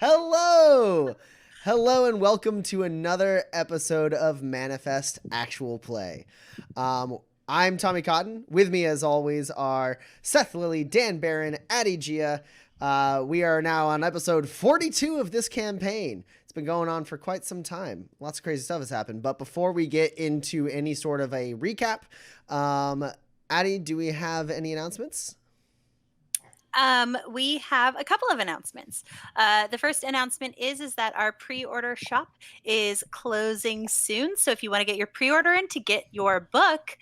Hello! Hello and welcome to another episode of Manifest Actual Play. I'm Tommy Cotton. With me, as always, are Seth Lilly, Dan Barron, Addie Gia. We are now on episode 42 of this campaign. It's been going on for quite some time. Lots of crazy stuff has happened. But before we get into any sort of a recap, Addie, do we have any announcements? We have a couple of announcements. The first announcement is that our pre-order shop is closing soon. So if you want to get your pre-order in to get your book,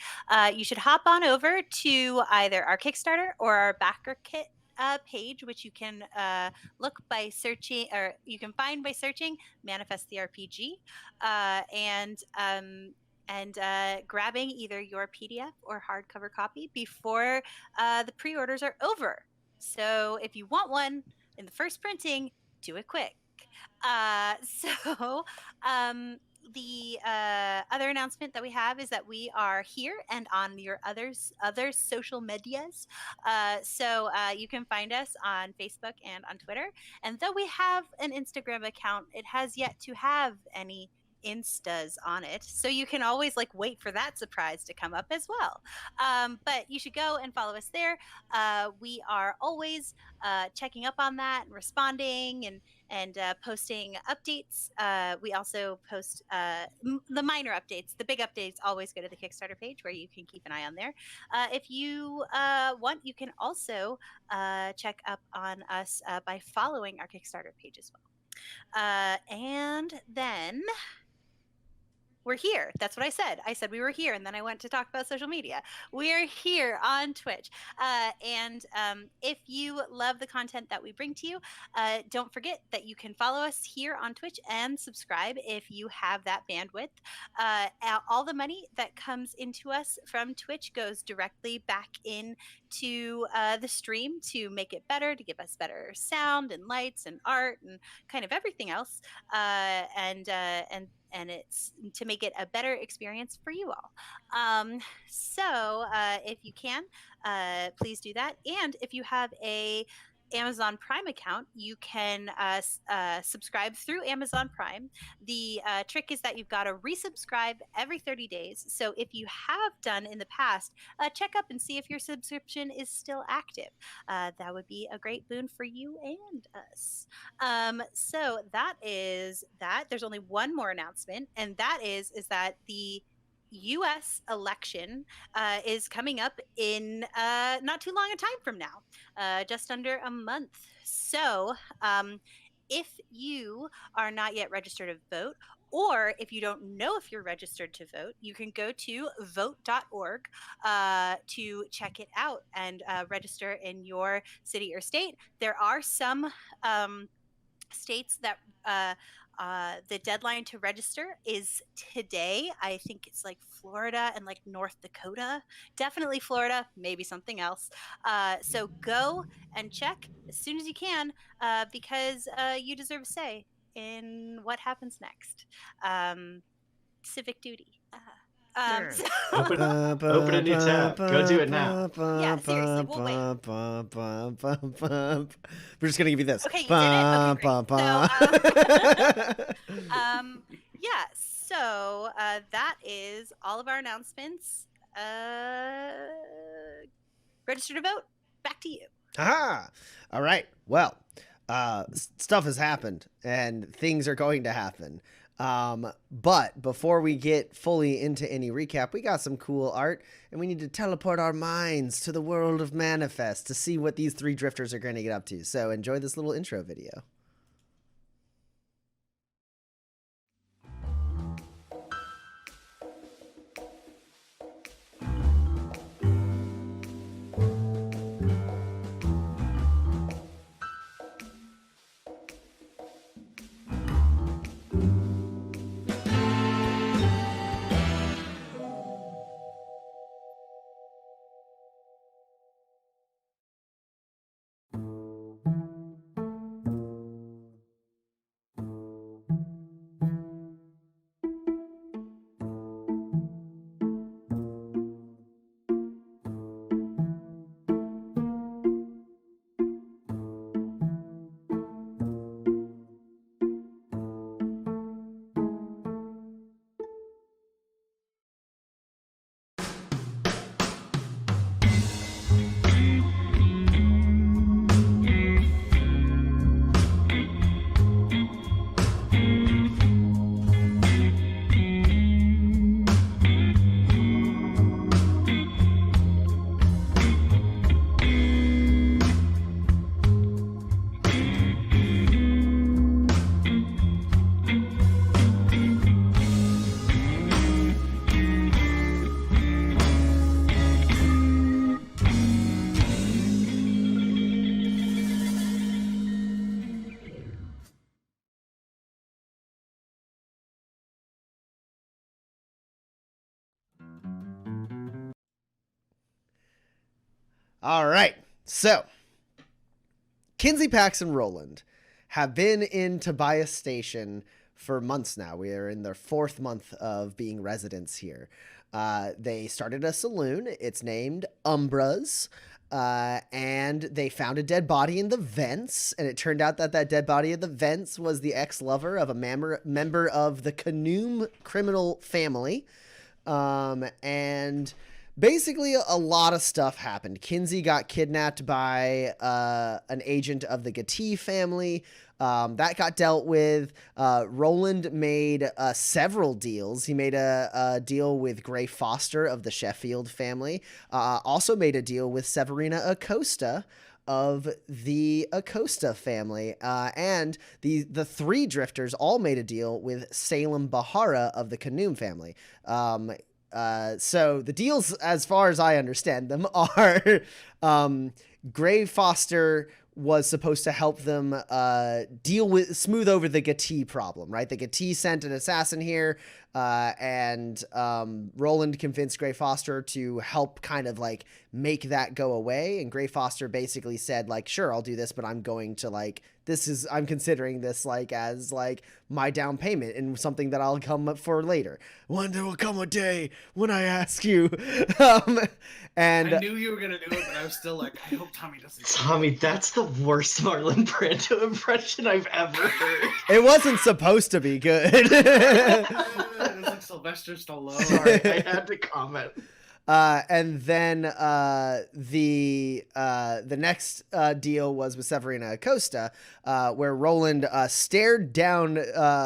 you should hop on over to either our Kickstarter or our backer kit page, which you can look by searching, or you can find by searching Manifest the RPG, and grabbing either your PDF or hardcover copy before the pre-orders are over. So if you want one in the first printing, do it quick. So the other announcement that we have is that we are here and on your other social medias. So you can find us on Facebook and on Twitter. And though we have an Instagram account, it has yet to have any instas on it, so you can always wait for that surprise to come up as well. But you should go and follow us there. We are always checking up on that and responding and posting updates. We also post the minor updates. The big updates always go to the Kickstarter page, where you can keep an eye on there. If you want, you can also check up on us by following our Kickstarter page as well. And then we're here. That's what I said. I said we were here, and then I went to talk about social media. We're here on Twitch. And if you love the content that we bring to you, don't forget that you can follow us here on Twitch and subscribe if you have that bandwidth. All the money that comes into us from Twitch goes directly back into the stream to make it better, to give us better sound and lights and art and kind of everything else. And it's to make it a better experience for you all. So if you can, please do that. And if you have a Amazon Prime account, you can subscribe through Amazon Prime. The trick is that you've got to resubscribe every 30 days. So if you have done in the past, check up and see if your subscription is still active. That would be a great boon for you and us. So that is that. There's only one more announcement, and that is that the U.S. election is coming up in not too long a time from now, just under a month. So if you are not yet registered to vote, or if you don't know if you're registered to vote, you can go to vote.org to check it out and register in your city or state. There are some states that the deadline to register is today. I think it's Florida and North Dakota. Definitely Florida, maybe something else. So go and check as soon as you can, because you deserve a say in what happens next. Civic duty. Sure. So, Open a new tab. Go do it now. Yeah, seriously, we'll wait. We're just gonna give you this. Okay, you did it? Okay, great. Yeah, so that is all of our announcements. Register to vote. Back to you. Aha! All right. Well, stuff has happened, and things are going to happen. But before we get fully into any recap, we got some cool art, and we need to teleport our minds to the world of Manifest to see what these three drifters are going to get up to. So enjoy this little intro video. All right. So, Kinsey, Pax, and Roland have been in Tobias Station for months now. We are in their 4th month of being residents here. They started a saloon. It's named Umbra's. And they found a dead body in the vents, and it turned out that dead body in the vents was the ex-lover of a member of the Canoom criminal family. And basically a lot of stuff happened. Kinsey got kidnapped by an agent of the Gatti family. That got dealt with. Roland made several deals. He made a deal with Gray Foster of the Sheffield family. Also made a deal with Severina Acosta of the Acosta family. And the 3 drifters all made a deal with Salem Bahara of the Canoom family. So the deals, as far as I understand them, are Gray Foster was supposed to help them smooth over the Gatti problem, right? The Gatti sent an assassin here, and Roland convinced Gray Foster to help kind of like make that go away. And Gray Foster basically said like, sure, I'll do this, but I'm going to like, I'm considering this like as like my down payment and something that I'll come up for later. One there will come a day when I ask you. And I knew you were gonna do it, but I was still like, I hope Tommy doesn't. Tommy, that's the worst Marlon Brando impression I've ever heard. It wasn't supposed to be good. It was like Sylvester Stallone. Sorry, I had to comment. And then the next deal was with Severina Acosta, where Roland stared down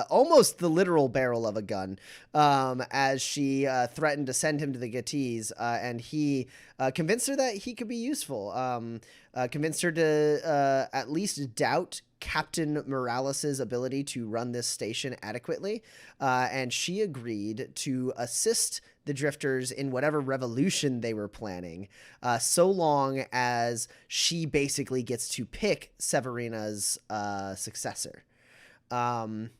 almost the literal barrel of a gun as she threatened to send him to the Gattis, and he convinced her that he could be useful. Convinced her to at least doubt Captain Moralis's ability to run this station adequately, and she agreed to assist the drifters in whatever revolution they were planning, so long as she basically gets to pick Severina's successor. And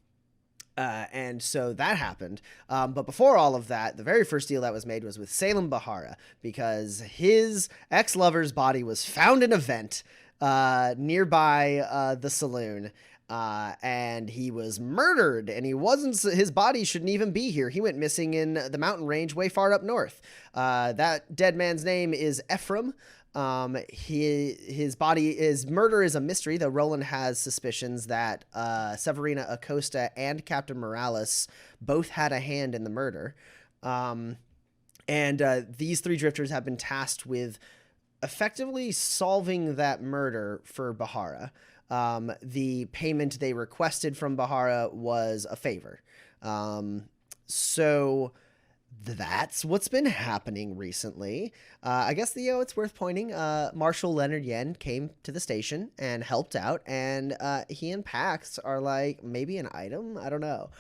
so that happened. But before all of that, the very first deal that was made was with Salem Bahara, because his ex-lover's body was found in a vent nearby the saloon. And he was murdered, and his body shouldn't even be here. He went missing in the mountain range way far up north. That dead man's name is Ephraim. His murder is a mystery, though Roland has suspicions that Severina Acosta and Captain Moralis both had a hand in the murder. And these 3 drifters have been tasked with effectively solving that murder for Bahara. The payment they requested from Bahara was a favor. So that's what's been happening recently. I guess, it's worth pointing, Marshal Leonard Yen came to the station and helped out, and he and Pax are like maybe an item? I don't know.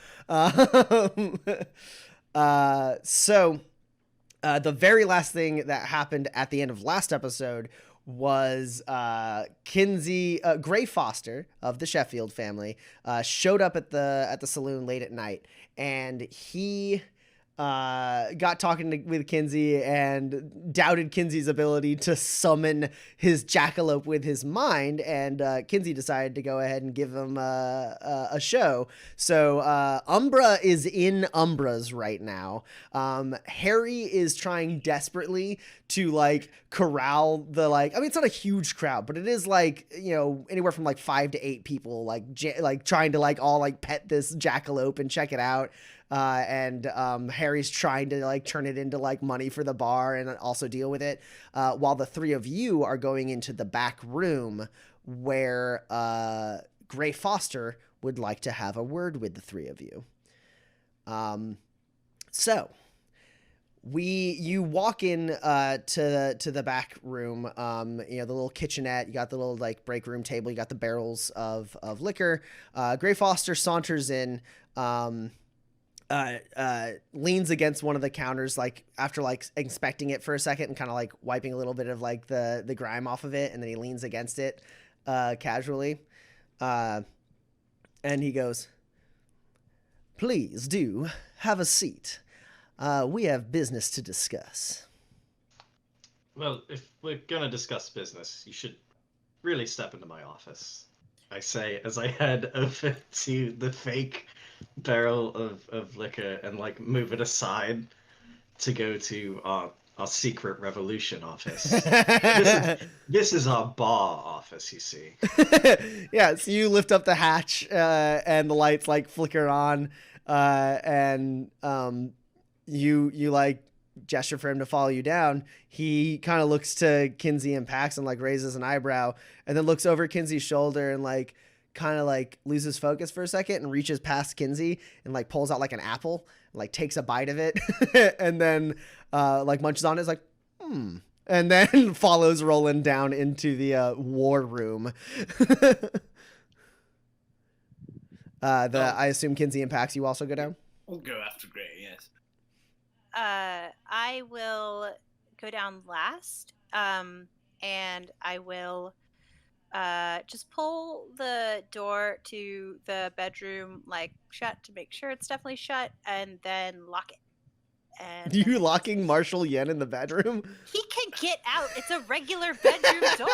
So the very last thing that happened at the end of last episode was Gray Foster of the Sheffield family showed up at the saloon late at night, and he got talking with Kinsey and doubted Kinsey's ability to summon his jackalope with his mind, and Kinsey decided to go ahead and give him a show. So Umbra is in Umbra's right now. Harry is trying desperately to like corral it's not a huge crowd, but it is like, anywhere from like 5 to 8 people like trying to like all like pet this jackalope and check it out. And Harry's trying to like turn it into like money for the bar and also deal with it, while the 3 of you are going into the back room where Gray Foster would like to have a word with the 3 of you. So you walk in to the back room, the little kitchenette, you got the little like break room table, you got the barrels of liquor. Gray Foster saunters in, leans against one of the counters, like after like inspecting it for a second and kind of like wiping a little bit of like the grime off of it, and then he leans against it casually, and he goes, "Please do have a seat. We have business to discuss." Well, if we're gonna discuss business, you should really step into my office. I say as I head over to the fake barrel of liquor and like move it aside to go to our secret revolution office. This is our bar office, you see. Yeah, so you lift up the hatch and the lights like flicker on and you like gesture for him to follow you down. He kind of looks to Kinsey and Pax and like raises an eyebrow and then looks over Kinsey's shoulder and like kind of like loses focus for a second and reaches past Kinsey and like pulls out like an apple and like takes a bite of it and then like munches on it. It's like, and then follows Roland down into the war room. I assume Kinsey and Pax, you also go down? We'll go after Gray, yes. I will go down last, and I will just pull the door to the bedroom like shut to make sure it's definitely shut, and then lock it. And You locking Marshall Yen in the bedroom? he can get out. It's a regular bedroom door.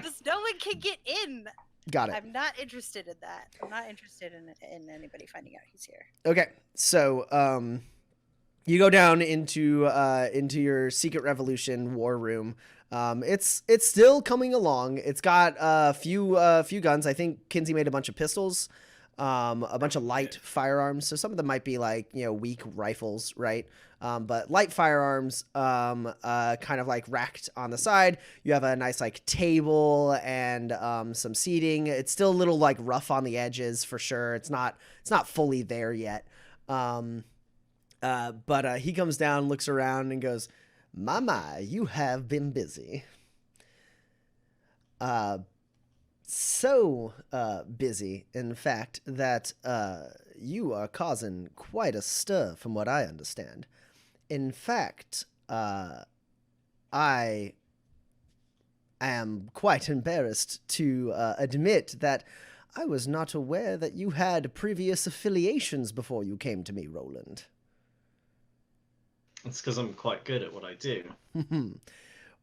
Just no one can get in. Got it. I'm not interested in that. I'm not interested in anybody finding out he's here. Okay, so you go down into your secret revolution war room. It's still coming along. It's got a few guns. I think Kinsey made a bunch of pistols, a bunch of light firearms. So some of them might be like weak rifles, right? But light firearms, kind of like racked on the side. You have a nice like table and some seating. It's still a little like rough on the edges for sure. It's not fully there yet. But he comes down, looks around, and goes, "My, you have been busy. So busy, in fact, that you are causing quite a stir, from what I understand. In fact, I am quite embarrassed to admit that I was not aware that you had previous affiliations before you came to me, Roland." It's because I'm quite good at what I do.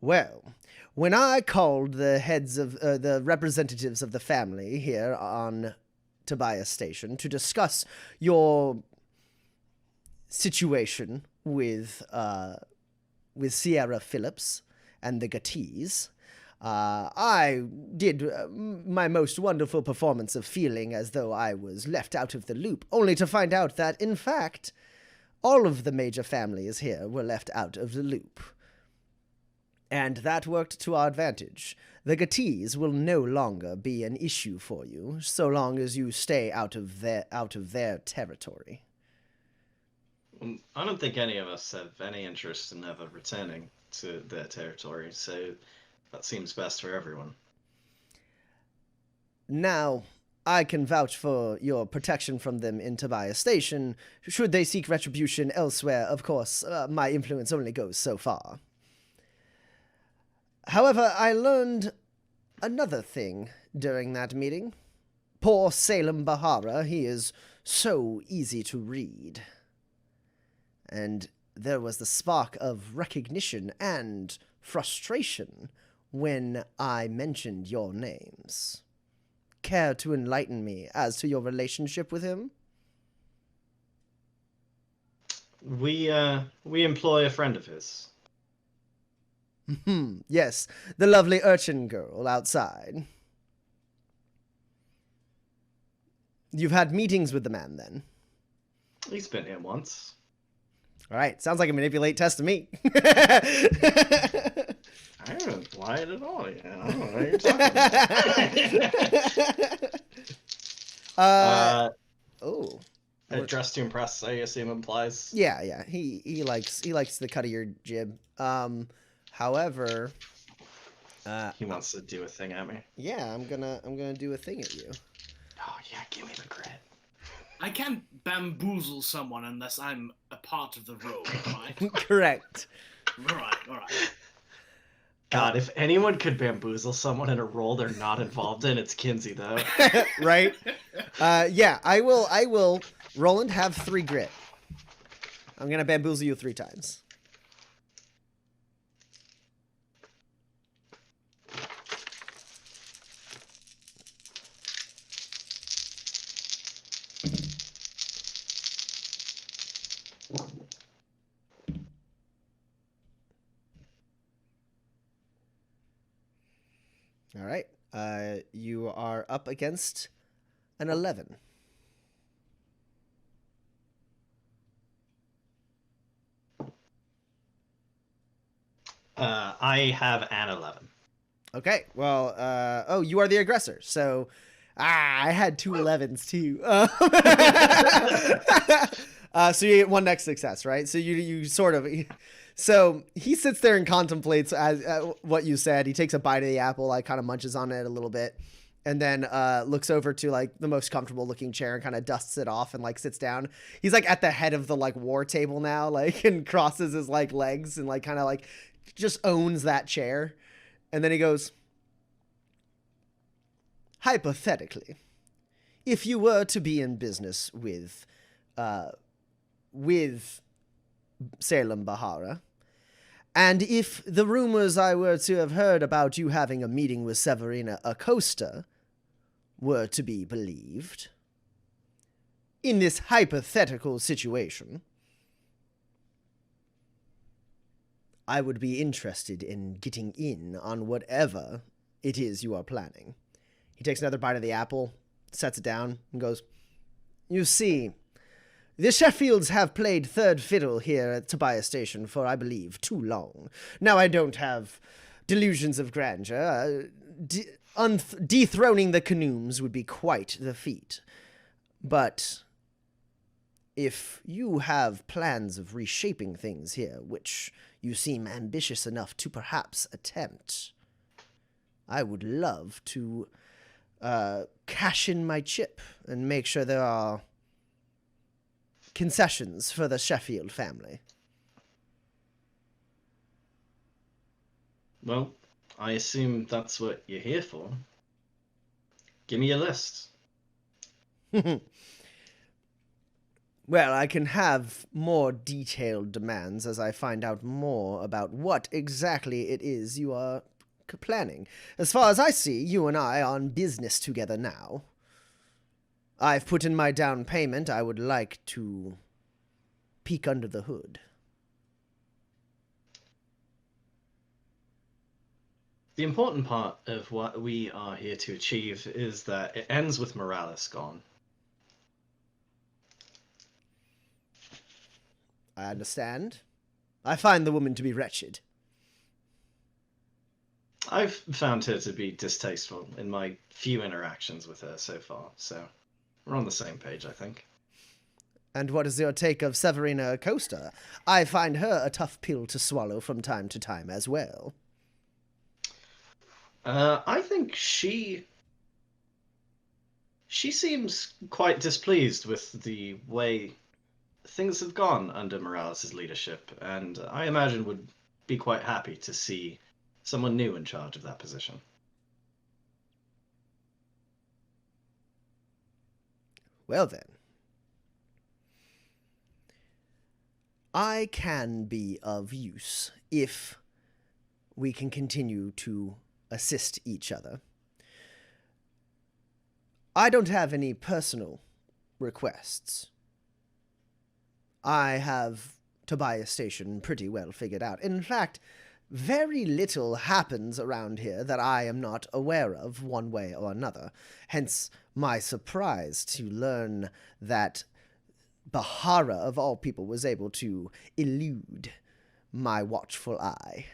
Well, when I called the heads of the representatives of the family here on Tobias Station to discuss your situation with Sierra Phillips and the Gattis, I did my most wonderful performance of feeling as though I was left out of the loop, only to find out that, in fact, all of the major families here were left out of the loop. And that worked to our advantage. The Gattis will no longer be an issue for you, so long as you stay out of their territory. I don't think any of us have any interest in ever returning to their territory, so that seems best for everyone. Now, I can vouch for your protection from them in Tobias Station. Should they seek retribution elsewhere, of course, my influence only goes so far. However, I learned another thing during that meeting. Poor Salem Bahara, he is so easy to read. And there was the spark of recognition and frustration when I mentioned your names. Care to enlighten me as to your relationship with him? We employ a friend of his. Yes, the lovely urchin girl outside. You've had meetings with the man, then? He's been here once. All right, sounds like a manipulate test to me. I haven't lied at all yet. I don't know what you're talking about. Oh. Dressed to impress, I assume implies. Yeah. He likes the cut of your jib. However, he wants to do a thing at me. Yeah, I'm gonna do a thing at you. Oh yeah, give me the credit. I can't bamboozle someone unless I'm a part of the role, right? Correct. All right. God, if anyone could bamboozle someone in a role they're not involved in, it's Kinsey, though. Right? Yeah, I will. Roland, have 3 grit. I'm gonna bamboozle you 3 times. are up against an 11. I have an 11. Okay, well, oh, you are the aggressor, so, I had two 11s too. So you get one next success, right? So you sort of, so he sits there and contemplates as what you said. He takes a bite of the apple, like kind of munches on it a little bit, and then looks over to like the most comfortable looking chair and kind of dusts it off and like sits down. He's like at the head of the like war table now, like, and crosses his like legs and like kind of like just owns that chair. And then he goes, hypothetically, if you were to be in business with Salem Bahara, and if the rumors I were to have heard about you having a meeting with Severina Acosta were to be believed, in this hypothetical situation, I would be interested in getting in on whatever it is you are planning. He takes another bite of the apple, sets it down, and goes, you see, the Sheffields have played third fiddle here at Tobias Station for, I believe, too long. Now, I don't have delusions of grandeur. Dethroning the Canooms would be quite the feat. But if you have plans of reshaping things here, which you seem ambitious enough to perhaps attempt, I would love to cash in my chip and make sure there are concessions for the Sheffield family. Well, I assume that's what you're here for. Give me a list. Well, I can have more detailed demands as I find out more about what exactly it is you are planning. As far as I see, you and I are on business together now. I've put in my down payment. I would like to peek under the hood. The important part of what we are here to achieve is that it ends with Moralis gone. I understand. I find the woman to be wretched. I've found her to be distasteful in my few interactions with her so far, so we're on the same page, I think. And what is your take of Severina Acosta? I find her a tough pill to swallow from time to time as well. I think she seems quite displeased with the way things have gone under Moralis' leadership, and I imagine would be quite happy to see someone new in charge of that position. Well then. I can be of use if we can continue to assist each other. I don't have any personal requests. I have Tobias Station pretty well figured out. In fact, very little happens around here that I am not aware of one way or another. Hence my surprise to learn that Bahara, of all people, was able to elude my watchful eye.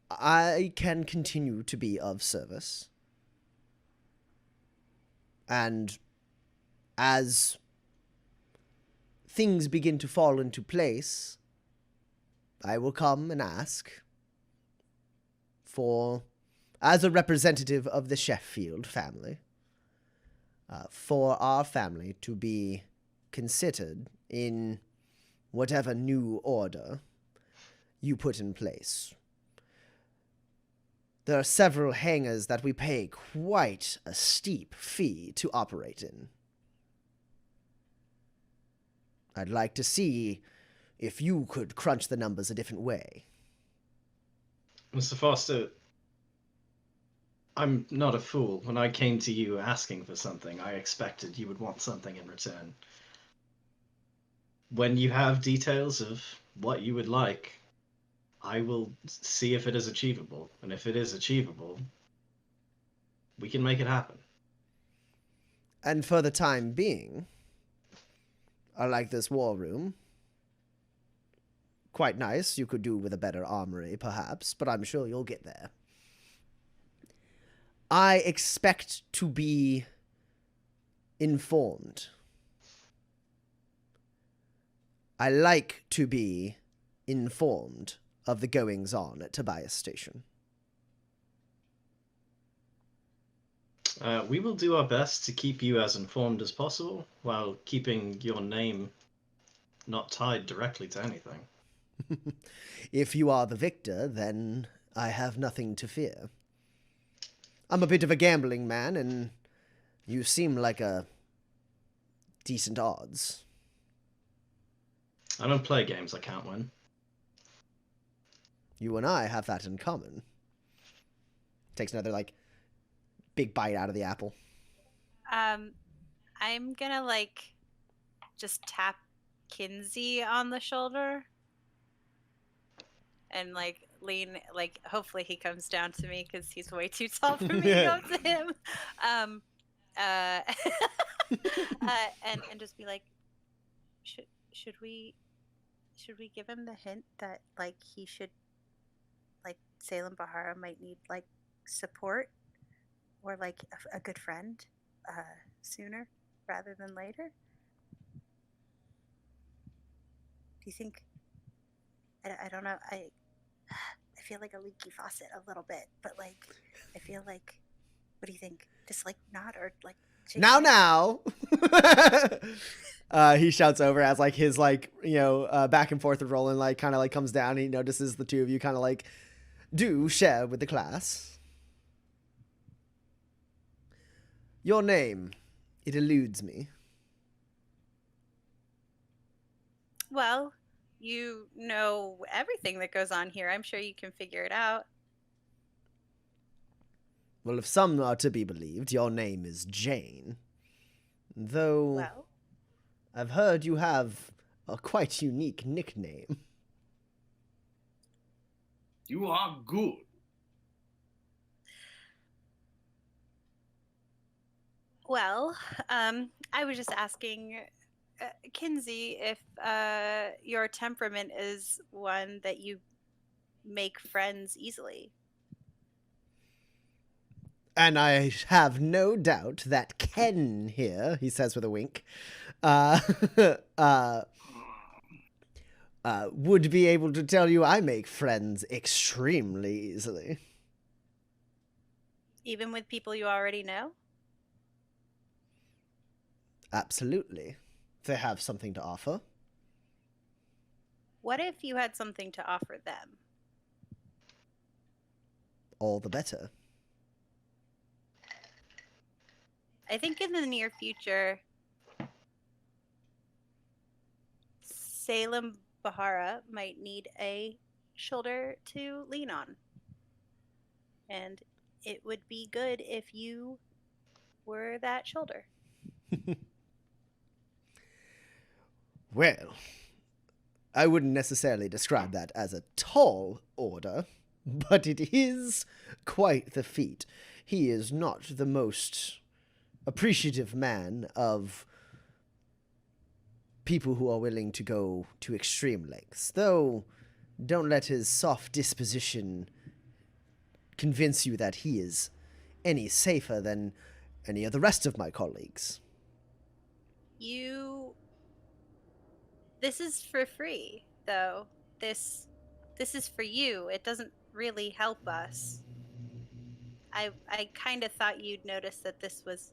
I can continue to be of service. And as things begin to fall into place, I will come and ask for, as a representative of the Sheffield family, for our family to be considered in whatever new order you put in place. There are several hangars that we pay quite a steep fee to operate in. I'd like to see if you could crunch the numbers a different way. Mr. Foster, I'm not a fool. When I came to you asking for something, I expected you would want something in return. When you have details of what you would like, I will see if it is achievable, and if it is achievable, we can make it happen. And for the time being, I like this war room. Quite nice. You could do with a better armory, perhaps, but I'm sure you'll get there. I expect to be informed. I like to be informed of the goings-on at Tobias Station. We will do our best to keep you as informed as possible, while keeping your name not tied directly to anything. If you are the victor, then I have nothing to fear. I'm a bit of a gambling man, and you seem like a decent odds. I don't play games I can't win. You and I have that in common. Takes another, big bite out of the apple. I'm gonna just tap Kinsey on the shoulder and lean, hopefully he comes down to me because he's way too tall for me to go up to him. And just be like, should we give him the hint that he should, Salem Bahara might need support or a good friend sooner rather than later? Do you think? I don't know. I feel like a leaky faucet a little bit, but I feel like, what do you think? Just nod or shake Now. He shouts over as his back and forth of Roland kind of comes down. And he notices the two of you kind of do share with the class. Your name, it eludes me. Well, you know everything that goes on here. I'm sure you can figure it out. Well, if some are to be believed, your name is Jane. Though, Well, I've heard you have a quite unique nickname. You are good. well, I was just asking Kinsey if your temperament is one that you make friends easily. And I have no doubt that Ken here, he says with a wink, would be able to tell you I make friends extremely easily. Even with people you already know? Absolutely. They have something to offer. What if you had something to offer them? All the better. I think in the near future, Salem Bahara might need a shoulder to lean on. And it would be good if you were that shoulder. Well, I wouldn't necessarily describe that as a tall order, but it is quite the feat. He is not the most appreciative man of people who are willing to go to extreme lengths, though don't let his soft disposition convince you that he is any safer than any of the rest of my colleagues. This is for free, though. This is for you. It doesn't really help us. I kind of thought you'd notice that this was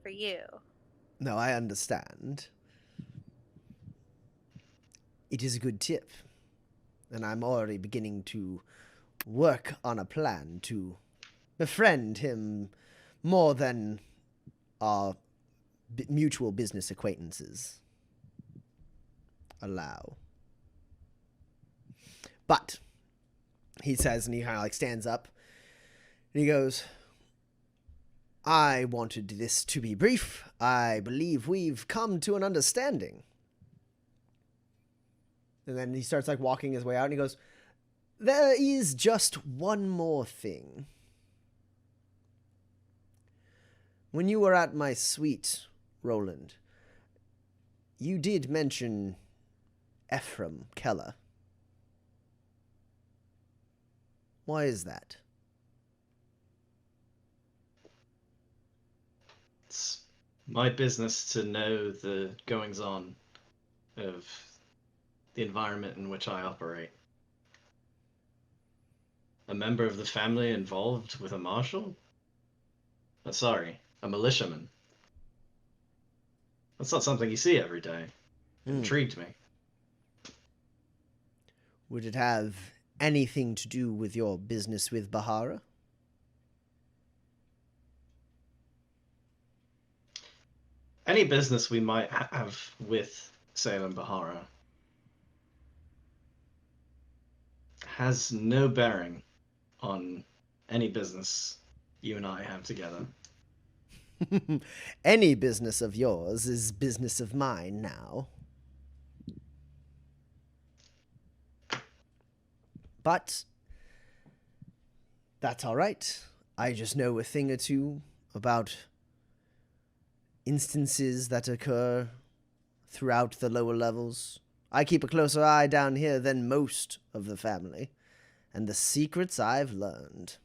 for you. No, I understand. It is a good tip, and I'm already beginning to work on a plan to befriend him more than our mutual business acquaintances allow. But, he says, and he kind of stands up, and he goes, I wanted this to be brief. I believe we've come to an understanding. And then he starts like walking his way out and he goes, "There is just one more thing. When you were at my suite, Roland, you did mention Ephraim Keller. Why is that?" It's my business to know the goings-on of the environment in which I operate. A member of the family involved with a marshal? Sorry, a militiaman. That's not something you see every day. It intrigued me. Would it have anything to do with your business with Bahara? Any business we might have with Salem Bahara has no bearing on any business you and I have together. Any business of yours is business of mine now. But that's all right. I just know a thing or two about instances that occur throughout the lower levels. I keep a closer eye down here than most of the family, and the secrets I've learned.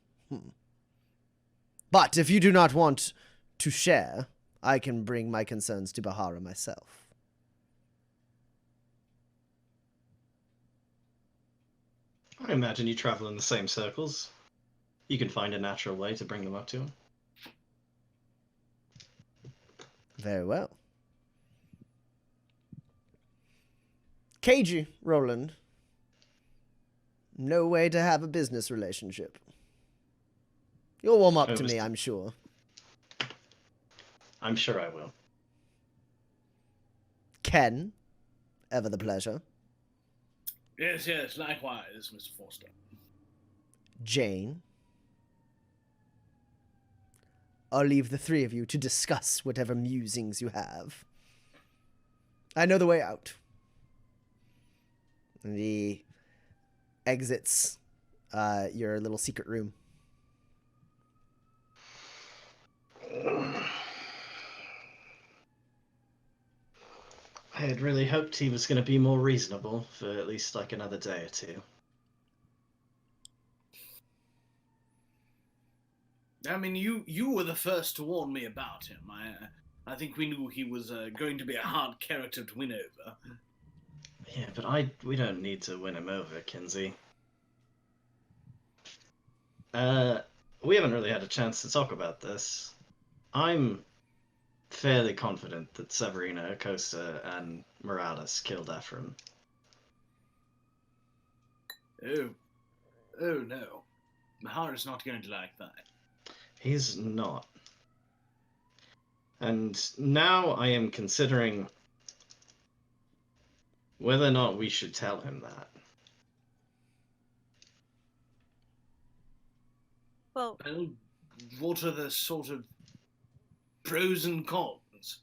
But if you do not want to share, I can bring my concerns to Bahara myself. I imagine you travel in the same circles. You can find a natural way to bring them up to him. Very well. Cagey, Roland. No way to have a business relationship. You'll warm up to me, I'm sure. I'm sure I will. Ken, ever the pleasure. Yes, likewise, Mr. Forster. Jane. I'll leave the three of you to discuss whatever musings you have. I know the way out. And he exits your little secret room. I had really hoped he was going to be more reasonable for at least like another day or two. I mean, you were the first to warn me about him. I think we knew he was going to be a hard character to win over. Yeah, but we don't need to win him over, Kinsey. We haven't really had a chance to talk about this. I'm fairly confident that Severina Acosta and Moralis killed Ephraim. Oh no. Bahara's not going to like that. He's not. And now I am considering whether or not we should tell him that. Well, what are the sort of pros and cons?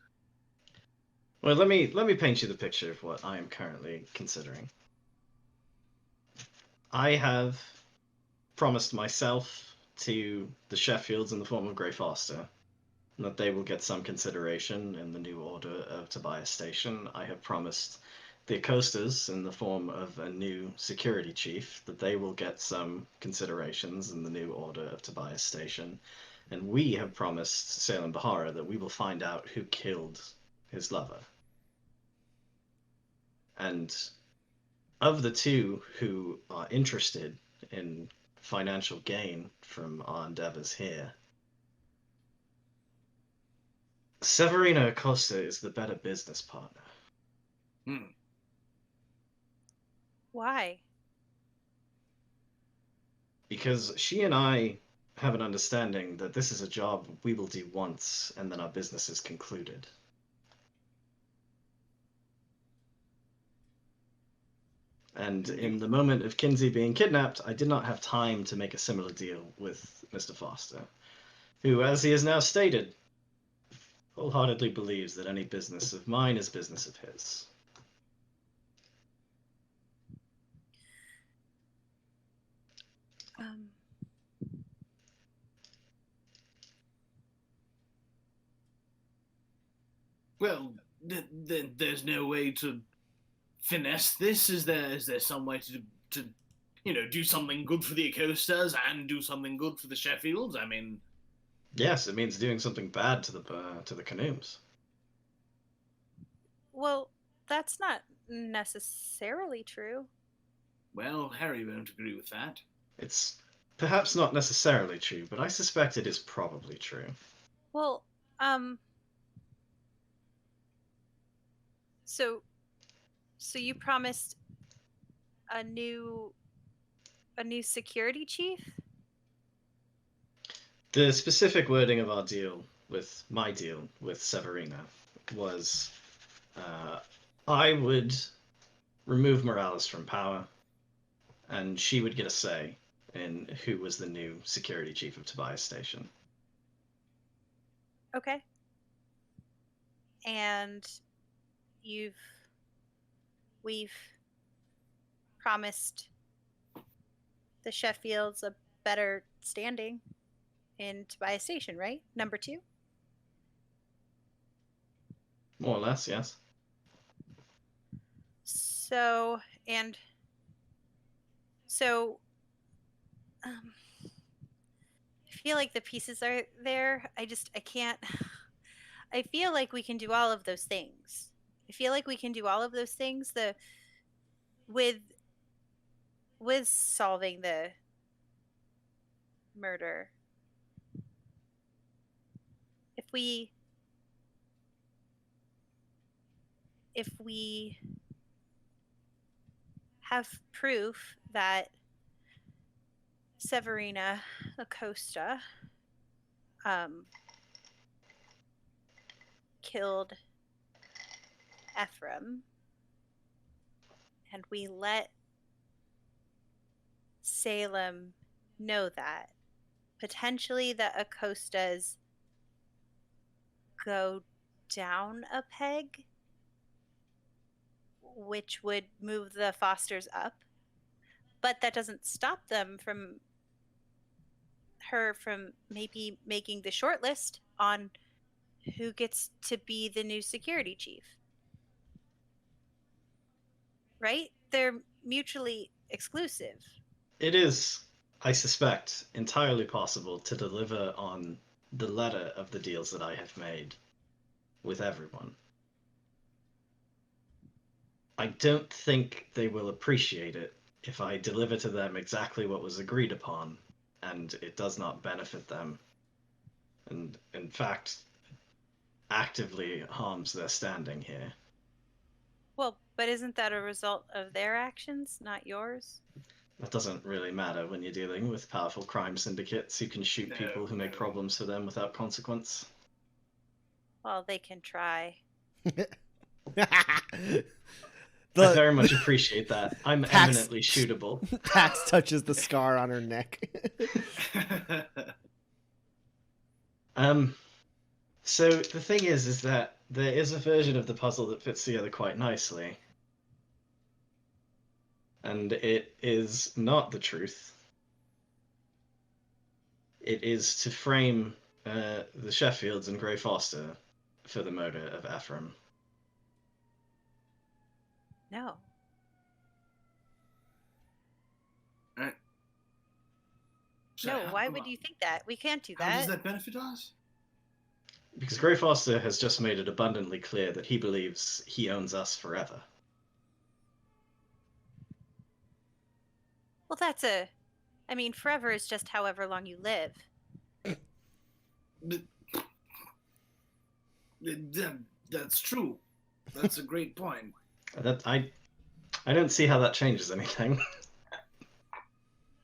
Well, let me paint you the picture of what I am currently considering. I have promised myself to the Sheffields in the form of Grey Foster that they will get some consideration in the new order of Tobias Station. I have promised the Acostas in the form of a new security chief that they will get some considerations in the new order of Tobias Station. And we have promised Salem Bahara that we will find out who killed his lover. And of the two who are interested in financial gain from our endeavors here, Severina Acosta is the better business partner. why? Because she and I have an understanding that this is a job we will do once and then our business is concluded. And in the moment of Kinsey being kidnapped, I did not have time to make a similar deal with Mr. Foster, who, as he has now stated, wholeheartedly believes that any business of mine is business of his. Well, there's no way to finesse this. Is there some way to do something good for the Acostas and do something good for the Sheffields? I mean, Yes, it means doing something bad to the Canooms. Well, that's not necessarily true. well, Harry won't agree with that. It's perhaps not necessarily true, but I suspect it is probably true. Well, so you promised a new security chief? The specific wording of our deal with my deal with Severina was I would remove Moralis from power, and she would get a say in who was the new security chief of Tobias Station. Okay. And we've promised the Sheffields a better standing in Tobias Station, right? Number 2? More or less, yes. So, I feel like the pieces are there. I can't. I feel like we can do all of those things. With solving the murder. If we have proof that Severina Acosta killed Ephraim, and we let Salem know that, potentially the Acostas go down a peg, which would move the Fosters up, but that doesn't stop them from maybe making the shortlist on who gets to be the new security chief. Right? They're mutually exclusive. It is, I suspect, entirely possible to deliver on the letter of the deals that I have made with everyone. I don't think they will appreciate it if I deliver to them exactly what was agreed upon, and it does not benefit them, and in fact, actively harms their standing here. Well, but isn't that a result of their actions, not yours? That doesn't really matter when you're dealing with powerful crime syndicates who can shoot people who make problems for them without consequence. Well, they can try. I very much appreciate that. I'm eminently shootable. Pax touches the scar on her neck. So the thing is that there is a version of the puzzle that fits together quite nicely. And it is not the truth. It is to frame the Sheffields and Grey Foster for the murder of Ephraim. No. No, why would you think that? We can't do that. How does that benefit us? Because Grey Foster has just made it abundantly clear that he believes he owns us forever. Well, forever is just however long you live. That's true. That's a great point. I don't see how that changes anything.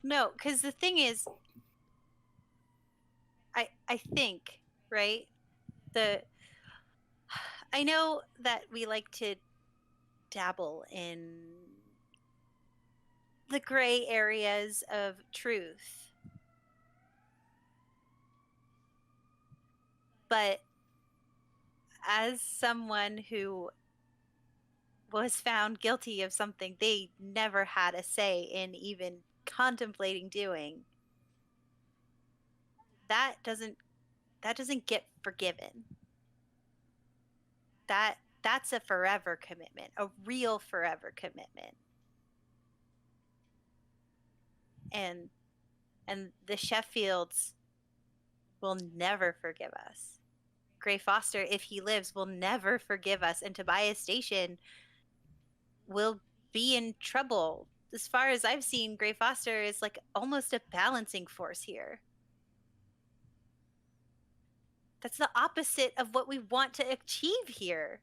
No, because the thing is, I think, right? I know that we like to dabble in the gray areas of truth, but as someone who was found guilty of something they never had a say in even contemplating doing, that doesn't get forgiven. that's a forever commitment, a real forever commitment. And the Sheffields will never forgive us. Gray Foster, if he lives, will never forgive us, and Tobias Station will be in trouble. As far as I've seen, Gray Foster is like almost a balancing force here. That's the opposite of what we want to achieve here.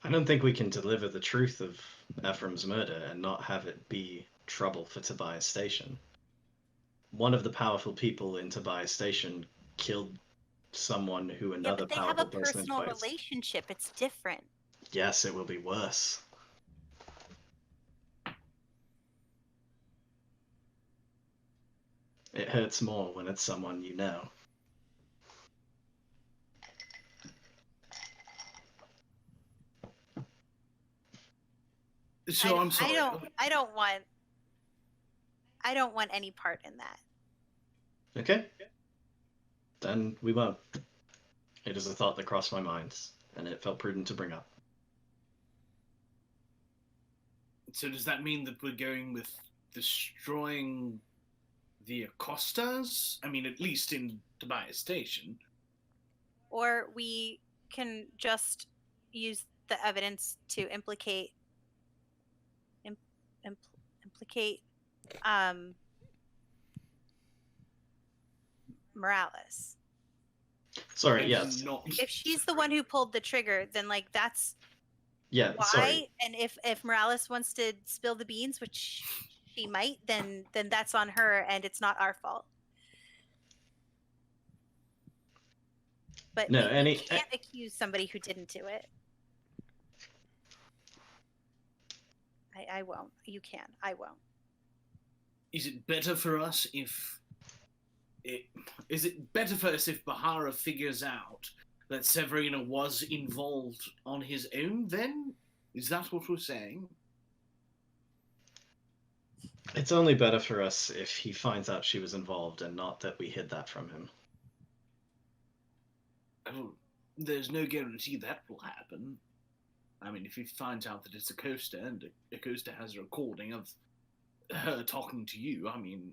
I don't think we can deliver the truth of Ephraim's murder and not have it be trouble for Tobias Station. One of the powerful people in Tobias Station killed someone who another but they have a powerful person in personal Tobias. relationship. It's different. Yes, it will be worse. It hurts more when it's someone you know. So I'm sorry. I don't want any part in that. Okay. Then we won't. It is a thought that crossed my mind, and it felt prudent to bring up. So does that mean that we're going with destroying the Acostas? I mean, at least in Tobias Station. Or we can just use the evidence to implicate Moralis. Sorry, yes. If she's the one who pulled the trigger, then like that's Yeah, why. sorry. And if Moralis wants to spill the beans, which she might, then that's on her, and it's not our fault. But No, we can't accuse somebody who didn't do it. I won't. You can. I won't. Is it better for us if Bahara figures out that Severina was involved on his own then? Is that what we're saying? It's only better for us if he finds out she was involved and not that we hid that from him. There's no guarantee that will happen. I mean, if he finds out that it's Acosta and Acosta has a recording of her talking to you, I mean...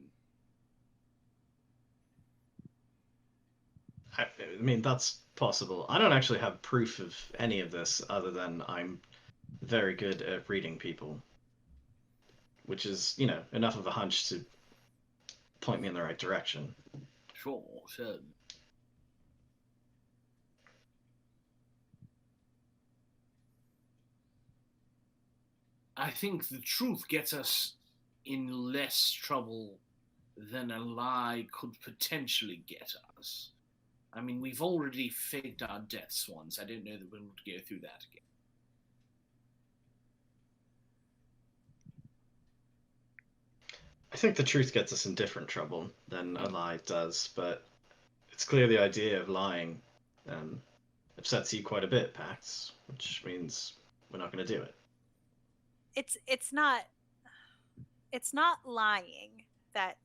I mean, that's possible. I don't actually have proof of any of this other than I'm very good at reading people. Which is, you know, enough of a hunch to point me in the right direction. Sure. I think the truth gets us in less trouble than a lie could potentially get us. I mean, we've already faked our deaths once. I don't know that we would go through that again. I think the truth gets us in different trouble than a lie does, but it's clear the idea of lying upsets you quite a bit, Pax, which means we're not going to do it. It's not lying that.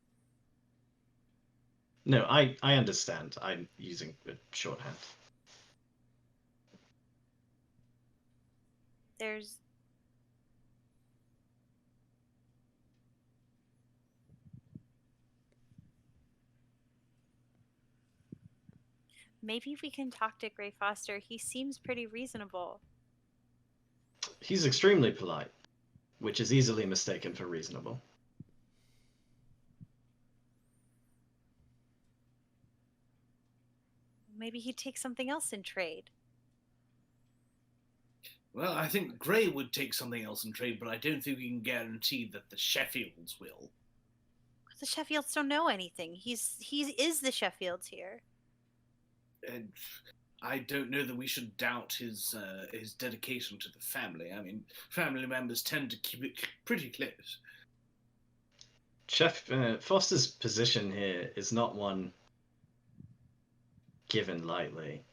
No, I understand. I'm using a shorthand. There's maybe we can talk to Gray Foster. He seems pretty reasonable. He's extremely polite, which is easily mistaken for reasonable. Maybe he'd take something else in trade. Well, I think Gray would take something else in trade, but I don't think we can guarantee that the Sheffields will. The Sheffields don't know anything. He is the Sheffields here. And I don't know that we should doubt his dedication to the family. I mean, family members tend to keep it pretty close. Foster's position here is not one given lightly.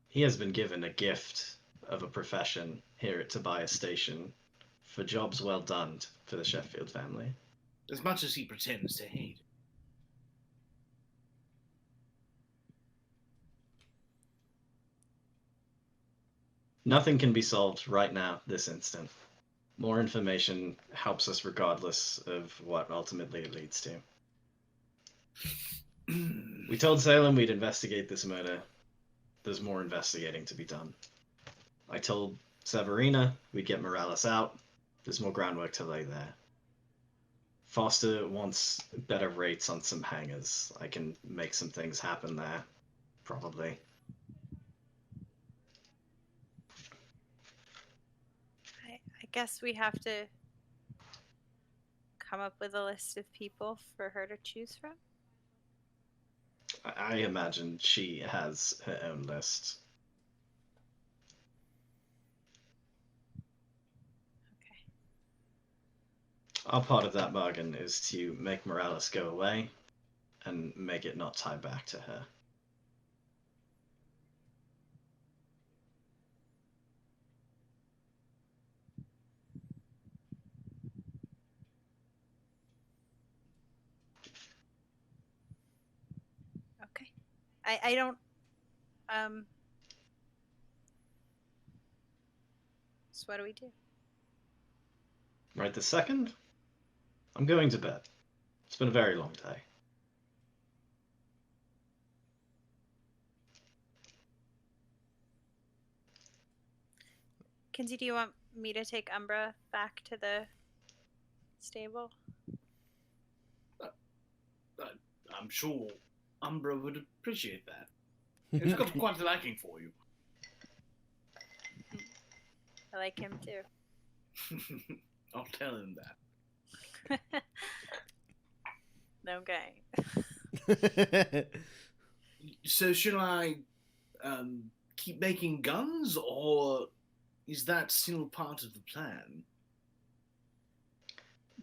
He has been given a gift of a profession here at Tobias Station for jobs well done for the Sheffield family. As much as he pretends to hate. Nothing can be solved right now, this instant. More information helps us regardless of what ultimately it leads to. We told Salem we'd investigate this murder. There's more investigating to be done. I told Severina we'd get Moralis out. There's more groundwork to lay there. Foster wants better rates on some hangars. I can make some things happen there, probably. I guess we have to come up with a list of people for her to choose from. I imagine she has her own list. Okay. Our part of that bargain is to make Moralis go away and make it not tie back to her. Okay. I don't so what do we do? Right this second, I'm going to bed. It's been a very long day. Kinsey, do you want me to take Umbra back to the stable? I'm sure Umbra would appreciate that. He's got quite a liking for you. I like him too. I'll tell him that. Okay. So shall I keep making guns, or is that still part of the plan?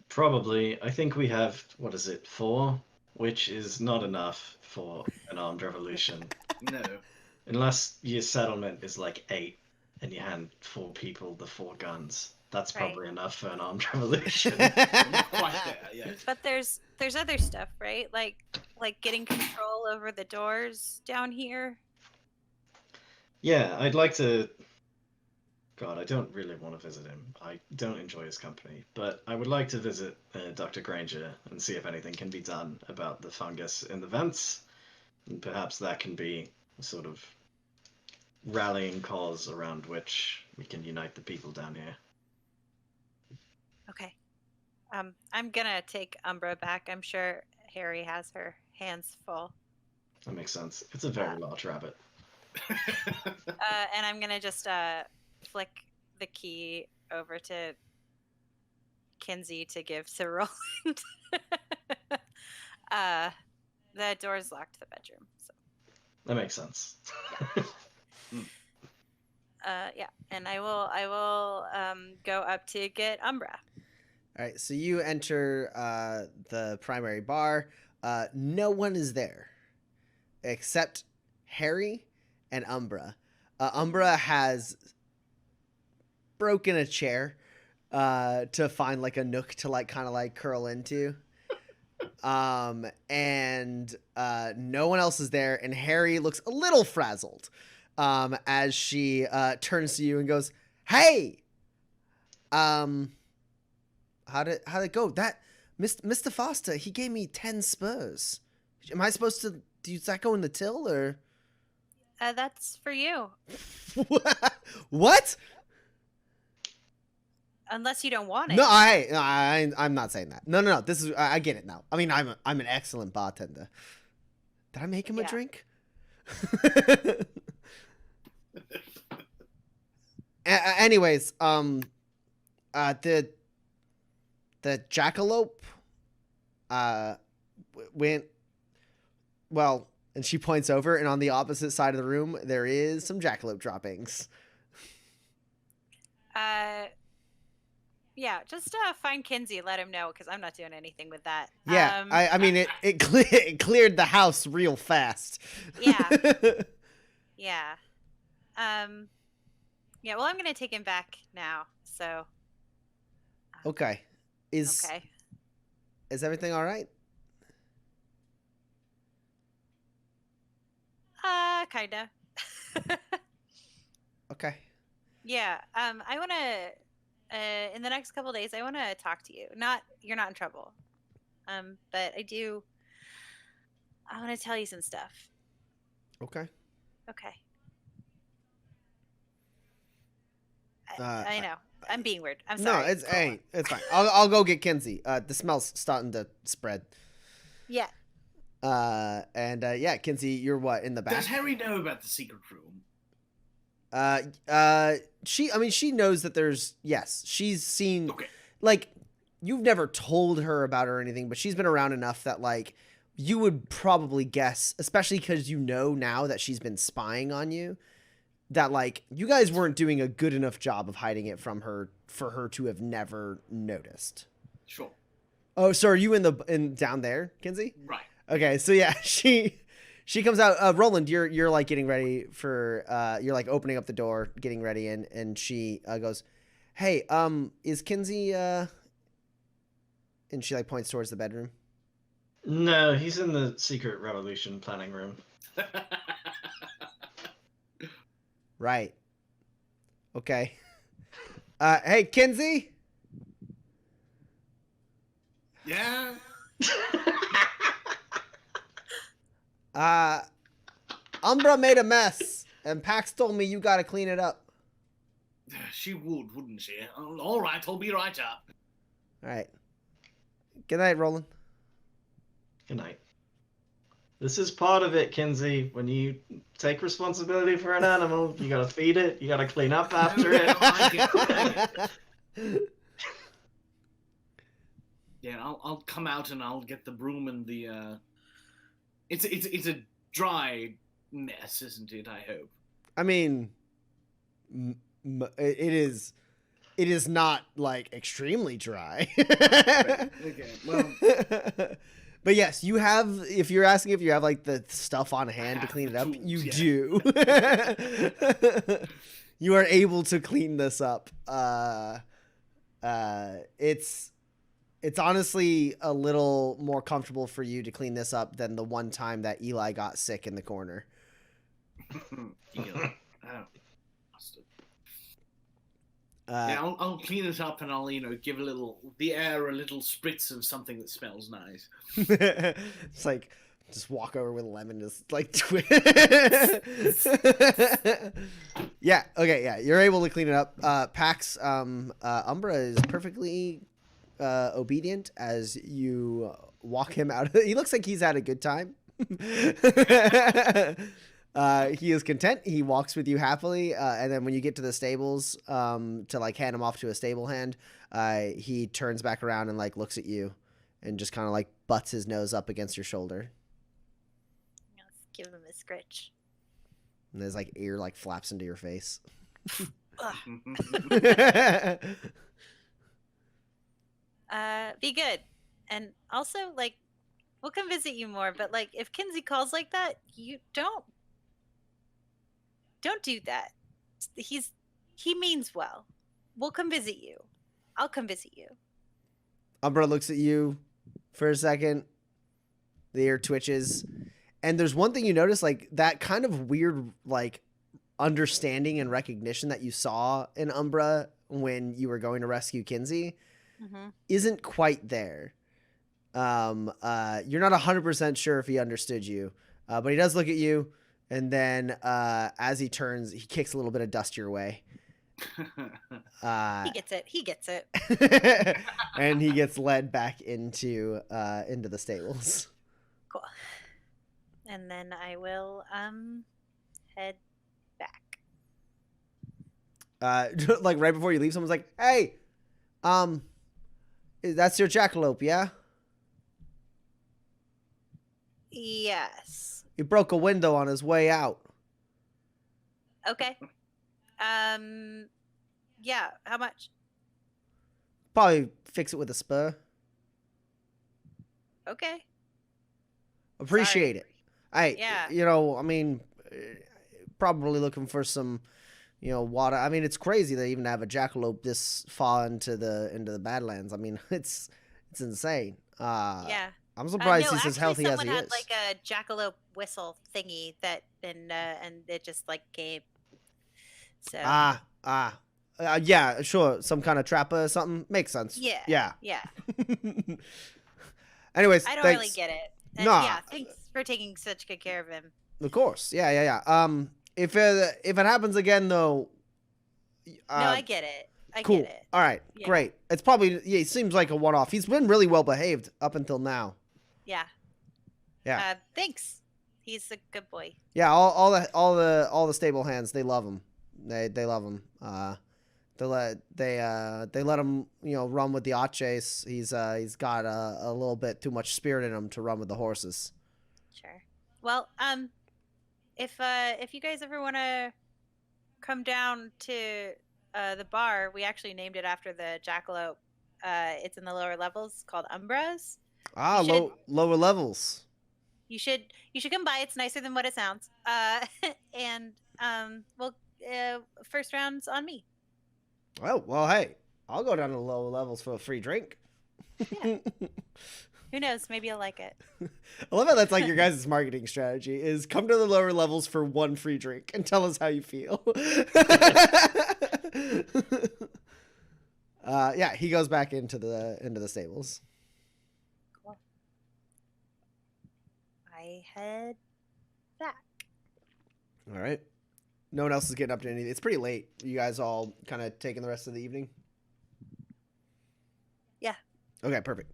Probably. I think we have, 4? Which is not enough for an armed revolution. No. Unless your settlement is like 8 and you hand 4 people the 4 guns. That's probably enough for an armed revolution. Not quite there, yeah. But there's other stuff, right? Like getting control over the doors down here. Yeah, I'd like to... God, I don't really want to visit him. I don't enjoy his company. But I would like to visit Dr. Granger and see if anything can be done about the fungus in the vents. And perhaps that can be a sort of rallying cause around which we can unite the people down here. Okay. I'm gonna take Umbra back. I'm sure Harry has her hands full. That makes sense. It's a very large rabbit. And I'm gonna just flick the key over to Kinsey to give to Roland. The door's locked to the bedroom. So. That makes sense. Yeah, and I will go up to get Umbra. All right, so you enter the primary bar. No one is there except Harry and Umbra. Umbra has broken a chair to find like a nook to like kind of like curl into. And no one else is there, and Harry looks a little frazzled as she turns to you and goes, "Hey, how'd it go? That Mr. Foster, he gave me 10 spurs. Am I supposed to? Does that go in the till or?" That's for you. What? Unless you don't want it. No, I'm not saying that. No. This is I get it now. I mean, I'm an excellent bartender. Did I make him a drink? Anyways, the jackalope went well, and she points over, and on the opposite side of the room there is some jackalope droppings. Yeah, just find Kinsey, let him know, because I'm not doing anything with that. Yeah, I mean it cleared the house real fast. Yeah. Yeah. Yeah, well, I'm gonna take him back now, so. Okay. Okay. Is everything all right? Kinda. Okay. Yeah. I want to, in the next couple days, I want to talk to you. You're not in trouble. But I want to tell you some stuff. Okay. Okay. Uh, I know. I'm being weird. I'm No, sorry. it's fine. I'll go get Kinsey. The smell's starting to spread. Yeah. Yeah, Kinsey, you're what, in the back? Does Harry know about the secret room? She knows that she's seen, Okay. like, you've never told her about her or anything, but she's been around enough that, like, you would probably guess, especially because you know now that she's been spying on you, that, like, you guys weren't doing a good enough job of hiding it from her for her to have never noticed. Sure. Oh, so are you in down there, Kinsey? Right. Okay, so yeah, she comes out. Roland, you're like getting ready for you're like opening up the door, getting ready, and she goes, "Hey, is Kinsey?" And she like points towards the bedroom. No, he's in the secret revolution planning room. Right. Okay. Hey, Kinsey. Yeah. Umbra made a mess, and Pax told me you gotta clean it up. She would, wouldn't she? All right, I'll be right up. All right. Good night, Roland. Good night. This is part of it, Kinsey. When you take responsibility for an animal, you gotta feed it, you gotta clean up after it. Yeah, I'll come out and I'll get the broom and the. It's a dry mess, isn't it? I hope. I mean, it is not like extremely dry. Okay, well. But yes, you have. If you're asking if you have like the stuff on hand to clean it up, tools, you yeah. do. You are able to clean this up. It's honestly a little more comfortable for you to clean this up than the one time that Eli got sick in the corner. Yeah, I'll clean it up and I'll give the air a little spritz of something that smells nice. It's like just walk over with a lemon, just like twist. Yeah. Okay. Yeah. You're able to clean it up. Pax, Umbra is perfectly obedient as you walk him out. He looks like he's had a good time. He is content. He walks with you happily, and then when you get to the stables, to like hand him off to a stable hand, he turns back around and like looks at you, and just kind of like butts his nose up against your shoulder. Let's give him a scritch. And his like ear like flaps into your face. Be good, and also like we'll come visit you more. But like if Kinsey calls like that, you don't do that. He means well. We'll come visit you. I'll come visit you. Umbra looks at you for a second. The ear twitches. And there's one thing you notice, like that kind of weird, like understanding and recognition that you saw in Umbra when you were going to rescue Kinsey isn't quite there. You're not 100% sure if he understood you, but he does look at you. And then as he turns, he kicks a little bit of dust your way. He gets it. He gets it. And he gets led back into the stables. Cool. And then I will head back. Like right before you leave, someone's like, "Hey, that's your jackalope, yeah? Yes. He broke a window on his way out." Okay. Yeah. How much? Probably fix it with a spur. Okay. Appreciate it. Yeah. I mean, probably looking for some, water. I mean, it's crazy they even have a jackalope this far into the Badlands. I mean, it's insane. Yeah. I'm surprised No, he's as actually, healthy as he someone had is. like a jackalope whistle thingy that and it just like came. So Yeah, sure. Some kind of trapper or something. Makes sense. Yeah. Yeah. Yeah. Anyways, I don't thanks. really get it. Nah. Yeah, thanks for taking such good care of him. Of course. Yeah. If it happens again, though. No, I get it. I Cool. get it. All right. Yeah. Great. It's probably it seems like a one-off. He's been really well behaved up until now. Yeah. Yeah. Thanks. He's a good boy. Yeah. All the stable hands, they love him. They love him. They let him run with the Aches. He's got a little bit too much spirit in him to run with the horses. Sure. Well, if you guys ever want to come down to the bar, we actually named it after the jackalope. It's in the lower levels, called Umbras. Lower levels. You should come by. It's nicer than what it sounds. And well, first round's on me. Oh well, hey, I'll go down to the lower levels for a free drink. Yeah. Who knows? Maybe you'll like it. I love how that's like your guys' marketing strategy is come to the lower levels for one free drink and tell us how you feel. Yeah, he goes back into the stables. Cool. I head back. All right. No one else is getting up to anything. It's pretty late. You guys all kind of taking the rest of the evening? Yeah. Okay, perfect.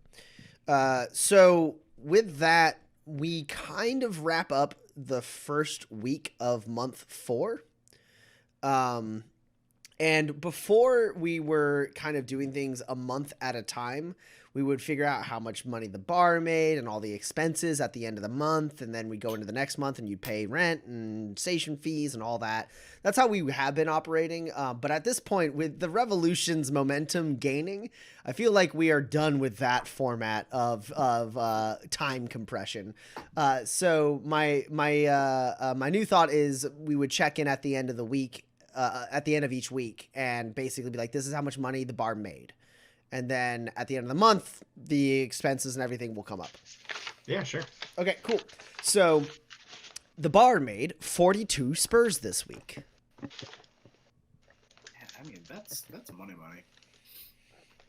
So with that, we kind of wrap up the first week of month 4. And before we were kind of doing things a month at a time, we would figure out how much money the bar made and all the expenses at the end of the month. And then we'd go into the next month and you'd pay rent and station fees and all that. That's how we have been operating. But at this point, with the Revolution's momentum gaining, I feel like we are done with that format of time compression. So my new thought is we would check in at the end of the week, at the end of each week, and basically be like, this is how much money the bar made. And then at the end of the month, the expenses and everything will come up. Yeah, sure. Okay, cool. So the bar made 42 spurs this week. Yeah, I mean, that's money.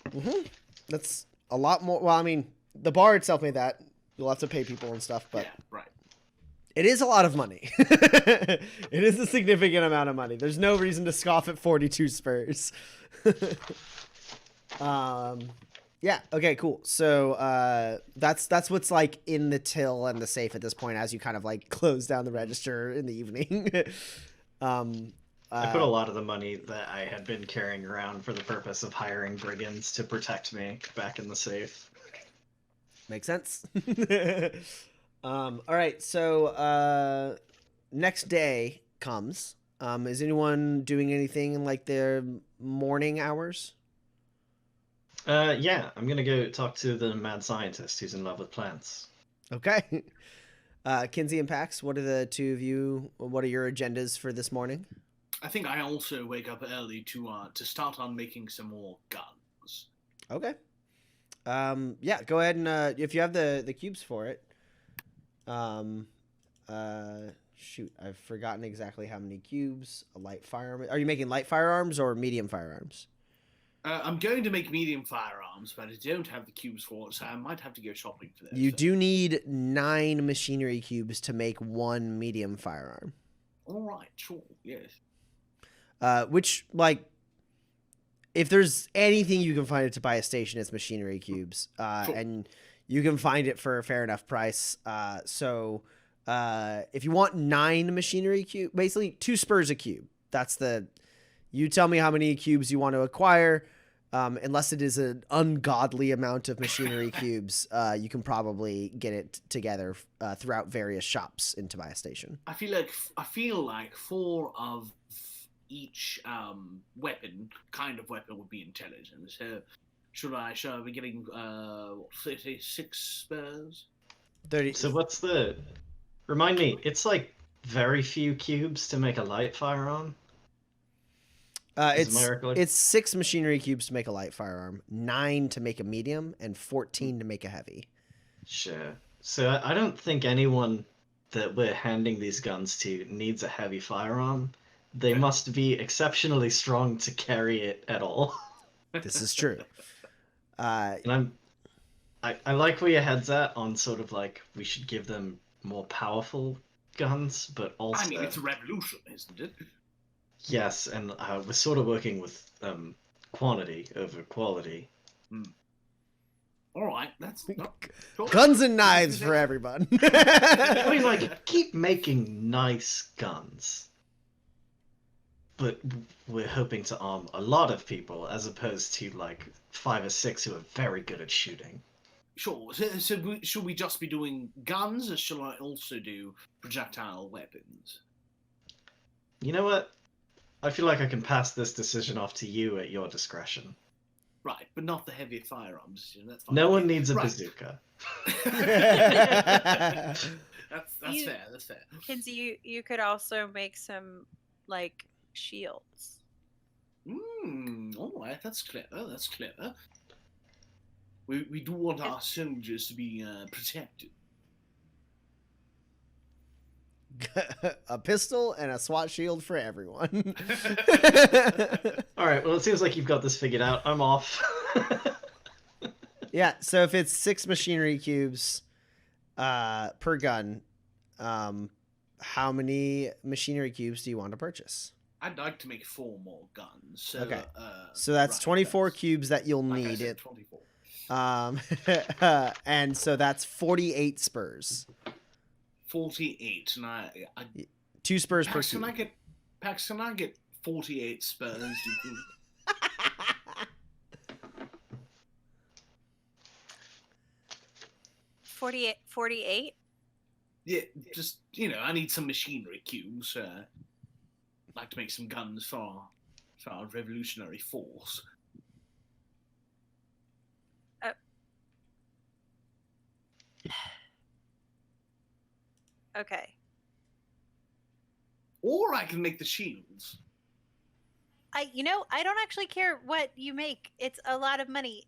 Mm-hmm. That's a lot more. Well, I mean, the bar itself made that. You'll have to pay people and stuff, but yeah, right. It is a lot of money. It is a significant amount of money. There's no reason to scoff at 42 spurs. Yeah. Okay, cool. So, that's what's like in the till and the safe at this point, as you kind of like close down the register in the evening. I put a lot of the money that I had been carrying around for the purpose of hiring brigands to protect me back in the safe. Makes sense. All right. So, next day comes. Is anyone doing anything in like their morning hours? Yeah, I'm gonna go talk to the mad scientist who's in love with plants. Okay. Kinsey and Pax, what are the two of you? What are your agendas for this morning? I think I also wake up early to start on making some more guns. Okay. Yeah, go ahead and if you have the cubes for it. Shoot, I've forgotten exactly how many cubes. A light firearm. Are you making light firearms or medium firearms? I'm going to make medium firearms, but I don't have the cubes for it, so I might have to go shopping for this. You do need 9 machinery cubes to make 1 medium firearm. All right, sure, yes. Which, like, if there's anything you can find it to buy a station, it's machinery cubes. Sure. And you can find it for a fair enough price. So if you want 9 machinery cubes, basically 2 spurs a cube. That's the... You tell me how many cubes you want to acquire. Unless it is an ungodly amount of machinery cubes, you can probably get it together throughout various shops in Tobias Station. I feel like 4 of each kind of weapon would be intelligent. So should I be getting 36 spurs? 30. So what's the... Remind me, it's like very few cubes to make a light firearm? It's 6 machinery cubes to make a light firearm, 9 to make a medium, and 14 to make a heavy. Sure. So I don't think anyone that we're handing these guns to needs a heavy firearm. they must be exceptionally strong to carry it at all. This is true. And I like where your head's at on sort of like we should give them more powerful guns, but also I mean, it's a revolution, isn't it? yes, and we're sort of working with quantity over quality. All right, that's cool. Guns and knives for everyone. I mean, like, keep making nice guns, but we're hoping to arm a lot of people as opposed to like 5 or 6 who are very good at shooting. Sure. So should we just be doing guns, or shall I also do projectile weapons? You know what? I feel like I can pass this decision off to you at your discretion. Right, but not the heavier firearms. That's fine. No one needs a Right. bazooka. that's fair. That's fair. Kinsey, you could also make some like shields. All right, that's clever. That's clever. We do want our soldiers to be protected. A pistol and a SWAT shield for everyone. All right, well, it seems like you've got this figured out. I'm off. Yeah, so if it's 6 machinery cubes per gun, how many machinery cubes do you want to purchase? I'd like to make 4 more guns. So, Okay. So that's 24 that's, cubes that you'll like I need. said, 24. And so that's 48 spurs. 48, and I 2 spurs per Pax, cube. can I get 48 spurs? Do you think? 48? Yeah, just I need some machinery cubes. Like to make some guns for our revolutionary force. Okay. Or I can make the shields. I don't actually care what you make. It's a lot of money.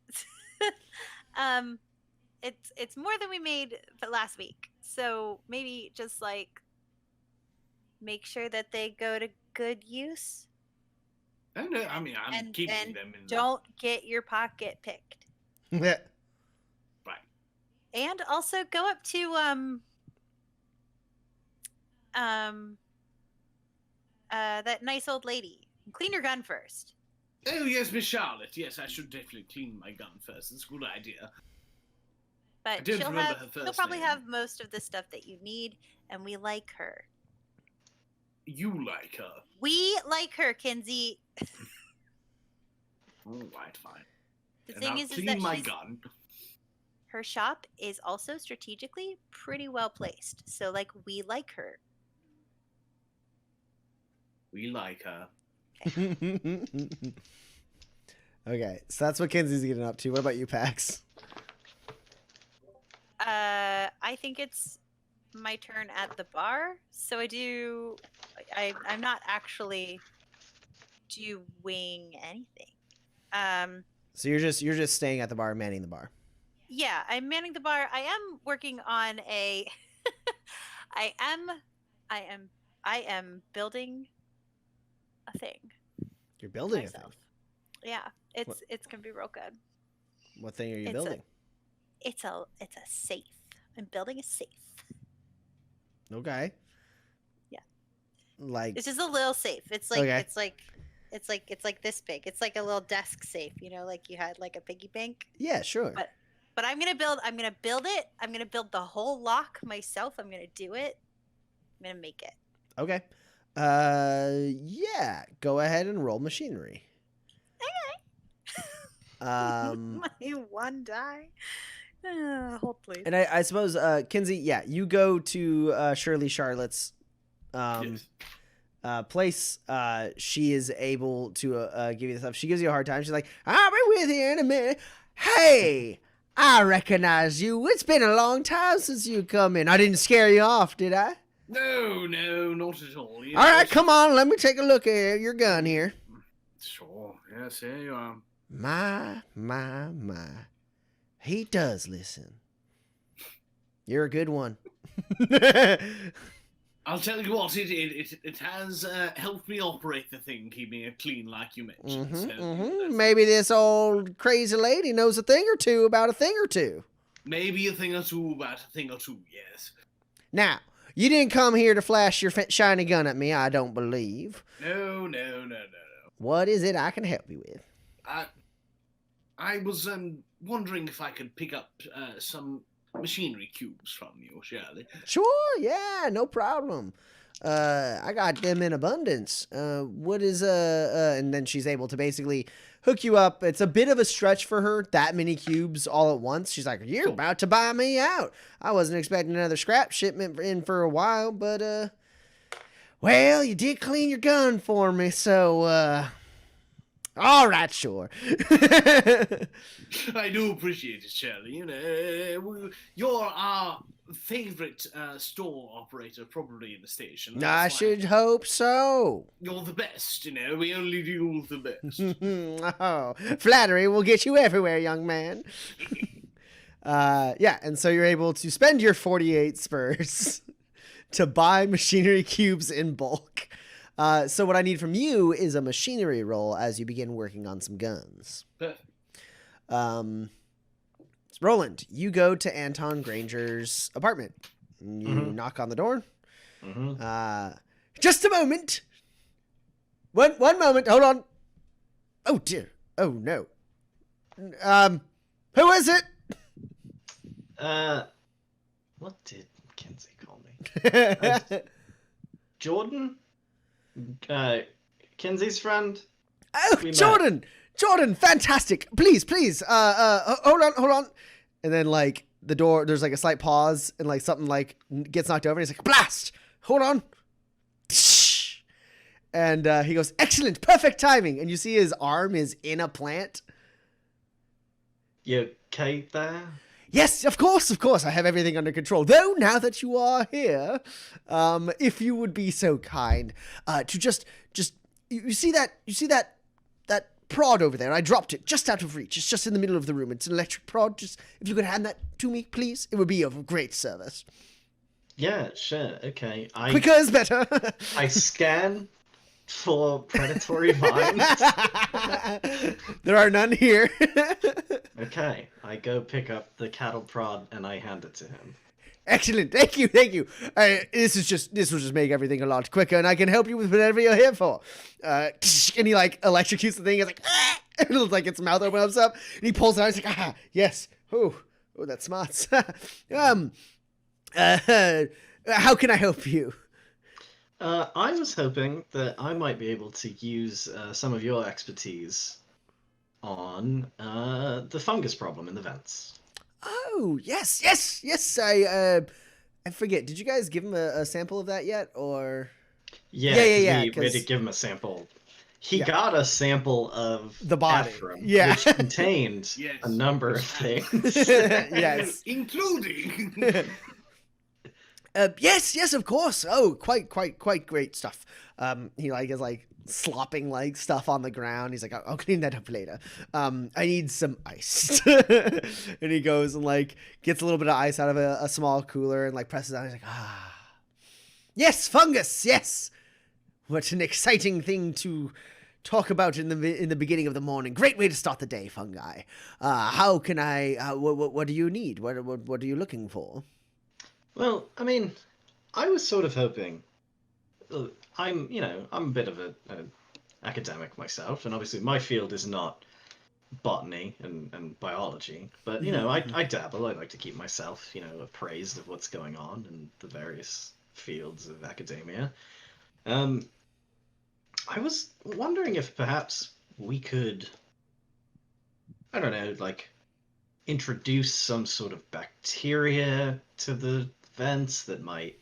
It's more than we made last week. So maybe just like make sure that they go to good use. I know. I mean, I'm And keeping them in. Don't get your pocket picked. Yeah. Right. And also go up to that nice old lady. Clean your gun first. Oh yes, Miss Charlotte. Yes, I should definitely clean my gun first. It's a good idea. I But don't she'll remember her she'll first probably name. have most of the stuff that you need, and we like her. You like her. We like her, Kinsey. All right, fine. The And thing I'll is clean that my gun. her shop is also strategically pretty well placed. So like we like her. We like her. Okay, so that's what Kenzie's getting up to. What about you, Pax? I think it's my turn at the bar. So I'm not actually doing anything. So you're just staying at the bar, manning the bar. Yeah, I'm manning the bar. I am working on a I am building a thing. You're building a myself. thing. Yeah, What- it's gonna be real good. What thing are you It's building? It's a safe. I'm building a safe. Okay. Yeah. Like It's just a little safe. It's like Okay. it's like this big. It's like a little desk safe, like you had like a piggy bank. yeah, sure. But I'm gonna build it. I'm gonna build the whole lock myself. I'm gonna do it. I'm gonna make it. Okay. Yeah. Go ahead and roll machinery. My one die. Hold please. And I suppose, Kinsey, yeah, you go to Shirley Charlotte's Yes. place. She is able to give you the stuff. She gives you a hard time. She's like, I'll be with you in a minute. Hey, I recognize you. It's been a long time since you come in. I didn't scare you off, did I? No, not at all. All right, come on. Let me take a look at your gun here. Sure. Yes, here you are. My. He does listen. You're a good one. I'll tell you what, it has helped me operate the thing, keeping it clean like you mentioned. So Maybe this old crazy lady knows a thing or two about a thing or two. maybe a thing or two about a thing or two, yes. Now, you didn't come here to flash your shiny gun at me, I don't believe. No. What is it I can help you with? I was wondering if I could pick up some machinery cubes from you, Shirley. Sure, yeah, no problem. I got them in abundance. What is and then she's able to basically hook you up. It's a bit of a stretch for her, that many cubes all at once. She's like, you're about to buy me out. I wasn't expecting another scrap shipment in for a while, but well, you did clean your gun for me, so all right, sure. I do appreciate it, Shirley. You know, you're our favorite store operator, probably in the station. I That's why should hope so. You're the best, you know. We only do the best. Oh, flattery will get you everywhere, young man. Yeah, and so you're able to spend your 48 spurs to buy machinery cubes in bulk. So what I need from you is a machinery roll as you begin working on some guns. Perfect. Roland, you go to Anton Granger's apartment. You knock on the door. Just a moment. One moment. Hold on. Oh dear. Oh no. Who is it? What did Kinsey call me? Jordan? Kinsey's friend? Oh, Jordan! Jordan, fantastic. Please. Hold on. And then, like, the door, there's, like, a slight pause, and, like, something, like, gets knocked over, and he's like, blast! Hold on. And he goes, excellent, perfect timing. And you see his arm is in a plant. You okay there? Yes, of course. I have everything under control. Though, now that you are here, if you would be so kind, to just, you see that prod over there? I dropped it just out of reach. It's just in the middle of the room. It's an electric prod. Just, if you could hand that to me, please, it would be of great service. Yeah, sure. Okay. Quicker is better. I scan for predatory vines. There are none here. Okay. I go pick up the cattle prod and I hand it to him. Excellent. Thank you. This will just make everything a lot quicker, and I can help you with whatever you're here for. And he like electrocutes the thing. He's like, ah! And it looks like its mouth opens up, and he pulls it out. He's like, ah, yes. Oh, that's smart. How can I help you? I was hoping that I might be able to use some of your expertise on the fungus problem in the vents. Oh, yes. I forget. Did you guys give him a sample of that yet, or? Yeah. We had to give him a sample. He got a sample of the body, Ephraim, which contained a number of things. Yes, including. Yes, of course. Oh, quite great stuff. He like is like slopping like stuff on the ground. He's like, I'll clean that up later. I need some ice. And he goes and like gets a little bit of ice out of a small cooler and like presses it on. He's like, yes, fungus. Yes, what an exciting thing to talk about in the beginning of the morning. Great way to start the day, fungi. How can I? What do you need? What are you looking for? Well, I mean, I was sort of hoping. I'm a bit of an academic myself, and obviously my field is not botany and biology, but I dabble. I like to keep myself appraised of what's going on in the various fields of academia. I was wondering if perhaps we could, I don't know, like introduce some sort of bacteria to the vents that might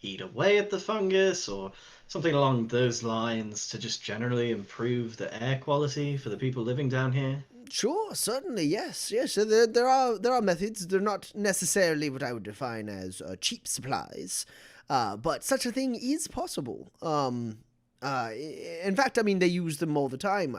eat away at the fungus or something along those lines to just generally improve the air quality for the people living down here. Sure, certainly, yes. So there are methods. They're not necessarily what I would define as cheap supplies, but such a thing is possible. In fact, I mean, they use them all the time.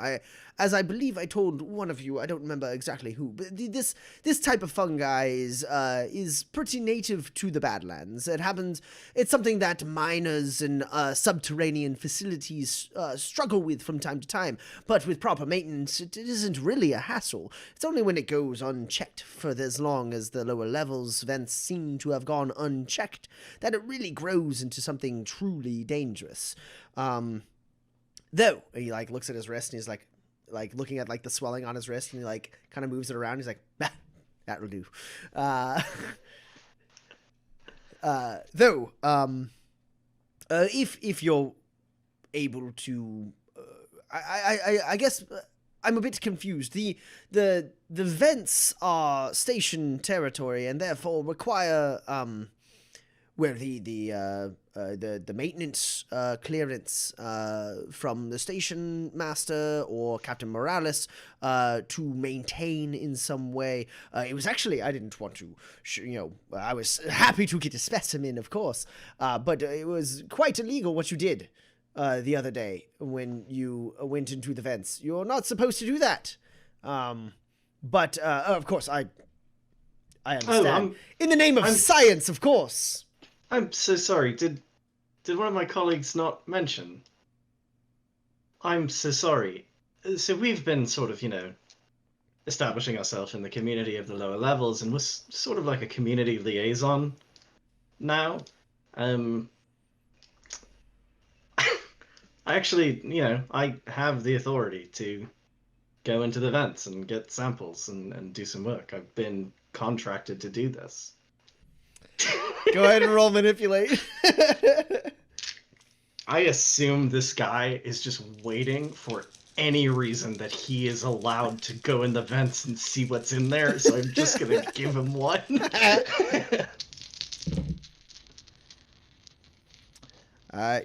As I believe I told one of you, I don't remember exactly who, but this type of fungi is pretty native to the Badlands. It's something that miners and subterranean facilities struggle with from time to time, but with proper maintenance, it isn't really a hassle. It's only when it goes unchecked for as long as the lower levels vents seem to have gone unchecked that it really grows into something truly dangerous. Though he like looks at his wrist and he's like looking at like the swelling on his wrist and he like kind of moves it around. He's like, bah, that will do. If you're able to, I guess I'm a bit confused. The vents are station territory and therefore require where the maintenance clearance from the station master or Captain Moralis to maintain in some way. It was actually, I didn't want to, I was happy to get a specimen, of course, but it was quite illegal what you did the other day when you went into the vents. You're not supposed to do that. But of course, I understand. In the name of science, of course. I'm so sorry. Did one of my colleagues not mention? I'm so sorry. So we've been sort of, establishing ourselves in the community of the lower levels, and we're sort of like a community liaison now. I actually, I have the authority to go into the vents and get samples and do some work. I've been contracted to do this. Go ahead and roll manipulate. I assume this guy is just waiting for any reason that he is allowed to go in the vents and see what's in there, so I'm just gonna give him one.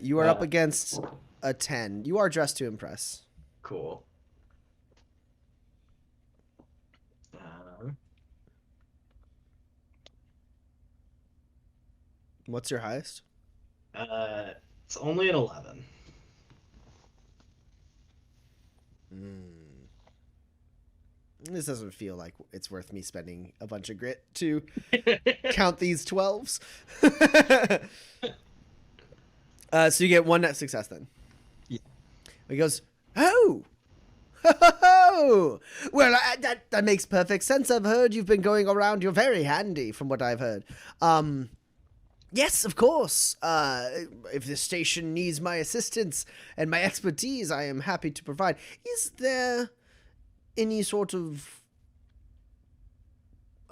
You are up against a 10. You are dressed to impress. Cool. What's your highest? It's only an 11. This doesn't feel like it's worth me spending a bunch of grit to count these 12s. So you get one net success then. Yeah. He goes, oh! Oh! Well, that makes perfect sense. I've heard you've been going around. You're very handy, from what I've heard. Yes, of course. If the station needs my assistance and my expertise, I am happy to provide. Is there any sort of...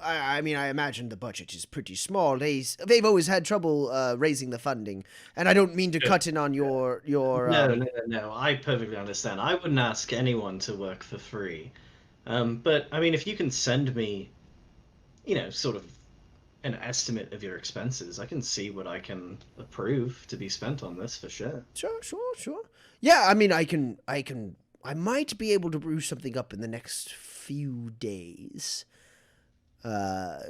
I mean, I imagine the budget is pretty small. They've always had trouble raising the funding, and I don't mean to cut in on your. No. I perfectly understand. I wouldn't ask anyone to work for free, but I mean, if you can send me, sort of an estimate of your expenses, I can see what I can approve to be spent on this for sure. Sure. Yeah, I mean, I might be able to brew something up in the next few days.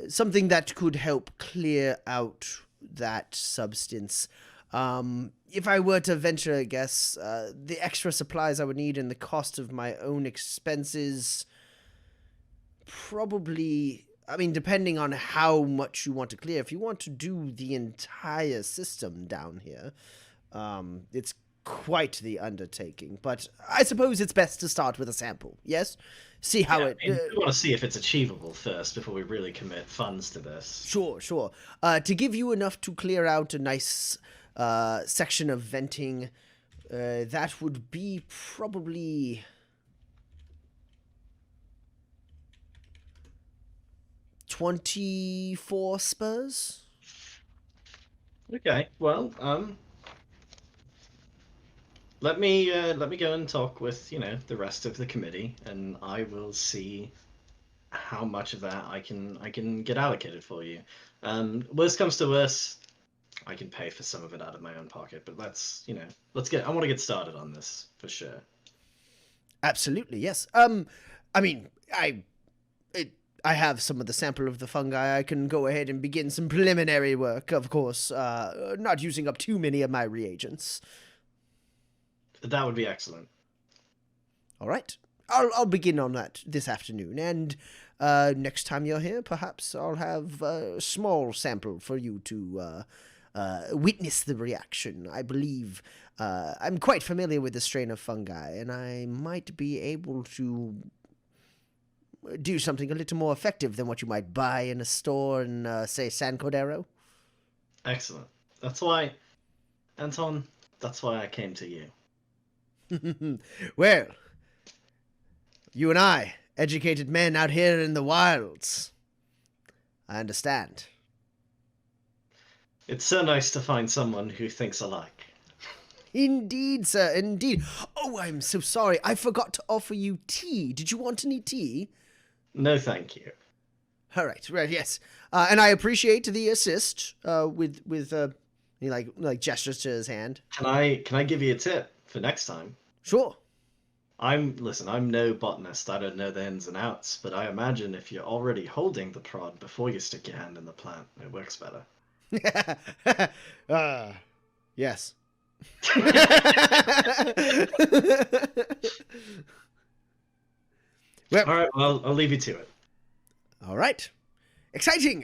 Something that could help clear out that substance. If I were to venture a guess, the extra supplies I would need and the cost of my own expenses, probably, I mean, depending on how much you want to clear. If you want to do the entire system down here, it's quite the undertaking. But I suppose it's best to start with a sample, yes? See how we want to see if it's achievable first before we really commit funds to this. Sure. To give you enough to clear out a nice section of venting, that would be probably 24 spurs. Okay, well, let me go and talk with, the rest of the committee, and I will see how much of that I can get allocated for you. Worst comes to worst, I can pay for some of it out of my own pocket, but I want to get started on this for sure. Absolutely, yes. I mean, I have some of the sample of the fungi. I can go ahead and begin some preliminary work, of course, not using up too many of my reagents. That would be excellent. All right. I'll begin on that this afternoon, and next time you're here, perhaps I'll have a small sample for you to witness the reaction. I believe I'm quite familiar with the strain of fungi, and I might be able to do something a little more effective than what you might buy in a store in, say, San Cordero. Excellent. That's why, Anton, that's why I came to you. Well, you and I, educated men out here in the wilds. I understand. It's so nice to find someone who thinks alike. Indeed, sir, indeed. Oh, I'm so sorry. I forgot to offer you tea. Did you want any tea? No, thank you. All right, yes. And I appreciate the assist with he like gestures to his hand. Can I give you a tip for next time? Sure. I'm no botanist. I don't know the ins and outs, but I imagine if you're already holding the prod before you stick your hand in the plant, it works better. Yes. Well, all right, well, I'll leave you to it. All right. Exciting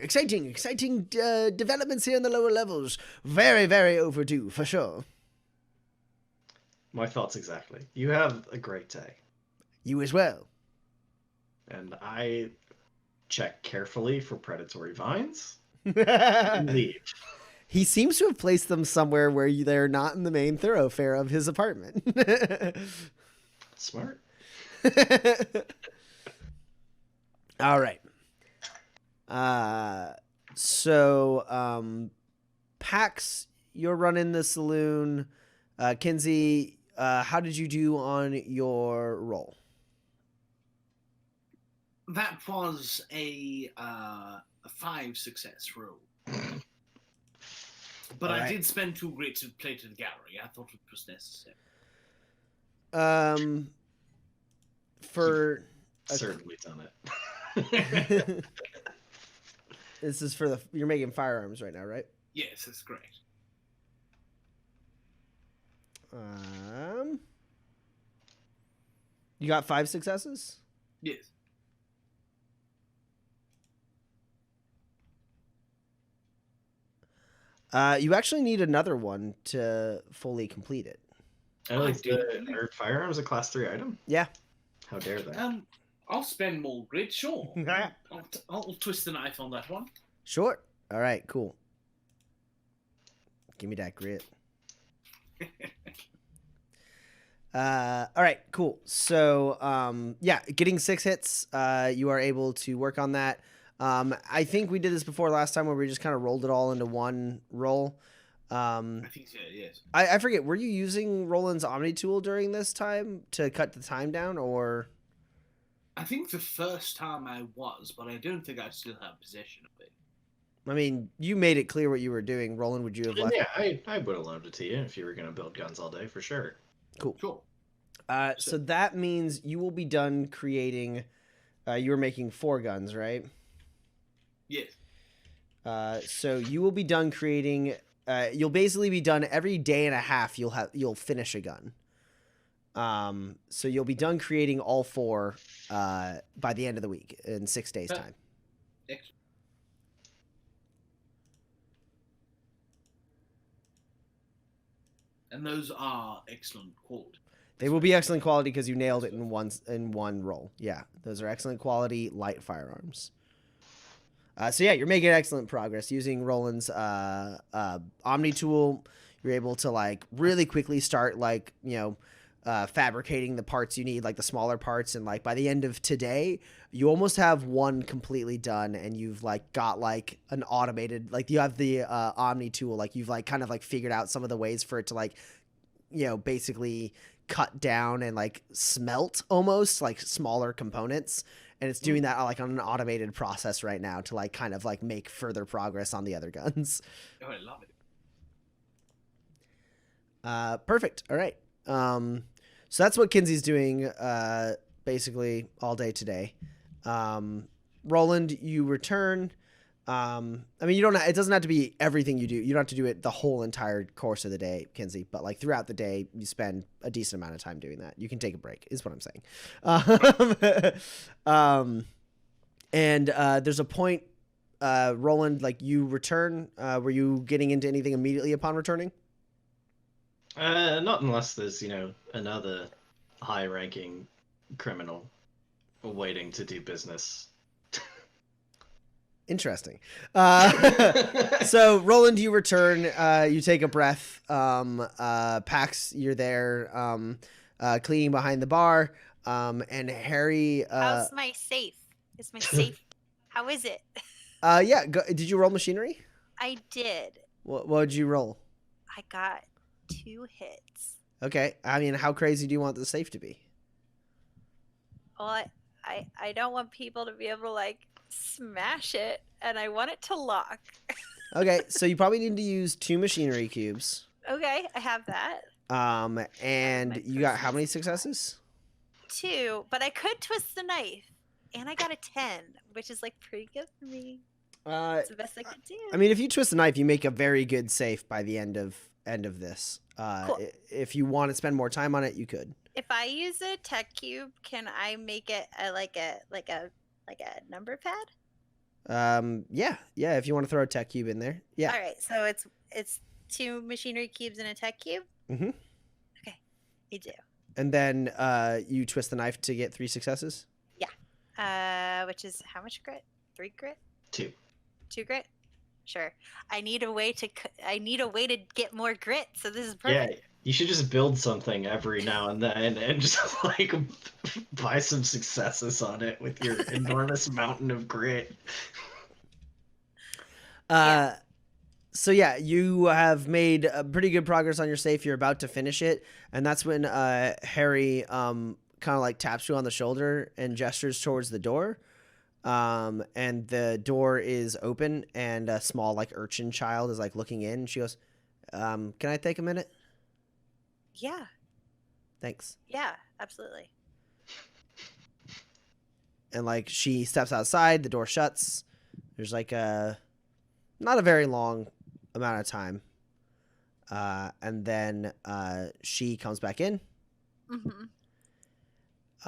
developments here in the lower levels. Very, very overdue, for sure. My thoughts exactly. You have a great day. You as well. And I check carefully for predatory vines and leave. He seems to have placed them somewhere where they're not in the main thoroughfare of his apartment. Smart. All right. So, Pax, you're running the saloon. Kinsey, how did you do on your roll? That was a 5 success roll. But All right. I did spend 2 great to play to the gallery. I thought it was necessary. For Certainly done it. this is for you're making firearms right now, right? Yes, that's great. You got 5 successes? Yes. You actually need another one to fully complete it. Oh, are firearms a class 3 item? Yeah. How dare they? I'll spend more grit, sure. I'll twist the knife on that one. Sure. All right, cool. Give me that grit. All right, cool. So, yeah, getting 6 hits, you are able to work on that. I think we did this before last time where we just kind of rolled it all into one roll. I think so, yes. I forget, were you using Roland's Omni tool during this time to cut the time down, or? I think the first time I was, but I don't think I still have possession of it. I mean, you made it clear what you were doing. Roland, would you have left? Yeah, I would have loaned it to you if you were going to build guns all day, for sure. Cool. Sure. So that means you will be done creating, you were making 4 guns, right? Yes. So you will be done creating, you'll basically be done every day and a half. You'll finish a gun. So you'll be done creating all 4, by the end of the week in 6 days time. Excellent. And those are excellent quality. They will be excellent quality because you nailed it in one roll. Yeah, those are excellent quality light firearms. So yeah, you're making excellent progress using Roland's Omni tool. You're able to like really quickly start like fabricating the parts you need, like the smaller parts, and like by the end of today, you almost have one completely done, and you've like got like an automated, like you have the Omni tool, like you've like kind of like figured out some of the ways for it to like basically cut down and like smelt almost like smaller components, and it's doing that like on an automated process right now to like kind of like make further progress on the other guns. Oh, I love it. Perfect. All right. So that's what Kinsey's doing basically all day today. Roland, you return. I mean, you don't. It doesn't have to be everything you do. You don't have to do it the whole entire course of the day, Kinsey. But like throughout the day, you spend a decent amount of time doing that. You can take a break, is what I'm saying. And there's a point, Roland, like you return. Were you getting into anything immediately upon returning? Not unless there's, another high-ranking criminal waiting to do business. Interesting. So, Roland, you return. You take a breath. Pax, you're there, cleaning behind the bar. And Harry. How's my safe? Is my safe? How is it? Yeah. Did you roll machinery? I did. What did you roll? I got 2 hits. Okay. I mean, how crazy do you want the safe to be? Well, I don't want people to be able to like smash it, and I want it to lock. Okay, so you probably need to use 2 machinery cubes. Okay, I have that. And you got how many successes? 2, but I could twist the knife, and I got a 10, which is like pretty good for me. It's the best I could do. I mean, if you twist the knife, you make a very good safe by the end of this. Cool. If you want to spend more time on it, you could. If I use a tech cube, can I make it like a number pad? Yeah. If you want to throw a tech cube in there, yeah. All right, so it's 2 machinery cubes and a tech cube. Mm-hmm. Okay, I do. And then you twist the knife to get 3 successes. Yeah. Which is how much grit? 3 grit? 2. 2 grit? Sure. I need a way to get more grit. So this is perfect. Yeah, you should just build something every now and then and just like buy some successes on it with your enormous mountain of grit. So yeah, you have made pretty good progress on your safe. You're about to finish it, and that's when Harry kind of like taps you on the shoulder and gestures towards the door. And the door is open, and a small like urchin child is like looking in. She goes, "Can I take a minute?" Yeah. Thanks. Yeah, absolutely. And like she steps outside, the door shuts. There's like not a very long amount of time. And then she comes back in. Mm-hmm.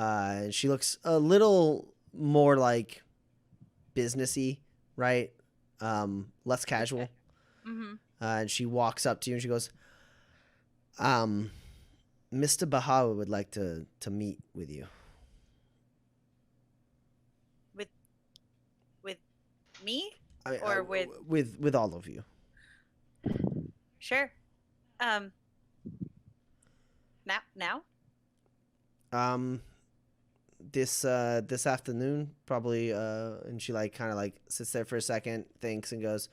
And she looks a little more like businessy, right? Less casual. Okay. Mm-hmm. And she walks up to you and she goes, Mr. Bahawa would like to meet with you. With me? I mean, Or with all of you. Sure. Now? This afternoon, probably, and she like kind of like sits there for a second, thinks, and goes,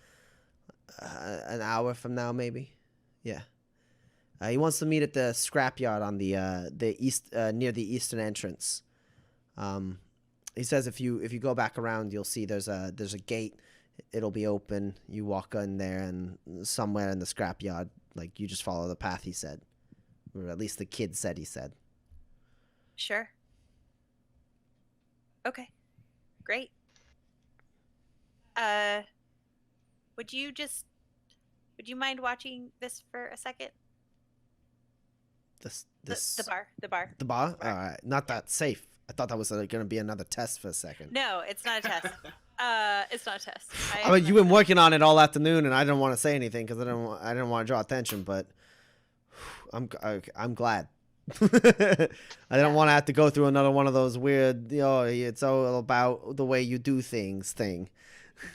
an hour from now, maybe. Yeah. He wants to meet at the scrapyard on the east near the eastern entrance. He says if you go back around, you'll see there's a gate. It'll be open. You walk in there, and somewhere in the scrapyard, like you just follow the path he said, or at least the kid said he said. Sure. Okay. Great. Would you mind watching this for a second? The bar. The bar? All right. Not that safe. I thought that was going to be another test for a second. No, it's not a test. It's not a test. I mean, you've been working on it all afternoon, and I didn't want to say anything because I didn't want to draw attention. But I'm glad. I didn't want to have to go through another one of those weird, it's all about the way you do things thing.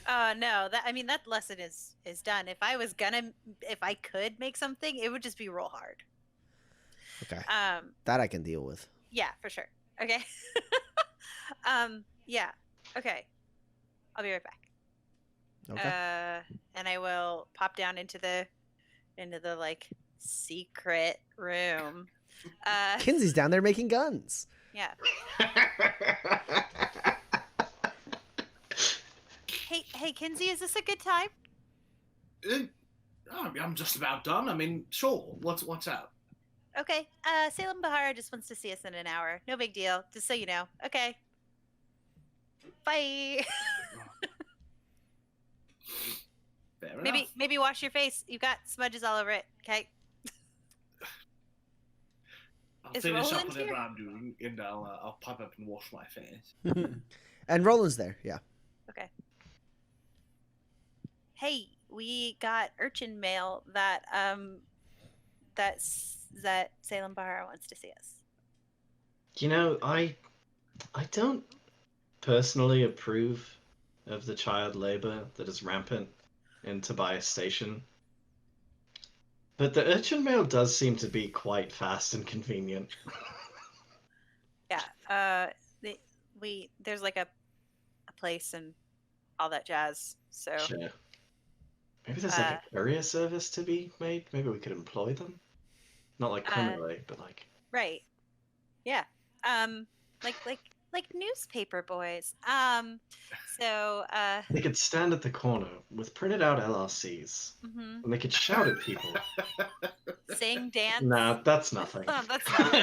No, that lesson is done. If I could make something, it would just be roll hard. Okay. That I can deal with. Yeah, for sure. Okay. Yeah. Okay. I'll be right back. Okay. And I will pop down into the like secret room. Kinsey's down there making guns. Yeah. Hey, Kinsey, is this a good time? I'm just about done. I mean, sure. What's up? Okay. Salem Bahara just wants to see us in an hour. No big deal. Just so you know. Okay. Bye. Fair enough. Maybe wash your face. You've got smudges all over it. Okay. I'll Is finish up Roland whatever here? I'm doing, and I'll pop up and wash my face. And Roland's there. Yeah. Okay. Hey, we got urchin mail that that Salem Bahara wants to see us. You know, I don't personally approve of the child labor that is rampant in Tobias Station. But the urchin mail does seem to be quite fast and convenient. Yeah. There's like a place and all that jazz. So Sure. Maybe there's like a courier service to be made. Maybe we could employ them. Not like criminally, but like. right. Yeah. Like newspaper boys. So They could stand at the corner with printed out LRCs, mhm. and they could shout at people. Sing, dance. Nah, that's nothing. That's not.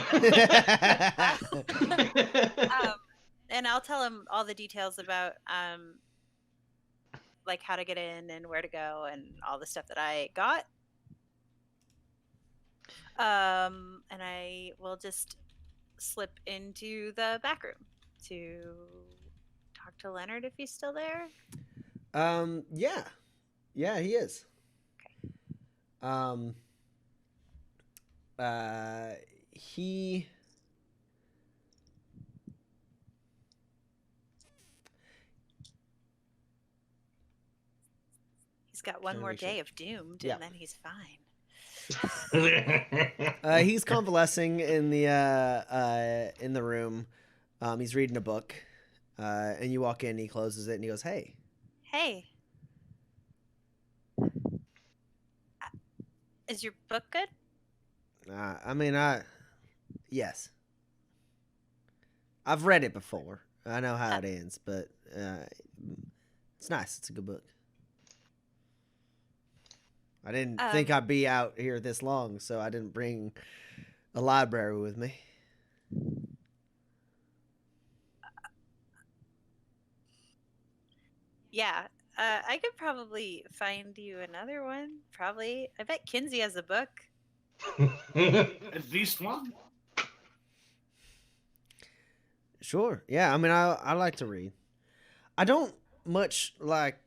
And I'll tell him all the details about like how to get in and where to go and all the stuff that I got. And I will just slip into the back room to talk to Leonard if he's still there. Yeah. Yeah, he is. Okay. He He's got one Trying to more make sure. day of doomed, Yeah. and then he's fine. he's convalescing in the room. He's reading a book. And you walk in, he closes it, and he goes, "Hey." Hey. Is your book good? Yes. I've read it before. I know how it ends, but it's nice. It's a good book. I didn't think I'd be out here this long, so I didn't bring a library with me. Yeah. I could probably find you another one. Probably. I bet Kinsey has a book. At least one. Sure. Yeah, I like to read. I don't much like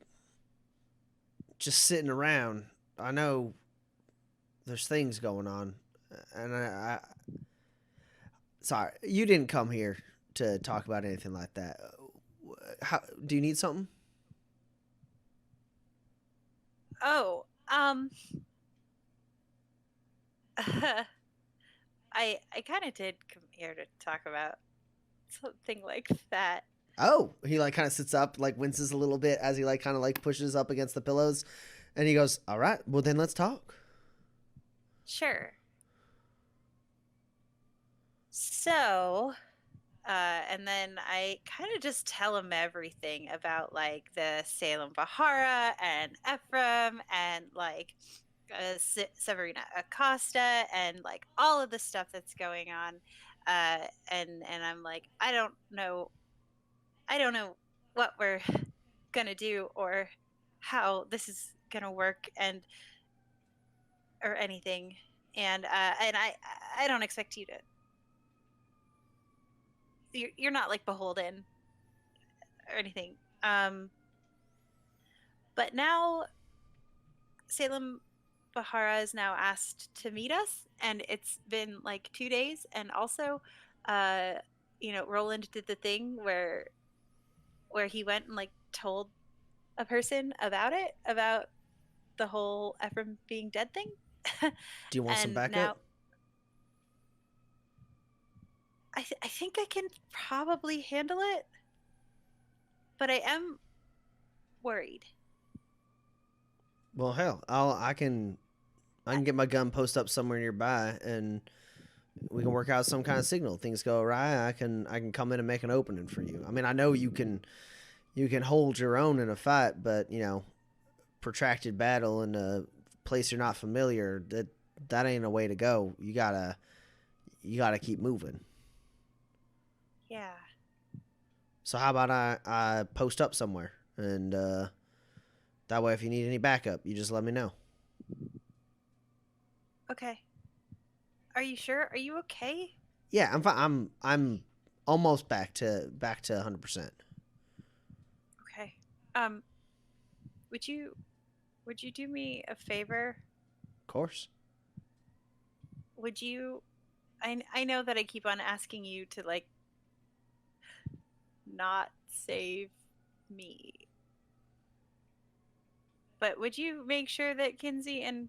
just sitting around. I know there's things going on, and I sorry, you didn't come here to talk about anything like that. How do you need something? Oh, I kind of did come here to talk about something like that. Oh, he like kind of sits up, like winces a little bit as he like kind of like pushes up against the pillows, and he goes, "All right, well then let's talk." Sure. So, and then I kind of just tell him everything about like the Salem Bahara and Ephraim and like Severina Acosta and like all of the stuff that's going on. And I'm like, I don't know what we're gonna do or how this is gonna work and or anything. And I don't expect you to. You're not like beholden or anything. But now Salem Bahara is now asked to meet us, and it's been like 2 days. And also, Roland did the thing where he went and like told a person about the whole Ephraim being dead thing. Do you want some backup? Now, I think I can probably handle it, but I am worried. Well, hell, I can get my gun post up somewhere nearby, and we can work out some kind of signal. Things go awry, I can come in and make an opening for you. I mean, I know you can hold your own in a fight, but protracted battle in a place you're not familiar, that ain't a way to go. You gotta keep moving. Yeah. So how about I post up somewhere and That way, if you need any backup, you just let me know. Okay. Are you sure? Are you okay? Yeah, I'm fine. I'm almost back to 100%. Okay. Would you do me a favor? Of course. Would you I know that I keep on asking you to like not save me. But would you make sure that Kinsey and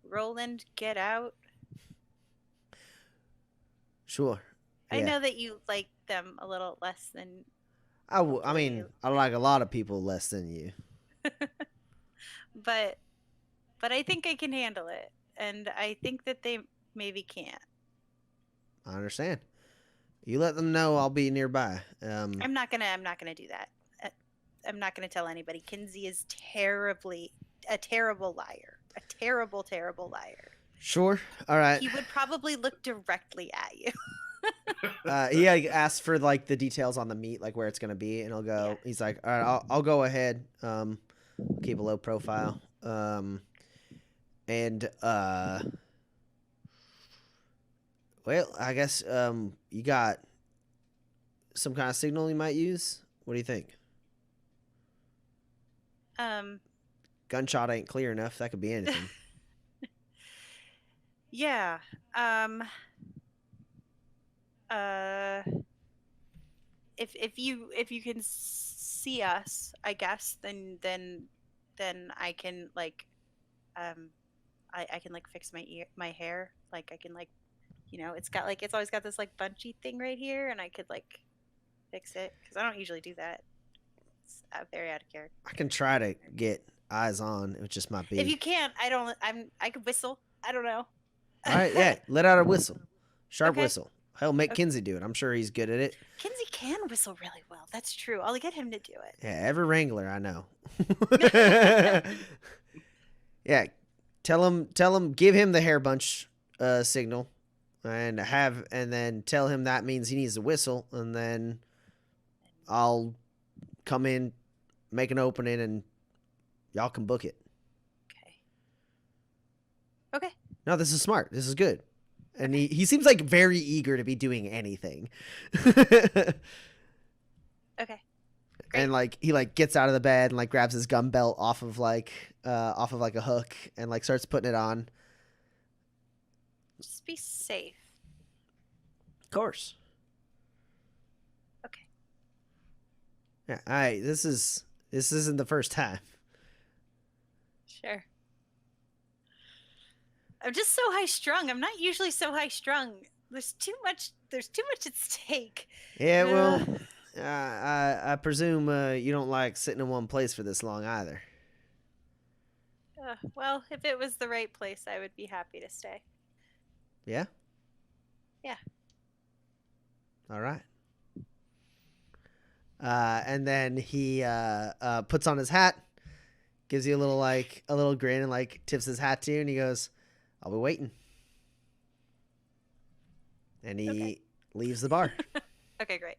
Roland get out? Sure. I Yeah. know that you like them a little less than I mean, hopefully. I like a lot of people less than you. but I think I can handle it, and I think that they maybe can't. I understand. You let them know I'll be nearby. I'm not gonna do that. I'm not gonna tell anybody. Kinsey is a terrible liar, a terrible liar. Sure. All right. He would probably look directly at you. He like, asks for like the details on the meet, like where it's gonna be, and he'll go. Yeah. He's like, all right, I'll go ahead. Keep a low profile. And well, I guess you got some kind of signal you might use. What do you think? Gunshot ain't clear enough. That could be anything. Yeah. If you can see us, I guess, then I can like I can like fix my hair. Like I can like, it's always got this like bunchy thing right here, and I could like fix it because I don't usually do that. It's very out of character. I can try to get eyes on. It just might be. If you can't, I could whistle. I don't know. All right, yeah. Let out a whistle. Sharp Okay. whistle. Hell, make Okay. Kinsey do it. I'm sure he's good at it. Kinsey can whistle really well. That's true. I'll get him to do it. Yeah, every wrangler I know. Yeah, tell him, give him the hair bunch signal, and then tell him that means he needs to whistle, and then I'll come in, make an opening, and y'all can book it. Okay. No, this is smart. This is good. And he seems like very eager to be doing anything. Okay. Great. And like he like gets out of the bed and like grabs his gun belt off of like a hook and like starts putting it on. Just be safe. Of course. Okay. Yeah, this isn't the first time. Sure. I'm just so high strung. I'm not usually so high strung. There's too much at stake. Yeah, well, I presume you don't like sitting in one place for this long either. Well, if it was the right place, I would be happy to stay. Yeah? Yeah. All right. And then he puts on his hat, gives you a little grin, and like tips his hat to you, and he goes, "I'll be waiting." And he leaves the bar. Okay, great.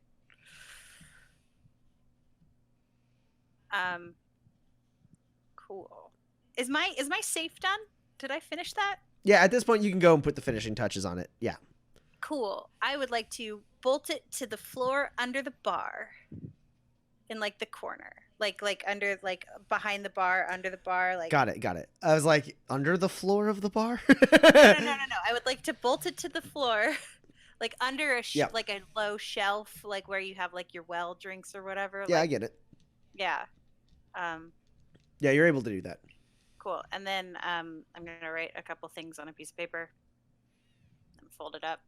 Cool. Is my safe done? Did I finish that? Yeah, at this point you can go and put the finishing touches on it. Yeah. Cool. I would like to bolt it to the floor under the bar. In like the corner. Like under like behind the bar, under the bar, like Got it. I was like, under the floor of the bar? No. I would like to bolt it to the floor. Like under a Yep. like a low shelf, like where you have like your well drinks or whatever. Yeah, I like, get it. yeah. Yeah, you're able to do that. Cool. And then I'm gonna write a couple things on a piece of paper. And fold it up.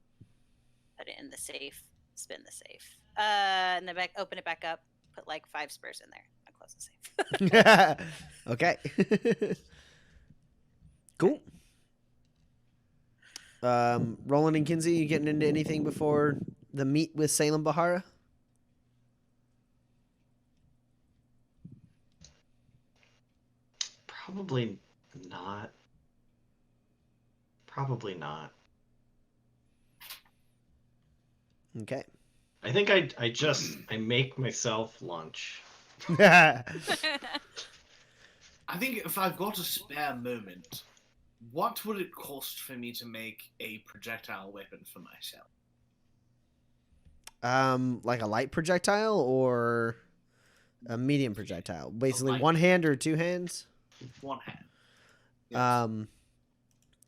Put it in the safe. Spin the safe. And then open it back up. Put like 5 spurs in there. And close the safe. Okay. Cool. Roland and Kinsey, you getting into anything before the meet with Salem Bahara? Probably not. Probably not. Okay. I think I make myself lunch. I I think if I've got a spare moment, what would it cost for me to make a projectile weapon for myself? Like a light projectile or a medium projectile? Basically, light one hand or two hands? One hand. Yes.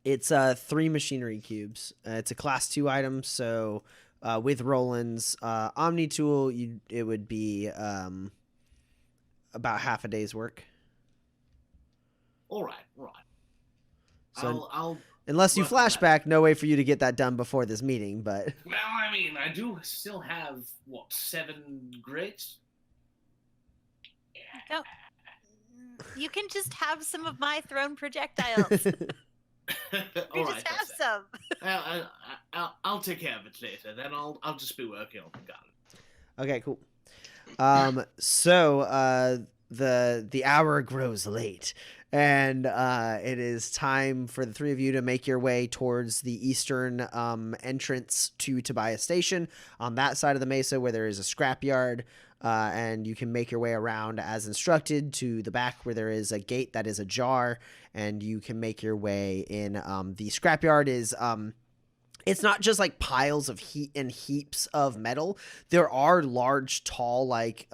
It's 3 machinery cubes. It's a class 2 item, so with Roland's Omni tool, it would be about half a day's work. All right. So I'll unless you work on that. flashback, no way for you to get that done before this meeting. But Well, I mean, I do still have, 7 grades? No. You can just have some of my thrown projectiles. You All just right, have that's it. some. Well, I'll take care of it later. Then I'll just be working on the gun. okay, cool. So the hour grows late, and it is time for the 3 of you to make your way towards the eastern entrance to Tobias Station on that side of the mesa, where there is a scrapyard. And you can make your way around as instructed to the back where there is a gate that is ajar, and you can make your way in. The scrapyard is it's not just like piles of heat and heaps of metal. There are large, tall, like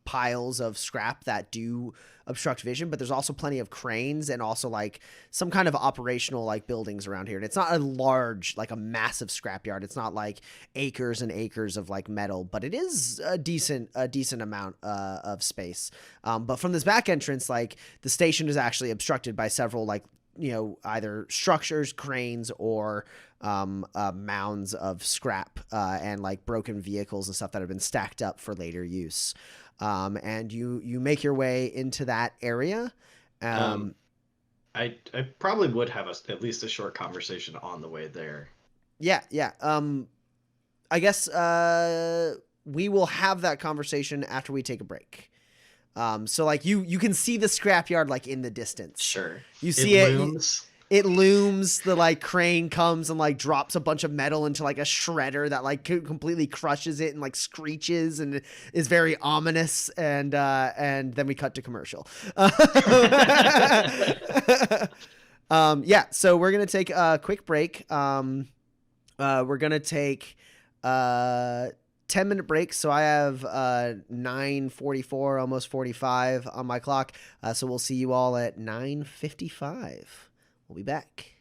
piles of scrap that do obstruct vision, but there's also plenty of cranes and also like some kind of operational like buildings around here. And it's not a large, like a massive scrapyard. It's not like acres and acres of like metal, but it is a decent amount of space. But from this back entrance, like the station is actually obstructed by several like, either structures, cranes, or mounds of scrap and like broken vehicles and stuff that have been stacked up for later use. And you make your way into that area. I probably would have at least a short conversation on the way there. Yeah. I guess we will have that conversation after we take a break. So like you can see the scrapyard like in the distance. Sure. You see it looms. The like crane comes and like drops a bunch of metal into like a shredder that like completely crushes it and like screeches and is very ominous. And then we cut to commercial. Yeah. So we're gonna take a quick break. We're gonna take 10-minute break. So I have 9:44, almost 45 on my clock. So we'll see you all at 9:55. We'll be back.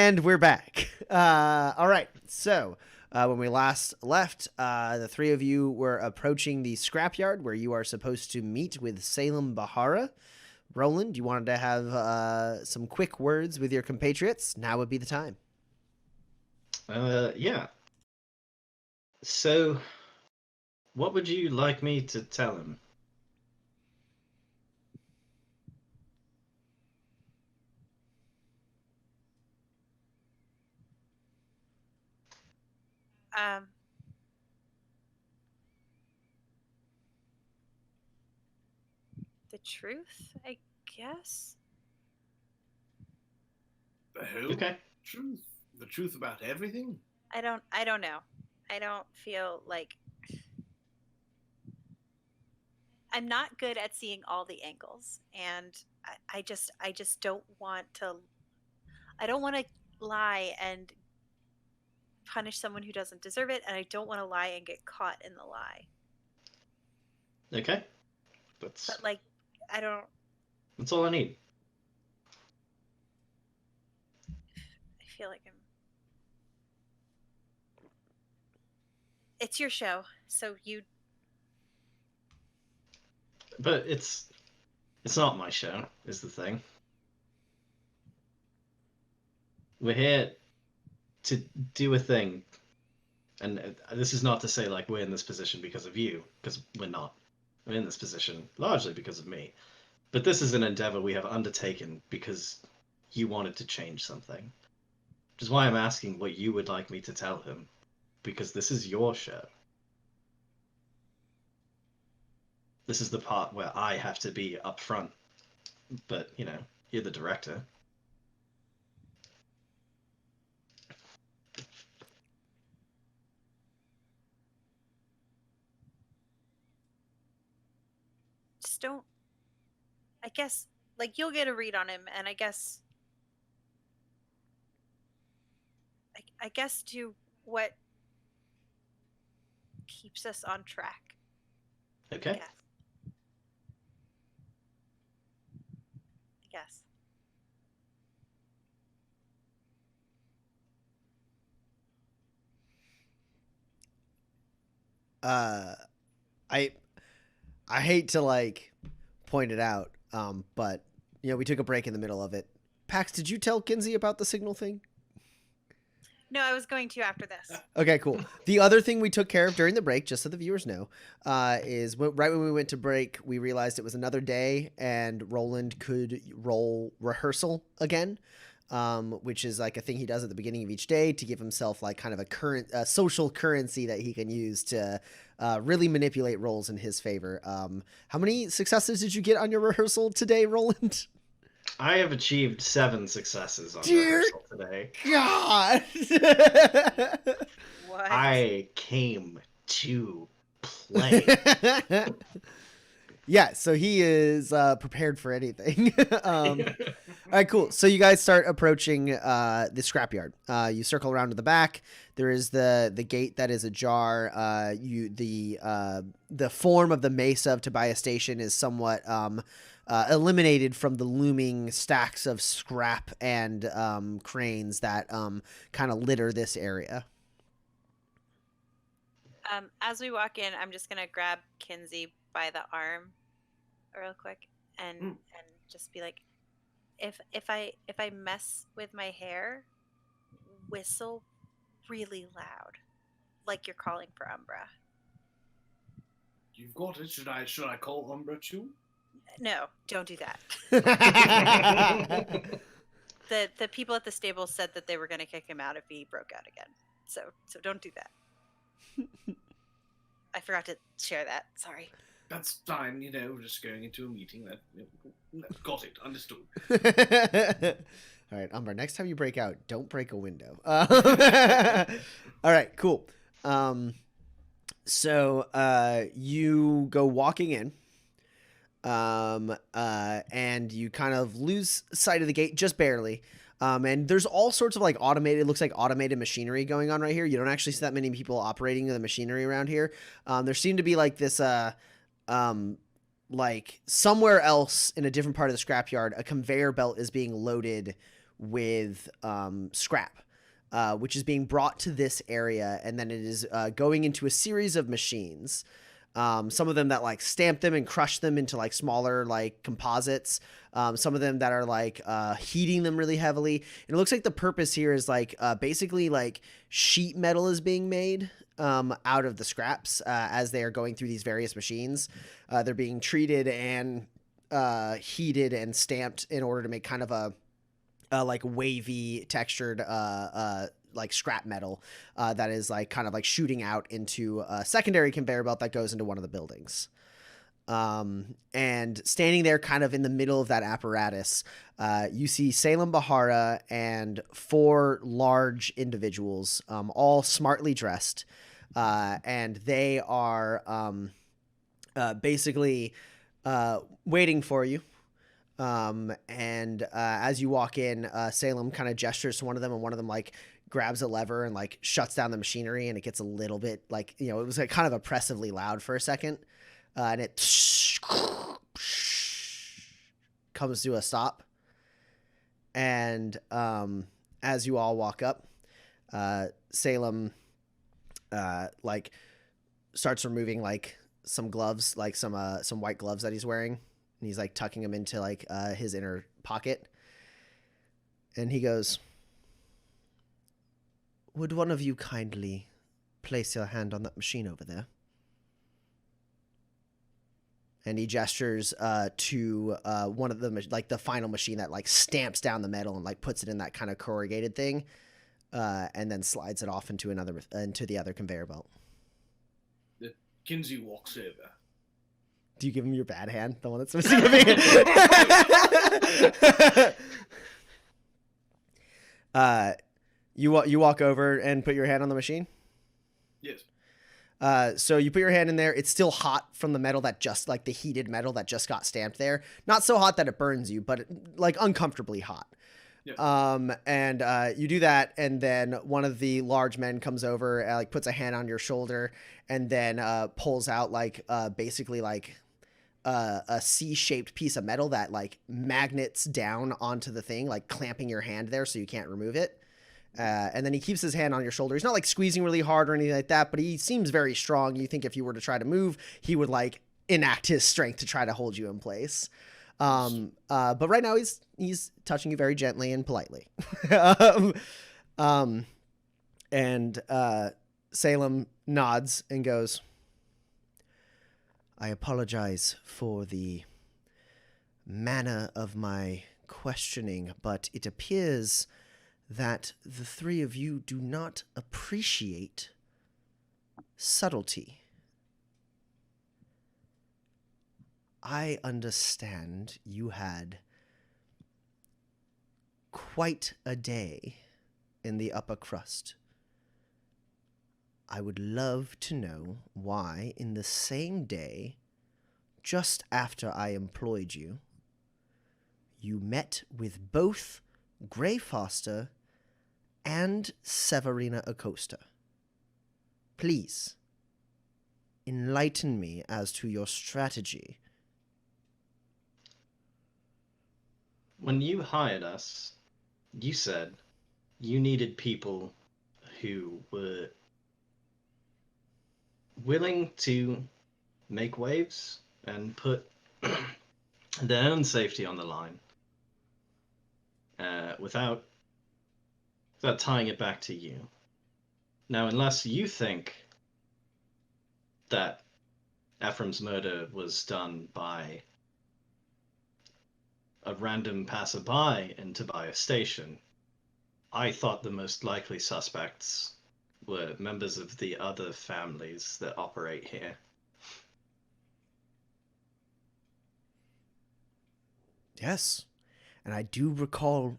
And we're back. All right. So when we last left, the three of you were approaching the scrapyard where you are supposed to meet with Salem Bahara. Roland, you wanted to have some quick words with your compatriots. Now would be the time. Yeah. So, what would you like me to tell him? The truth, I guess. The who? Okay. Truth. The truth about everything? I don't know. I don't feel like I'm not good at seeing all the angles, and I just don't want to. I don't want to lie and punish someone who doesn't deserve it, and I don't want to lie and get caught in the lie. Okay. But like, I don't. That's all I need. I feel like it's your show, so you. But it's not my show, is the thing. We're here to do a thing. And this is not to say like we're in this position because of you, because we're not. We're in this position largely because of me. But this is an endeavor we have undertaken because you wanted to change something. Which is why I'm asking what you would like me to tell him. Because this is your show. This is the part where I have to be upfront. But, you know, you're the director. Just don't. I guess, like, you'll get a read on him, and I guess do what keeps us on track. Okay. I guess. I hate to like point it out, but you know, we took a break in the middle of it. Pax, did you tell Kinsey about the signal thing? No, I was going to after this. Okay, cool. The other thing we took care of during the break, just so the viewers know, is right when we went to break, we realized it was another day and Roland could roll rehearsal again, which is like a thing he does at the beginning of each day to give himself like kind of a social currency that he can use to really manipulate rolls in his favor. How many successes did you get on your rehearsal today, Roland? I have achieved 7 successes on Dear rehearsal today. God! What? I came to play. Yeah, so he is prepared for anything. All right, cool. So you guys start approaching the scrapyard. You circle around to the back. There is the gate that is ajar. The form of the mesa of Tobias Station is somewhat eliminated from the looming stacks of scrap and cranes that kind of litter this area. As we walk in, I'm just gonna grab Kinsey by the arm real quick and just be like, if I mess with my hair, whistle really loud, like you're calling for Umbra. You've got it. Should I call Umbra too? No, don't do that. The people at the stable said that they were going to kick him out if he broke out again. So don't do that. I forgot to share that. Sorry. That's fine. You know, just going into a meeting. Got it. Understood. All right, Umbra, next time you break out, don't break a window. All right, cool. So you go walking in. And you kind of lose sight of the gate just barely. And there's all sorts of like it looks like automated machinery going on right here. You don't actually see that many people operating the machinery around here. There seemed to be like this, like somewhere else in a different part of the scrapyard, a conveyor belt is being loaded with scrap, which is being brought to this area, and then it is going into a series of machines. Some of them that like stamp them and crush them into like smaller like composites. Some of them that are like heating them really heavily. And it looks like the purpose here is like basically like sheet metal is being made out of the scraps as they are going through these various machines. They're being treated and heated and stamped in order to make kind of a like wavy textured like scrap metal that is like kind of like shooting out into a secondary conveyor belt that goes into one of the buildings. And standing there kind of in the middle of that apparatus, you see Salem Bahara and 4 large individuals, all smartly dressed. And they are basically waiting for you. As you walk in, Salem kind of gestures to one of them, and one of them like grabs a lever and like shuts down the machinery, and it gets a little bit like, you know, it was like kind of oppressively loud for a second, and it comes to a stop. And as you all walk up, Salem like starts removing like some gloves, like some white gloves that he's wearing. And he's like tucking them into like his inner pocket. And he goes, "Would one of you kindly place your hand on that machine over there?" And he gestures to one of the like the final machine that like stamps down the metal and like puts it in that kind of corrugated thing, and then slides it off into the other conveyor belt. Kinsey walks over. Do you give him your bad hand, the one that's missing a finger? You walk over and put your hand on the machine? Yes. So you put your hand in there. It's still hot from the metal that just like the heated metal that just got stamped there. Not so hot that it burns you, but like uncomfortably hot. Yeah. You do that, and then one of the large men comes over, like puts a hand on your shoulder, and then pulls out like basically like a C-shaped piece of metal that like magnets down onto the thing, like clamping your hand there so you can't remove it. And then he keeps his hand on your shoulder. He's not like squeezing really hard or anything like that, but he seems very strong. You think if you were to try to move, he would like enact his strength to try to hold you in place. But right now he's touching you very gently and politely. Salem nods and goes, "I apologize for the manner of my questioning, but it appears that the 3 of you do not appreciate subtlety. I understand you had quite a day in the upper crust. I would love to know why in the same day, just after I employed you, you met with both Gray Foster and Severina Acosta. Please, enlighten me as to your strategy." When you hired us, you said you needed people who were willing to make waves and put their own safety on the line without tying it back to you. Now, unless you think that Ephraim's murder was done by a random passerby in Tobias Station, I thought the most likely suspects were members of the other families that operate here. Yes, and I do recall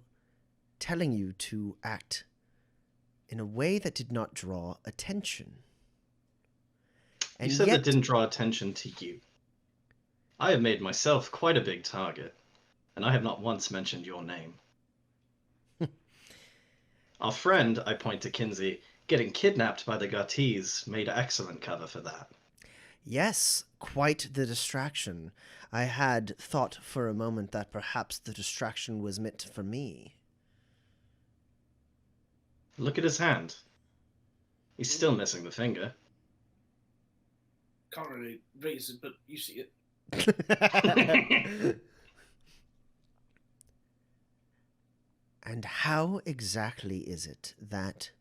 telling you to act in a way that did not draw attention. And you said that didn't draw attention to you. I have made myself quite a big target, and I have not once mentioned your name. Our friend, I point to Kinsey, getting kidnapped by the Gartees made excellent cover for that. Yes, quite the distraction. I had thought for a moment that perhaps the distraction was meant for me. Look at his hand. He's still missing the finger. Can't really raise it, but you see it. And how exactly is it that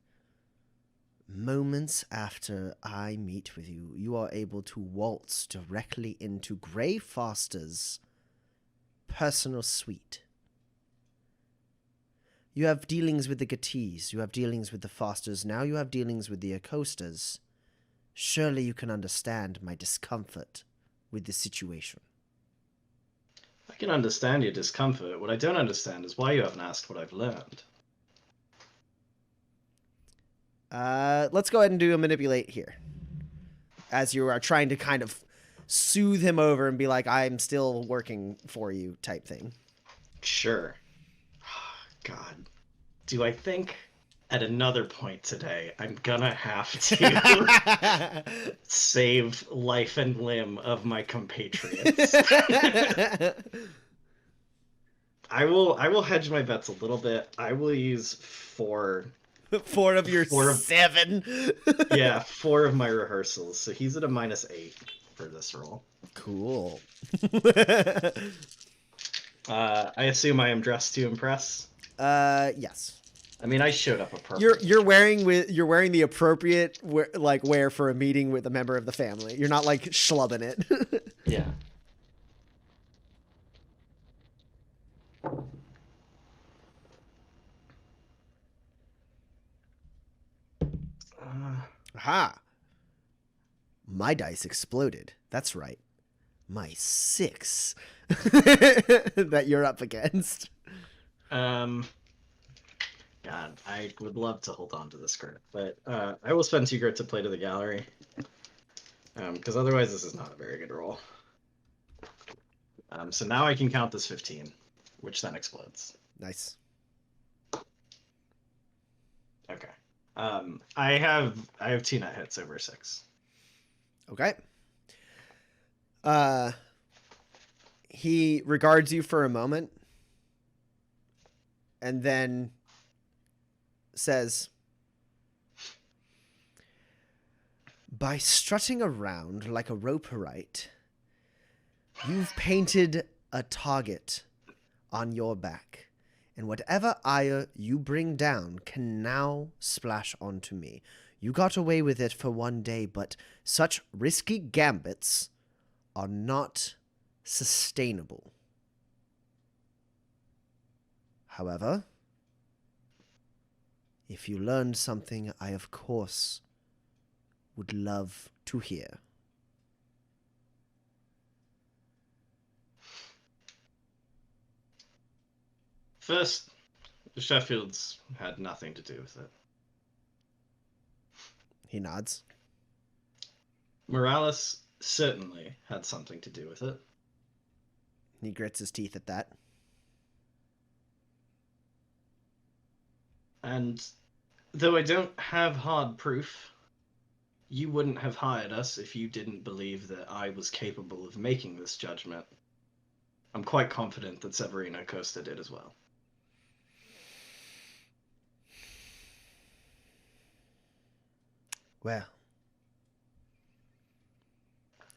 moments after I meet with you, you are able to waltz directly into Gray Foster's personal suite? You have dealings with the Gattis, you have dealings with the Fosters, now you have dealings with the Acostas. Surely you can understand my discomfort with this situation. I can understand your discomfort. What I don't understand is why you haven't asked what I've learned. Let's go ahead and do a manipulate here. As you are trying to kind of soothe him over and be like, I'm still working for you type thing. Sure. God. Do I think at another point today I'm gonna have to save life and limb of my compatriots? I will hedge my bets a little bit. I will use 4 of your Four of- 7. Yeah, 4 of my rehearsals. So he's at a -8 for this roll. Cool. I assume I am dressed to impress. Yes. I mean, I showed up appropriately. You're wearing the appropriate wear for a meeting with a member of the family. You're not like schlubbing it. Yeah. Aha. My dice exploded. That's right. My 6 that you're up against. God, I would love to hold on to this card, but I will spend 2 grit to play to the gallery. Because otherwise this is not a very good roll. So now I can count this 15, which then explodes. Nice. Okay. I have 2 net hits over 6. Okay. He regards you for a moment and then says, by strutting around like a roperite, you've painted a target on your back, and whatever ire you bring down can now splash onto me. You got away with it for one day, but such risky gambits are not sustainable. However, if you learned something, I of course would love to hear. First, the Sheffields had nothing to do with it. He nods. Moralis certainly had something to do with it. He grits his teeth at that. And though I don't have hard proof, you wouldn't have hired us if you didn't believe that I was capable of making this judgment. I'm quite confident that Severino Costa did as well. Well,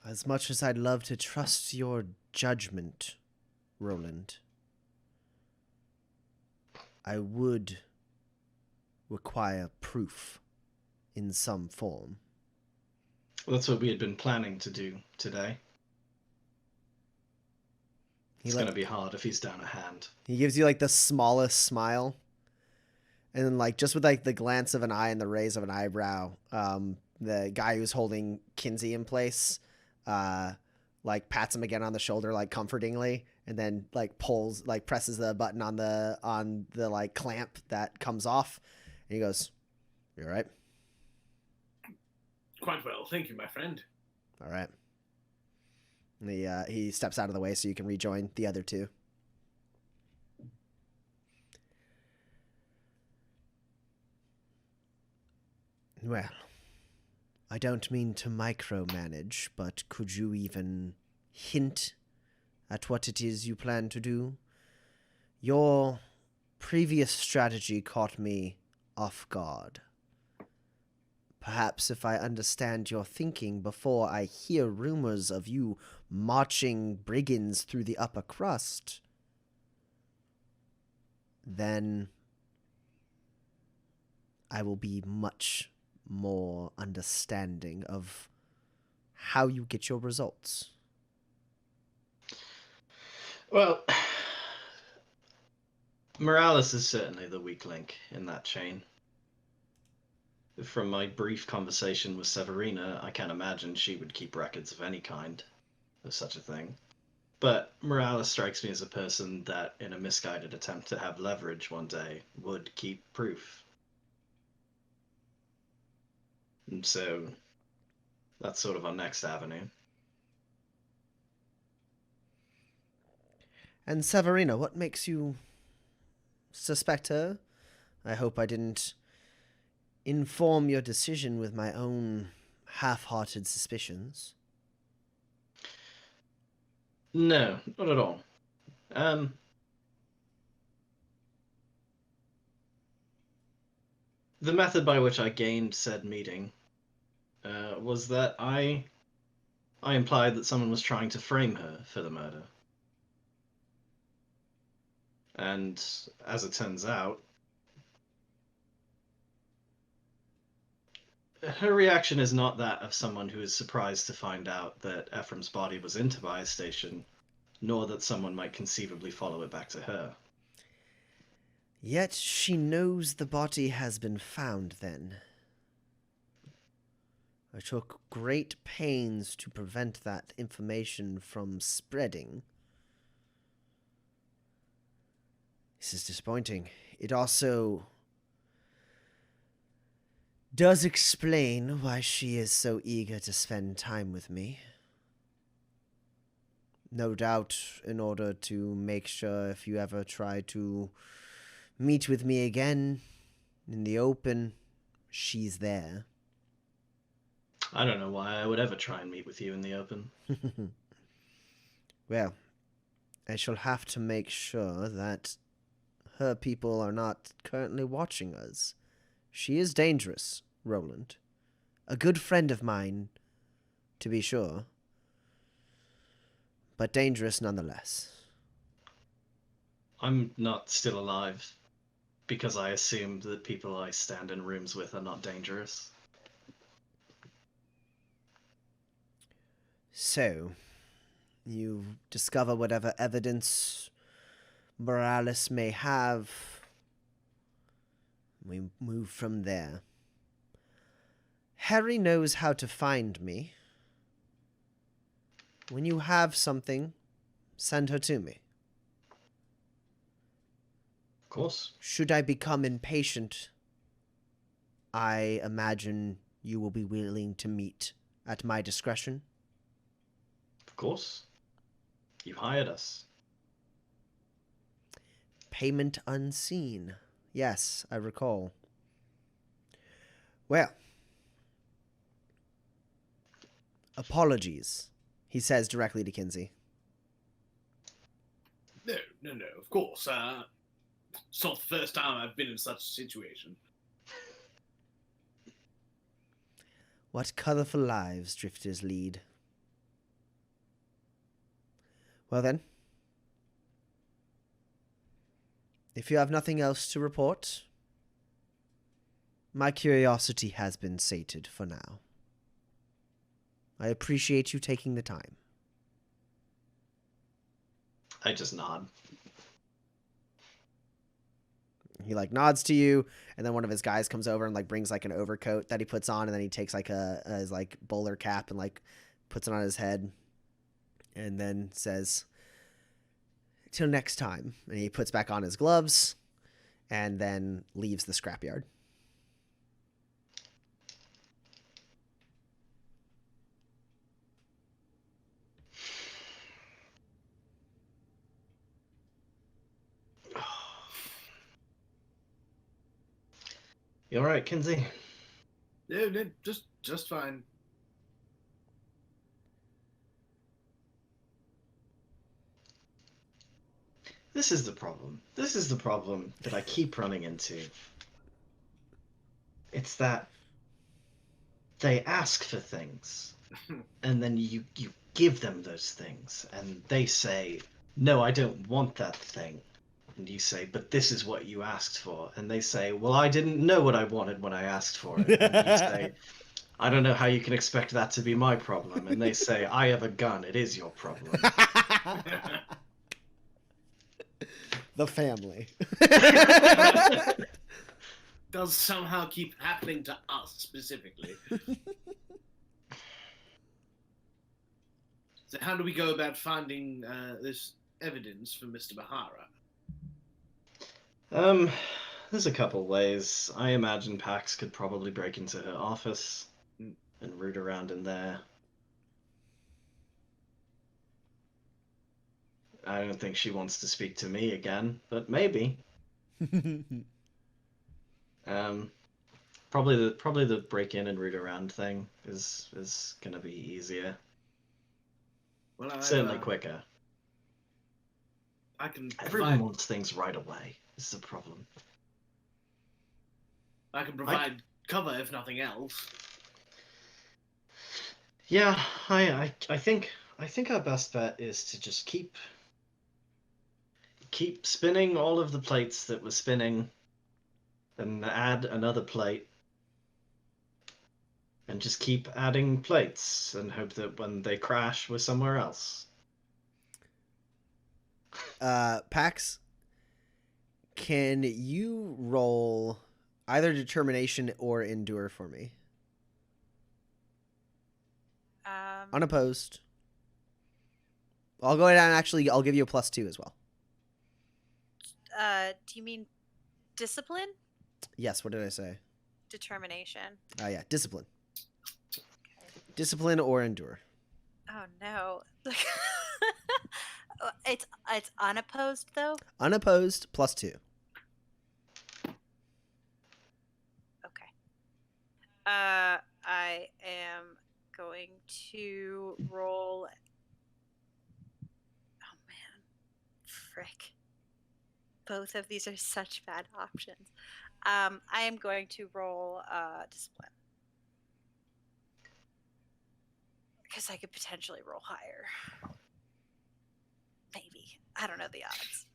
as much as I'd love to trust your judgment, Roland, I would require proof in some form. Well, that's what we had been planning to do today. It's going to be hard if he's down a hand. He gives you like the smallest smile. And then like just with like the glance of an eye and the raise of an eyebrow, the guy who's holding Kinsey in place like pats him again on the shoulder like comfortingly, and then like presses the button on the like clamp that comes off. And he goes, "You all right?" Quite well, thank you, my friend. All right. And he steps out of the way so you can rejoin the other two. Well, I don't mean to micromanage, but could you even hint at what it is you plan to do? Your previous strategy caught me off guard. Perhaps if I understand your thinking before I hear rumors of you marching brigands through the upper crust, then I will be much more understanding of how you get your results. Well, Moralis is certainly the weak link in that chain. From my brief conversation with Severina, I can't imagine she would keep records of any kind of such a thing. But Moralis strikes me as a person that, in a misguided attempt to have leverage one day, would keep proof. And so, that's sort of our next avenue. And Severina, what makes you suspect her? I hope I didn't inform your decision with my own half-hearted suspicions. No, not at all. The method by which I gained said meeting was that I implied that someone was trying to frame her for the murder. And as it turns out, her reaction is not that of someone who is surprised to find out that Ephraim's body was in Tobias Station, nor that someone might conceivably follow it back to her. Yet she knows the body has been found, then. I took great pains to prevent that information from spreading. This is disappointing. It also does explain why she is so eager to spend time with me. No doubt in order to make sure if you ever try to meet with me again in the open, she's there. I don't know why I would ever try and meet with you in the open. Well, I shall have to make sure that her people are not currently watching us. She is dangerous, Roland. A good friend of mine, to be sure, but dangerous nonetheless. I'm not still alive because I assumed that people I stand in rooms with are not dangerous. So, you discover whatever evidence Moralis may have. We move from there. Harry knows how to find me. When you have something, send her to me. Of course. Should I become impatient, I imagine you will be willing to meet at my discretion. Of course. You hired us. Payment unseen. Yes, I recall. Well, apologies, he says directly to Kinsey. No, of course. It's not the first time I've been in such a situation. What colourful lives drifters lead. Well then, if you have nothing else to report, my curiosity has been sated for now. I appreciate you taking the time. I just nod. He nods to you, and then one of his guys comes over and brings an overcoat that he puts on, and then he takes his bowler cap and puts it on his head, and then says, "Till next time." And he puts back on his gloves, and then leaves the scrapyard. You alright, Kinsey? No, just fine. This is the problem. This is the problem that I keep running into. It's that they ask for things, and then you give them those things, and they say, "No, I don't want that thing." And you say, "But this is what you asked for." And they say, "Well, I didn't know what I wanted when I asked for it." And you say, "I don't know how you can expect that to be my problem." And they say, "I have a gun. It is your problem." The family. Does somehow keep happening to us specifically. So how do we go about finding this evidence for Mr. Bahara? There's a couple ways. I imagine Pax could probably break into her office and root around in there. I don't think she wants to speak to me again, but maybe. Probably the break in and root around thing is gonna be easier. Well, Certainly quicker. I can Everyone provide, wants things right away. This is a problem. I can provide cover if nothing else. Yeah, I think our best bet is to just keep spinning all of the plates that we're spinning, and add another plate, and just keep adding plates, and hope that when they crash, we're somewhere else. Pax, can you roll either determination or endure for me? Unopposed. I'll go ahead and actually I'll give you a +2 as well. Do you mean discipline? Yes, what did I say? Determination. Yeah, discipline. Discipline or endure. Oh no. It's unopposed though? Unopposed +2. Okay. I am going to roll. Oh man. Frick. Both of these are such bad options. I am going to roll discipline. Because I could potentially roll higher. Maybe. I don't know the odds.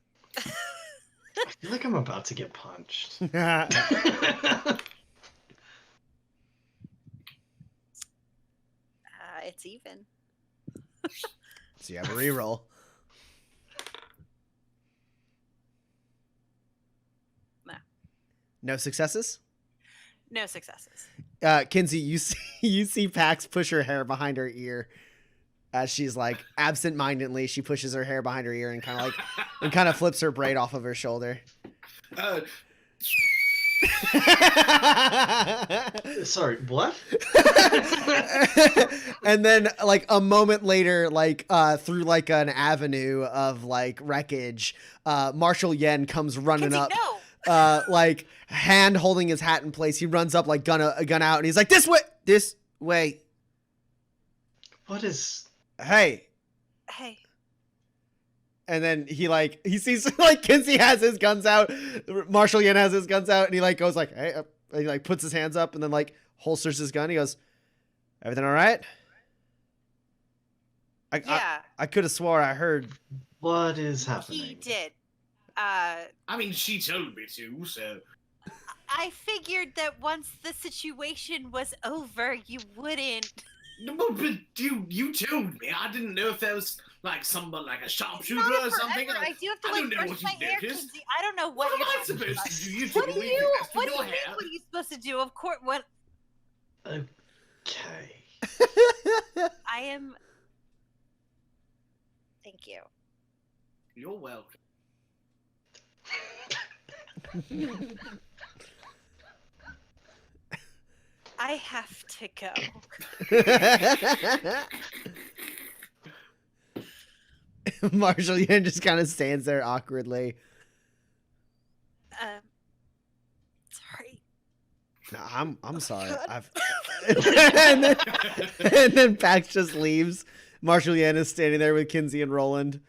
I feel like I'm about to get punched. It's even. So you have a reroll. No. No successes? No successes. Kinsey, you see Pax push her hair behind her ear as she's like absent-mindedly she pushes her hair behind her ear and kind of flips her braid off of her shoulder. Sorry, what? And then like a moment later, like through like an avenue of like wreckage, Marshall Yen comes running Kinsey, up. no! Like hand holding his hat in place. He runs up like gun out, and he's like, this way. What is? Hey. And then he sees like Kinsey has his guns out, Marshall Yen has his guns out, and he like goes like, hey, and he like puts his hands up and then like holsters his gun. He goes, everything all right? Yeah. I could have swore I heard. What is happening? He did. I mean, she told me to, so. I figured that once the situation was over, you wouldn't. No, but you told me. I didn't know if there was like someone like a sharpshooter Not or something. forever. I do have to I like don't know brush what my you hair, noticed. Kinsey. I don't know what What am you're I talking supposed about. to do? You What told do me you? that's for What do your you mean? hair. What are you supposed to do? Of course. What? Okay. I am. Thank you. You're welcome. I have to go. Marshall Yen just kind of stands there awkwardly. Sorry. No, I'm sorry. God. and then Pax just leaves. Marshall Yen is standing there with Kinsey and Roland.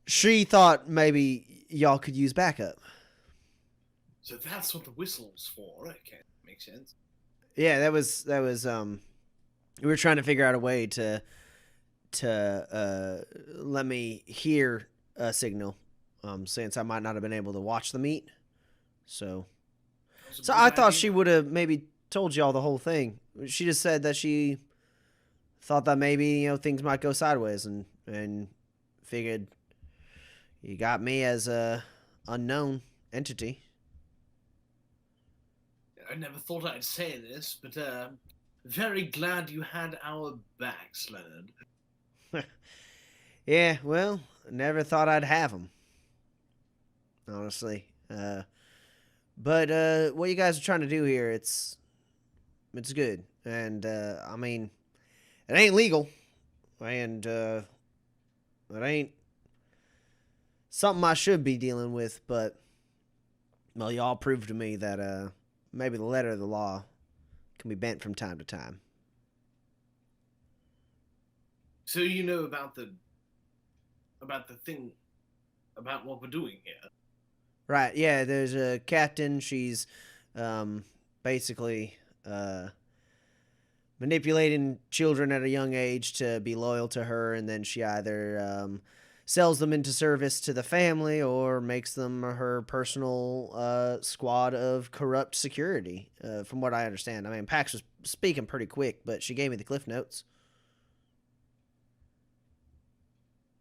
She thought maybe y'all could use backup. So that's what the whistle's for, okay? Makes sense. Yeah, that was we were trying to figure out a way to let me hear a signal, since I might not have been able to watch the meet. So That was a So good I thought idea. she would have maybe told y'all the whole thing. She just said that she thought that maybe, things might go sideways, and figured you got me as a unknown entity. I never thought I'd say this, but very glad you had our backs, Leonard. Yeah, well, never thought I'd have them. Honestly. But what you guys are trying to do here, it's good. And I mean, it ain't legal. And it ain't something I should be dealing with, but well, y'all proved to me that maybe the letter of the law can be bent from time to time. So you know about the thing about what we're doing here. Right, yeah, there's a captain. She's basically manipulating children at a young age to be loyal to her, and then she either sells them into service to the family or makes them her personal squad of corrupt security, from what I understand. I mean, Pax was speaking pretty quick, but she gave me the cliff notes.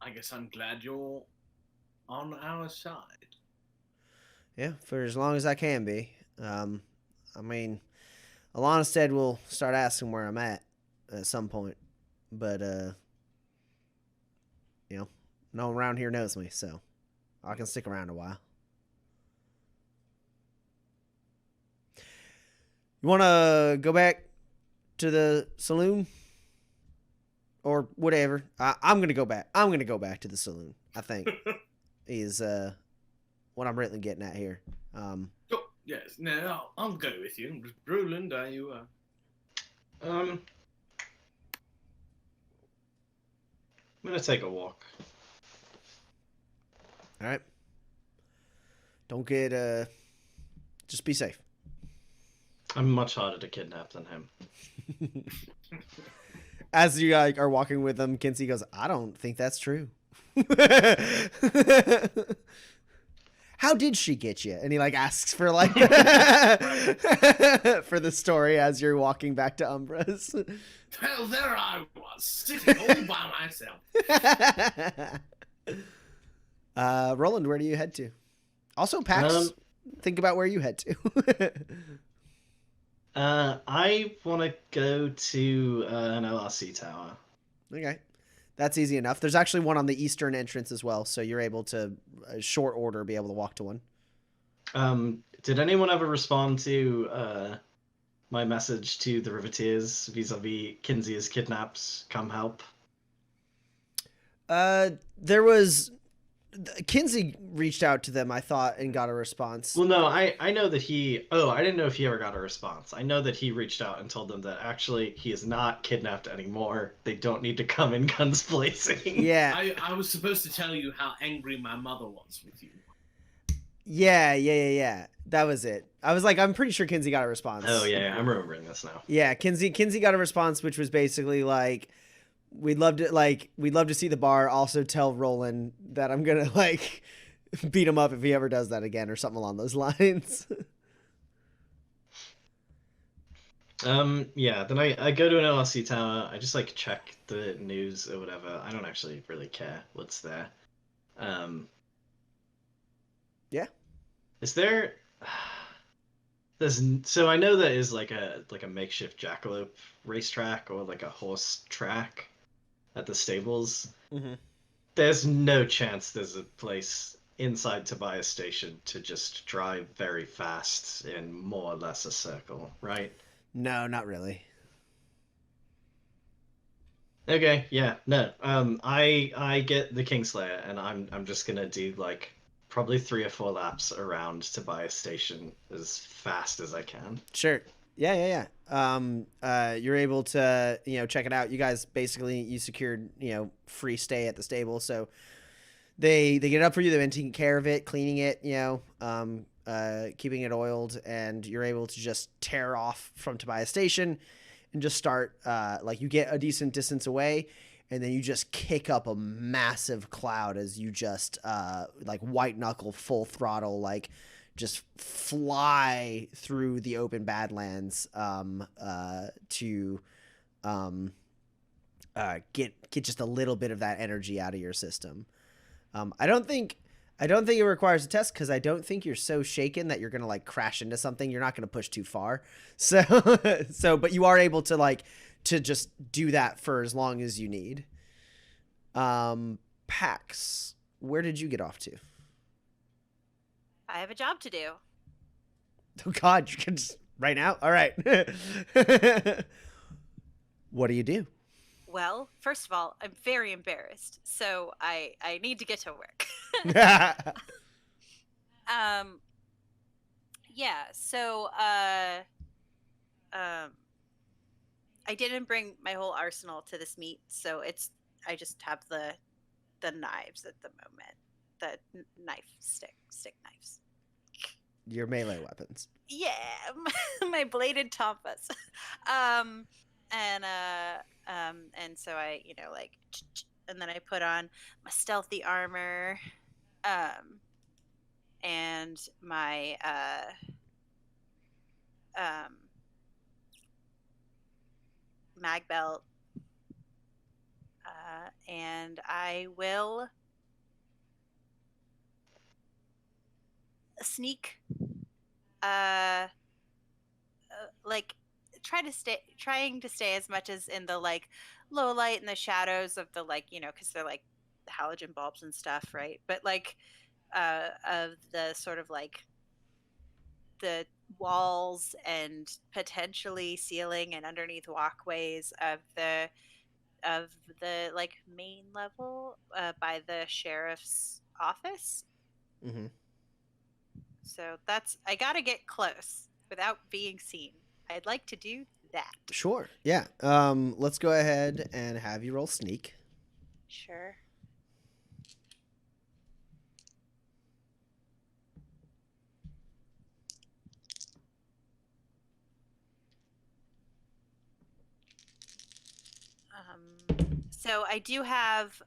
I guess I'm glad you're on our side. Yeah, for as long as I can be. I mean, Alana will start asking where I'm at some point, but no one around here knows me, so I can stick around a while. You want to go back to the saloon or whatever? I'm gonna go back. I'm gonna go back to the saloon. I think is what I'm really getting at here. Oh, yes, no, I'll go with you. Roland, are you? I'm gonna take a walk. All right. Don't get just be safe. I'm much harder to kidnap than him. As you are walking with them, Kinsey goes, "I don't think that's true." How did she get you? And he asks for for the story as you're walking back to Umbra's. Well, there I was, sitting all by myself. Roland, where do you head to? Also, Pax, think about where you head to. I want to go to an LRC tower. Okay. That's easy enough. There's actually one on the eastern entrance as well, so you're able to, short order, be able to walk to one. Did anyone ever respond to my message to the Riveteers vis-a-vis Kinsey is kidnapped, come help? There was... Kinsey reached out to them, I thought, and got a response. Well, no, I know that he... Oh, I didn't know if he ever got a response. I know that he reached out and told them that actually he is not kidnapped anymore. They don't need to come in guns blazing. Yeah. I was supposed to tell you how angry my mother was with you. Yeah. That was it. I was I'm pretty sure Kinsey got a response. Oh, yeah, I'm remembering this now. Yeah, Kinsey got a response, which was basically we'd love to see the bar. Also tell Roland that I'm gonna beat him up if he ever does that again, or something along those lines. Yeah, then I go to an LRC tower. I just check the news or whatever. I don't actually really care what's there. Yeah. Is there? So I know that is a makeshift jackalope racetrack or a horse track at the stables. Mm-hmm. There's no chance there's a place inside Tobias Station to just drive very fast in more or less a circle, right? No, not really. Okay, yeah, no. I get the Kingslayer, and I'm just gonna do probably 3 or 4 laps around Tobias Station as fast as I can. Sure. Yeah. You're able to, check it out. You guys you secured, free stay at the stable. So they get it up for you. They've been taking care of it, cleaning it, keeping it oiled, and you're able to just tear off from Tobias Station and just start, like, you get a decent distance away, and then you just kick up a massive cloud as you just, like, white knuckle, full throttle, like, just fly through the open Badlands to get just a little bit of that energy out of your system. I don't think it requires a test, because I don't think you're so shaken that you're gonna like crash into something. You're not gonna push too far. So but you are able to like to just do that for as long as you need. Pax, where did you get off to? I have a job to do. Oh God, you can just right now. All right. What do you do? Well, first of all, I'm very embarrassed, so I need to get to work. Yeah, so I didn't bring my whole arsenal to this meet, so I just have the knives at the moment. The stick knives. Your melee weapons. Yeah, my bladed tompas. And so I, like, and then I put on my stealthy armor, and my mag belt, and I will sneak, like trying to stay as much as in the like low light and the shadows of the, like, because they're like halogen bulbs and stuff, right? But like of the sort of like the walls and potentially ceiling and underneath walkways of the like main level by the sheriff's office. Mm-hmm. So I gotta get close without being seen. I'd like to do that. Sure. Yeah. Let's go ahead and have you roll sneak. Sure. So I do have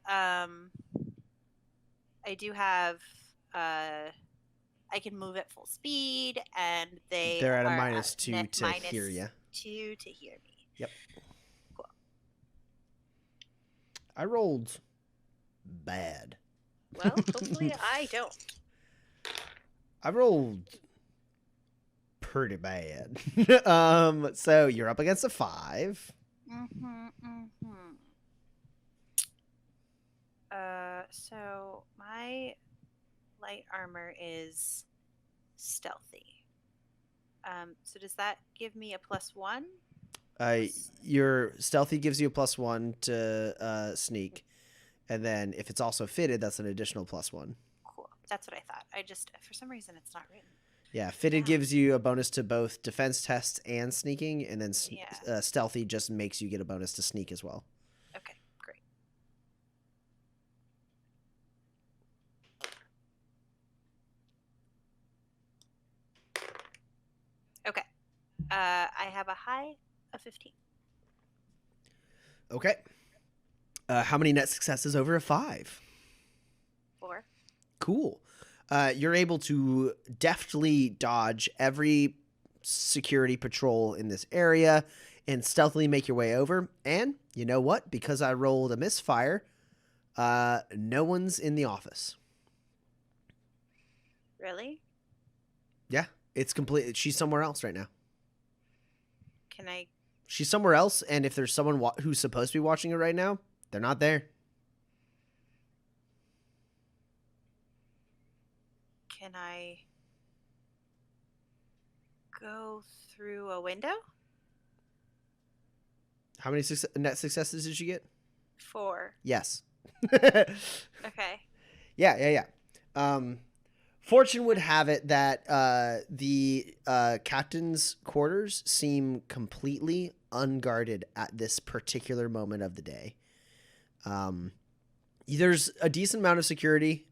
I can move at full speed, and they're at a -2 to minus hear you. 2 to hear me. Yep. Cool. I rolled bad. Well, hopefully I don't. I rolled pretty bad. So you're up against a 5. So my light armor is stealthy. So does that give me a +1? Your stealthy gives you a +1 to sneak, and then if it's also fitted, that's an additional +1. Cool. That's what I thought. I just, for some reason, it's not written. Yeah, fitted gives you a bonus to both defense tests and sneaking, and then stealthy just makes you get a bonus to sneak as well. Okay, great. Okay. I have a high of 15. Okay. How many net successes over a 5? 4. Cool. You're able to deftly dodge every security patrol in this area and stealthily make your way over. And you know what? Because I rolled a misfire, no one's in the office. Really? Yeah, it's complete. She's somewhere else right now. Can I? She's somewhere else, and if there's someone who's supposed to be watching it right now, they're not there. Can I go through a window? How many net successes did you get? 4. Yes. Okay. Yeah. Fortune would have it that the captain's quarters seem completely unguarded at this particular moment of the day. There's a decent amount of security,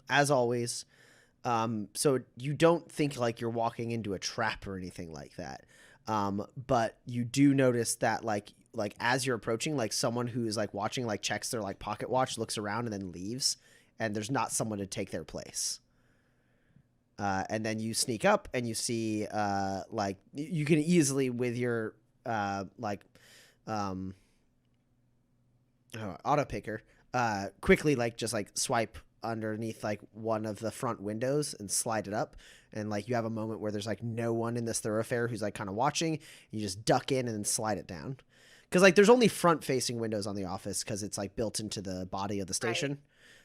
as always. So you don't think like you're walking into a trap or anything like that. But you do notice that like as you're approaching, like someone who's like watching, like checks their like pocket watch, looks around and then leaves, and there's not someone to take their place. And then you sneak up and you see like you can easily with your auto picker quickly like just like swipe underneath like one of the front windows and slide it up, and like you have a moment where there's like no one in this thoroughfare who's like kind of watching. You just duck in and then slide it down, because like there's only front facing windows on the office because it's like built into the body of the station. Right.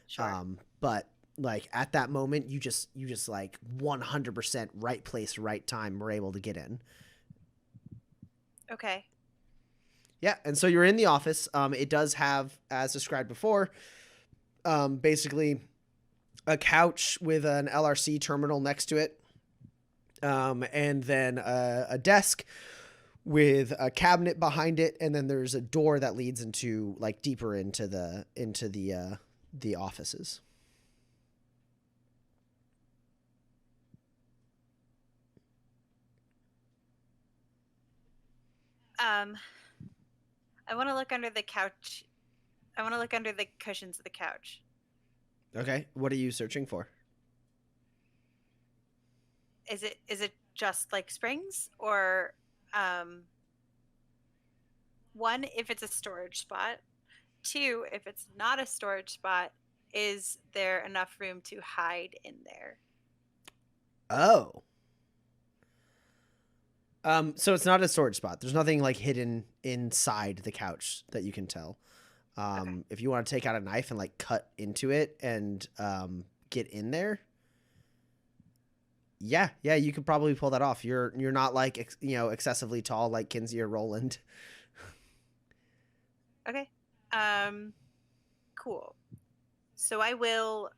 Sure. But like at that moment you just like 100% right place right time were able to get in. Okay. Yeah, and so you're in the office. It does have, as described before, basically a couch with an LRC terminal next to it, and then a desk with a cabinet behind it, and then there's a door that leads into like deeper into the offices. I want to look under the couch. I want to look under the cushions of the couch. Okay, what are you searching for? Is it just like springs, or one, if it's a storage spot, two, if it's not a storage spot, is there enough room to hide in there? Oh. So it's not a storage spot. There's nothing like hidden inside the couch that you can tell. Okay. If you want to take out a knife and like cut into it and get in there, yeah, you could probably pull that off. You're not like excessively tall like Kinsey or Roland. Okay. Cool. So I will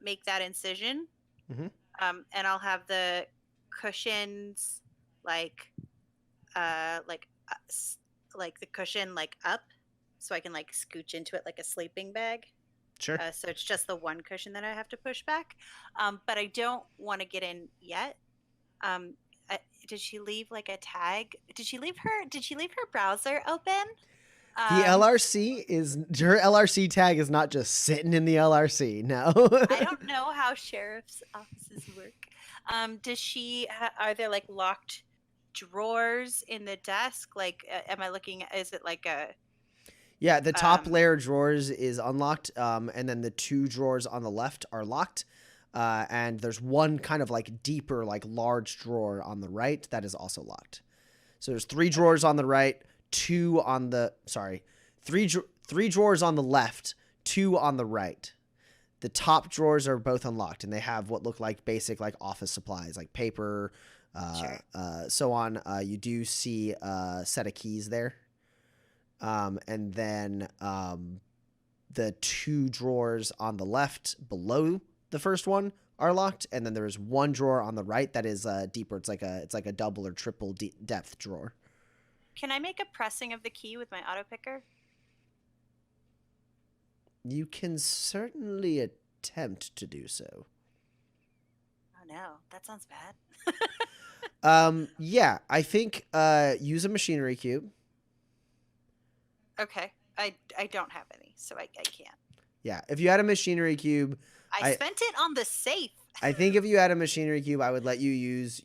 make that incision, Mhm. and I'll have the cushions like the cushion like up, so I can like scooch into it like a sleeping bag. Sure. So it's just the one cushion that I have to push back. But I don't want to get in yet. Um, did she leave like a tag? Did she leave her browser open? The LRC is her LRC tag is not just sitting in the LRC. No. I don't know how sheriff's offices work. Does she? Are there like locked drawers in the desk? Like, am I looking? Is it like a? Yeah, the top layer drawers is unlocked, and then the two drawers on the left are locked, and there's one kind of like deeper, like large drawer on the right that is also locked. So there's three drawers on the right, three drawers on the left, two on the right. The top drawers are both unlocked, and they have what look like basic like office supplies, like paper, Sure. so on. You do see a set of keys there. And then the two drawers on the left below the first one are locked, and then there's one drawer on the right that is deeper. It's like a double or triple depth drawer. Can I make a pressing of the key with my auto picker? You can certainly attempt to do so. Oh no, that sounds bad. Yeah, I think use a machinery cube. Okay, I don't have any, so I can't. Yeah, if you had a machinery cube, I spent it on the safe. I think if you had a machinery cube, I would let you use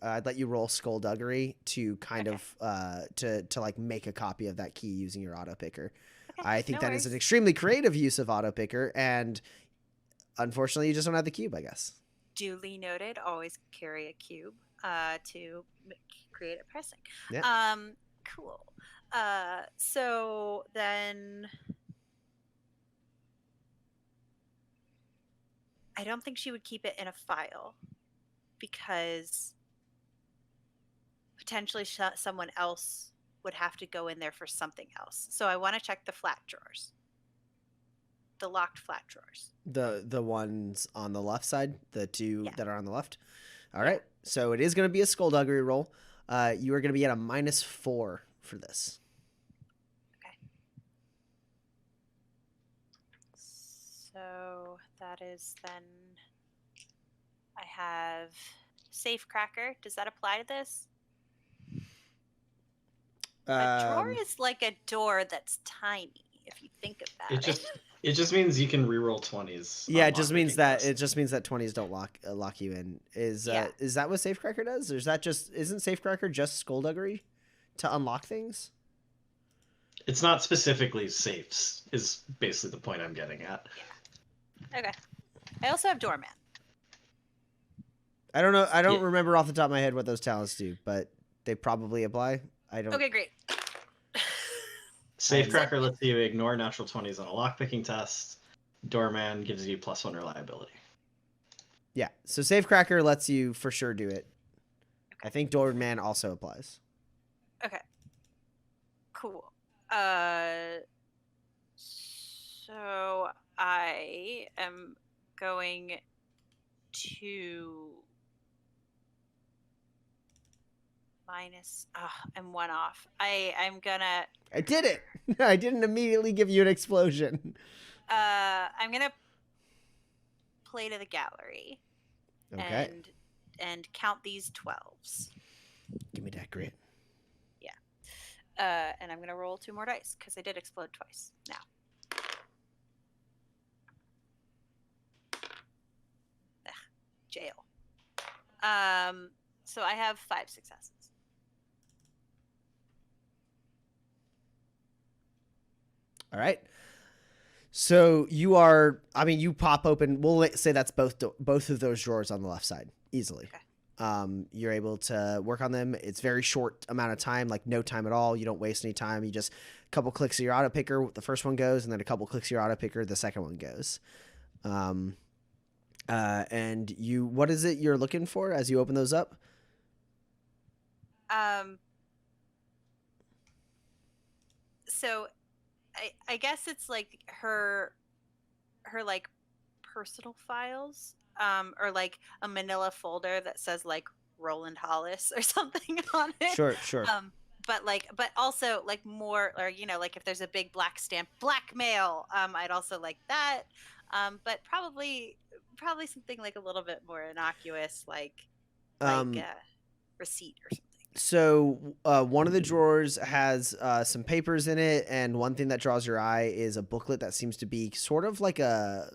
I'd let you roll skullduggery to kind of to like make a copy of that key using your auto picker. Okay, I think no that is an worries. extremely creative use of auto picker, and unfortunately, you just don't have the cube, I guess. Duly noted. Always carry a cube to create a pressing. Yeah. Cool. So then I don't think she would keep it in a file, because potentially someone else would have to go in there for something else. So I want to check the flat drawers, the locked flat drawers. The ones on the left side, the two Yeah. that are on the left. All Yeah. right. So it is going to be a skullduggery roll. You are going to be at a -4 for this. So that is then I have Safecracker. Does that apply to this? A drawer is like a door that's tiny, if you think about It just means you can reroll 20s. Yeah, on it just lockpicking means that tests. it just means that 20s don't lock you in. Is Yeah. is that what Safecracker does? Or is that just isn't Safecracker just skullduggery to unlock things? It's not specifically safes, is basically the point I'm getting at. Okay. I also have Doorman. I don't know. I don't Yeah. remember off the top of my head what those talents do, but they probably apply. I don't. Okay, great. Safecracker lets you ignore natural 20s on a lockpicking test. Doorman gives you +1 reliability. Yeah. So Safecracker lets you for sure do it. I think Doorman also applies. Okay. Cool. So I am going to minus. I'm 1 off. I'm gonna. I did it. I didn't immediately give you an explosion. I'm gonna play to the gallery. Okay. And count these 12s. Give me that grit. And I'm gonna roll 2 more dice because I did explode twice. Now. Ugh, jail. So I have 5 successes. All right. So you are. I mean, you pop open. We'll say that's both of those drawers on the left side easily. Okay. You're able to work on them. It's very short amount of time, like no time at all. You don't waste any time. You just a couple clicks of your auto picker, the first one goes, and then a couple clicks of your auto picker, the second one goes. And you, what is it you're looking for as you open those up? So I guess it's like her like personal files, or like a manila folder that says like Roland Hollis or something on it. Sure. But also like more, or like if there's a big black stamp blackmail, I'd also like that. But probably something like a little bit more innocuous, like receipt or something. So one of the drawers has some papers in it, and one thing that draws your eye is a booklet that seems to be sort of like a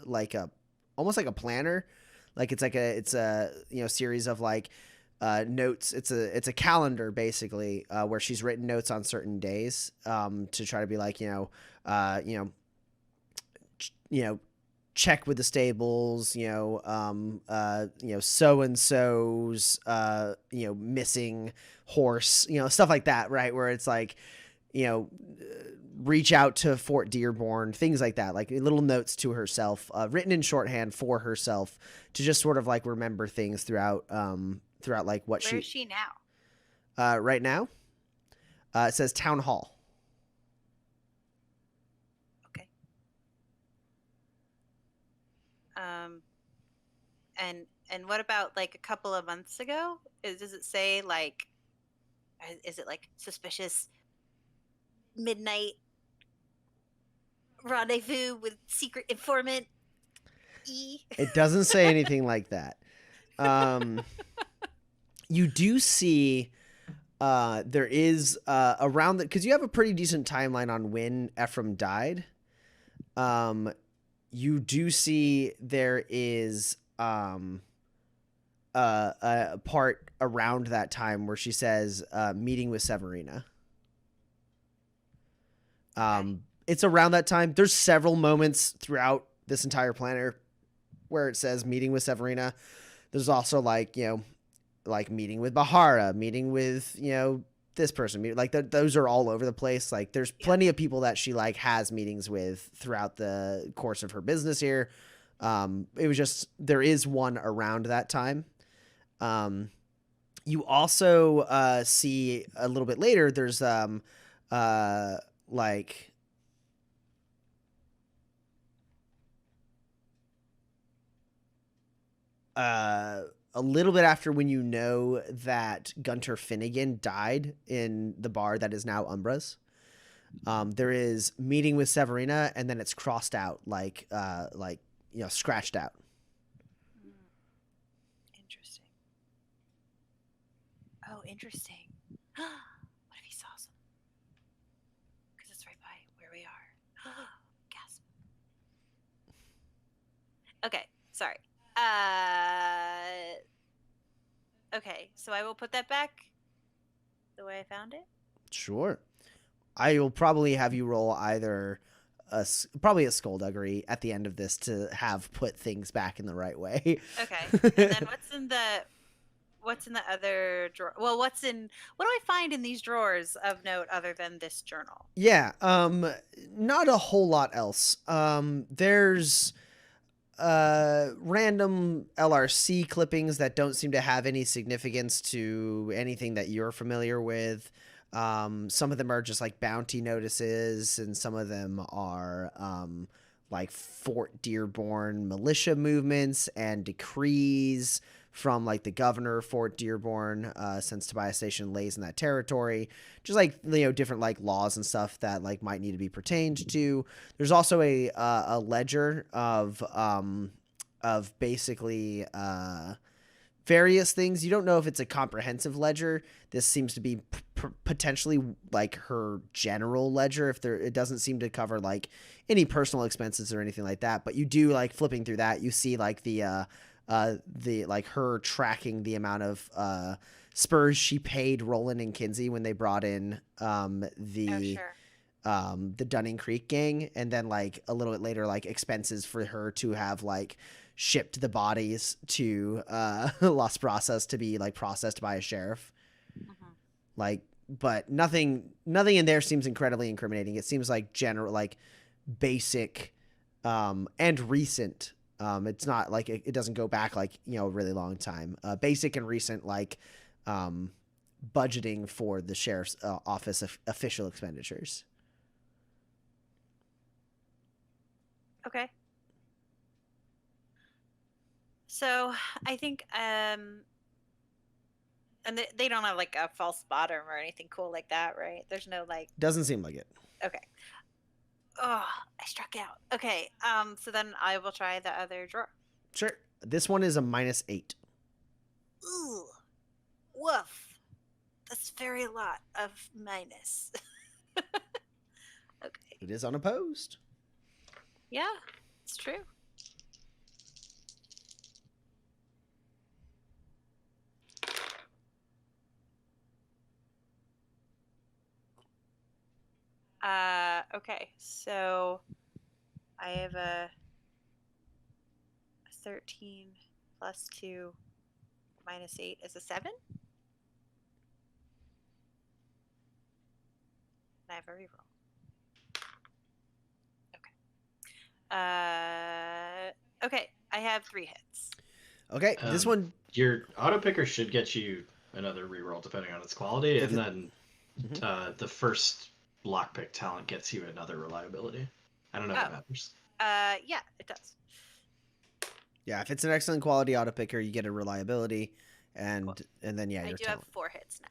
almost like a planner. Like it's a series of like notes. It's a calendar basically, where she's written notes on certain days to try to be like check with the stables, so and so's missing horse, stuff like that, right? Where it's like, reach out to Fort Dearborn, things like that, like little notes to herself, written in shorthand for herself to just sort of like remember things throughout like what Where is she now? Right now, it says Town Hall. Okay. And what about like a couple of months ago? Does it say like, is it like suspicious midnight rendezvous with secret informant E? It doesn't say anything like that. You do see there is around because you have a pretty decent timeline on when Ephraim died. You do see there is a part around that time where she says meeting with Severina. It's around that time. There's several moments throughout this entire planner where it says meeting with Severina. There's also like meeting with Bahara, meeting with this person, like those are all over the place. Like there's plenty of people that she like has meetings with throughout the course of her business here. It was just there is one around that time. You also see a little bit later there's like a little bit after when that Gunter Finnegan died in the bar that is now Umbra's. There is meeting with Severina, and then it's crossed out, scratched out. Oh, interesting. What if he saw some? Because it's right by where we are. Gasp. Okay, sorry. Okay, so I will put that back the way I found it. Sure. I will probably have you roll either probably a skullduggery at the end of this to have put things back in the right way. Okay, and then what's in the other drawer? Well, what do I find in these drawers of note other than this journal? Yeah, not a whole lot else. There's random LRC clippings that don't seem to have any significance to anything that you're familiar with. Some of them are just like bounty notices, and some of them are like Fort Dearborn militia movements and decrees from like the governor of Fort Dearborn, since Tobias Station lays in that territory. Just like, you know, different like laws and stuff that like might need to be pertained to. There's also a ledger of basically various things. You don't know if it's a comprehensive ledger. This seems to be potentially like her general ledger. It doesn't seem to cover like any personal expenses or anything like that. But you do, like, flipping through that, you see like the like her tracking the amount of spurs she paid Roland and Kinsey when they brought in the Dunning Creek gang, and then like a little bit later, like expenses for her to have like shipped the bodies to Las Brasas to be like processed by a sheriff. Mm-hmm. Like, but nothing in there seems incredibly incriminating. It seems like general, like basic and recent. It's not like it doesn't go back like, you know, a really long time. Basic and recent, like budgeting for the sheriff's office of official expenditures. Okay. So I think and they don't have like a false bottom or anything cool like that, right? There's no like. Doesn't seem like it. Okay. Oh, I struck out. Okay. So then I will try the other drawer. Sure. This one is a -8. Ooh. Woof. That's very lot of minus. Okay. It is unopposed. Yeah, it's true. Okay, so I have a 13 plus 2 minus 8 is a 7. And I have a reroll. Okay. Okay, I have 3 hits. Okay, this one. Your auto picker should get you another reroll depending on its quality, and then the first lockpick talent gets you another reliability. I don't know if that matters. Yeah, it does. Yeah, if it's an excellent quality auto picker, you get a reliability, and Cool. and then I your do talent. have 4 hits now.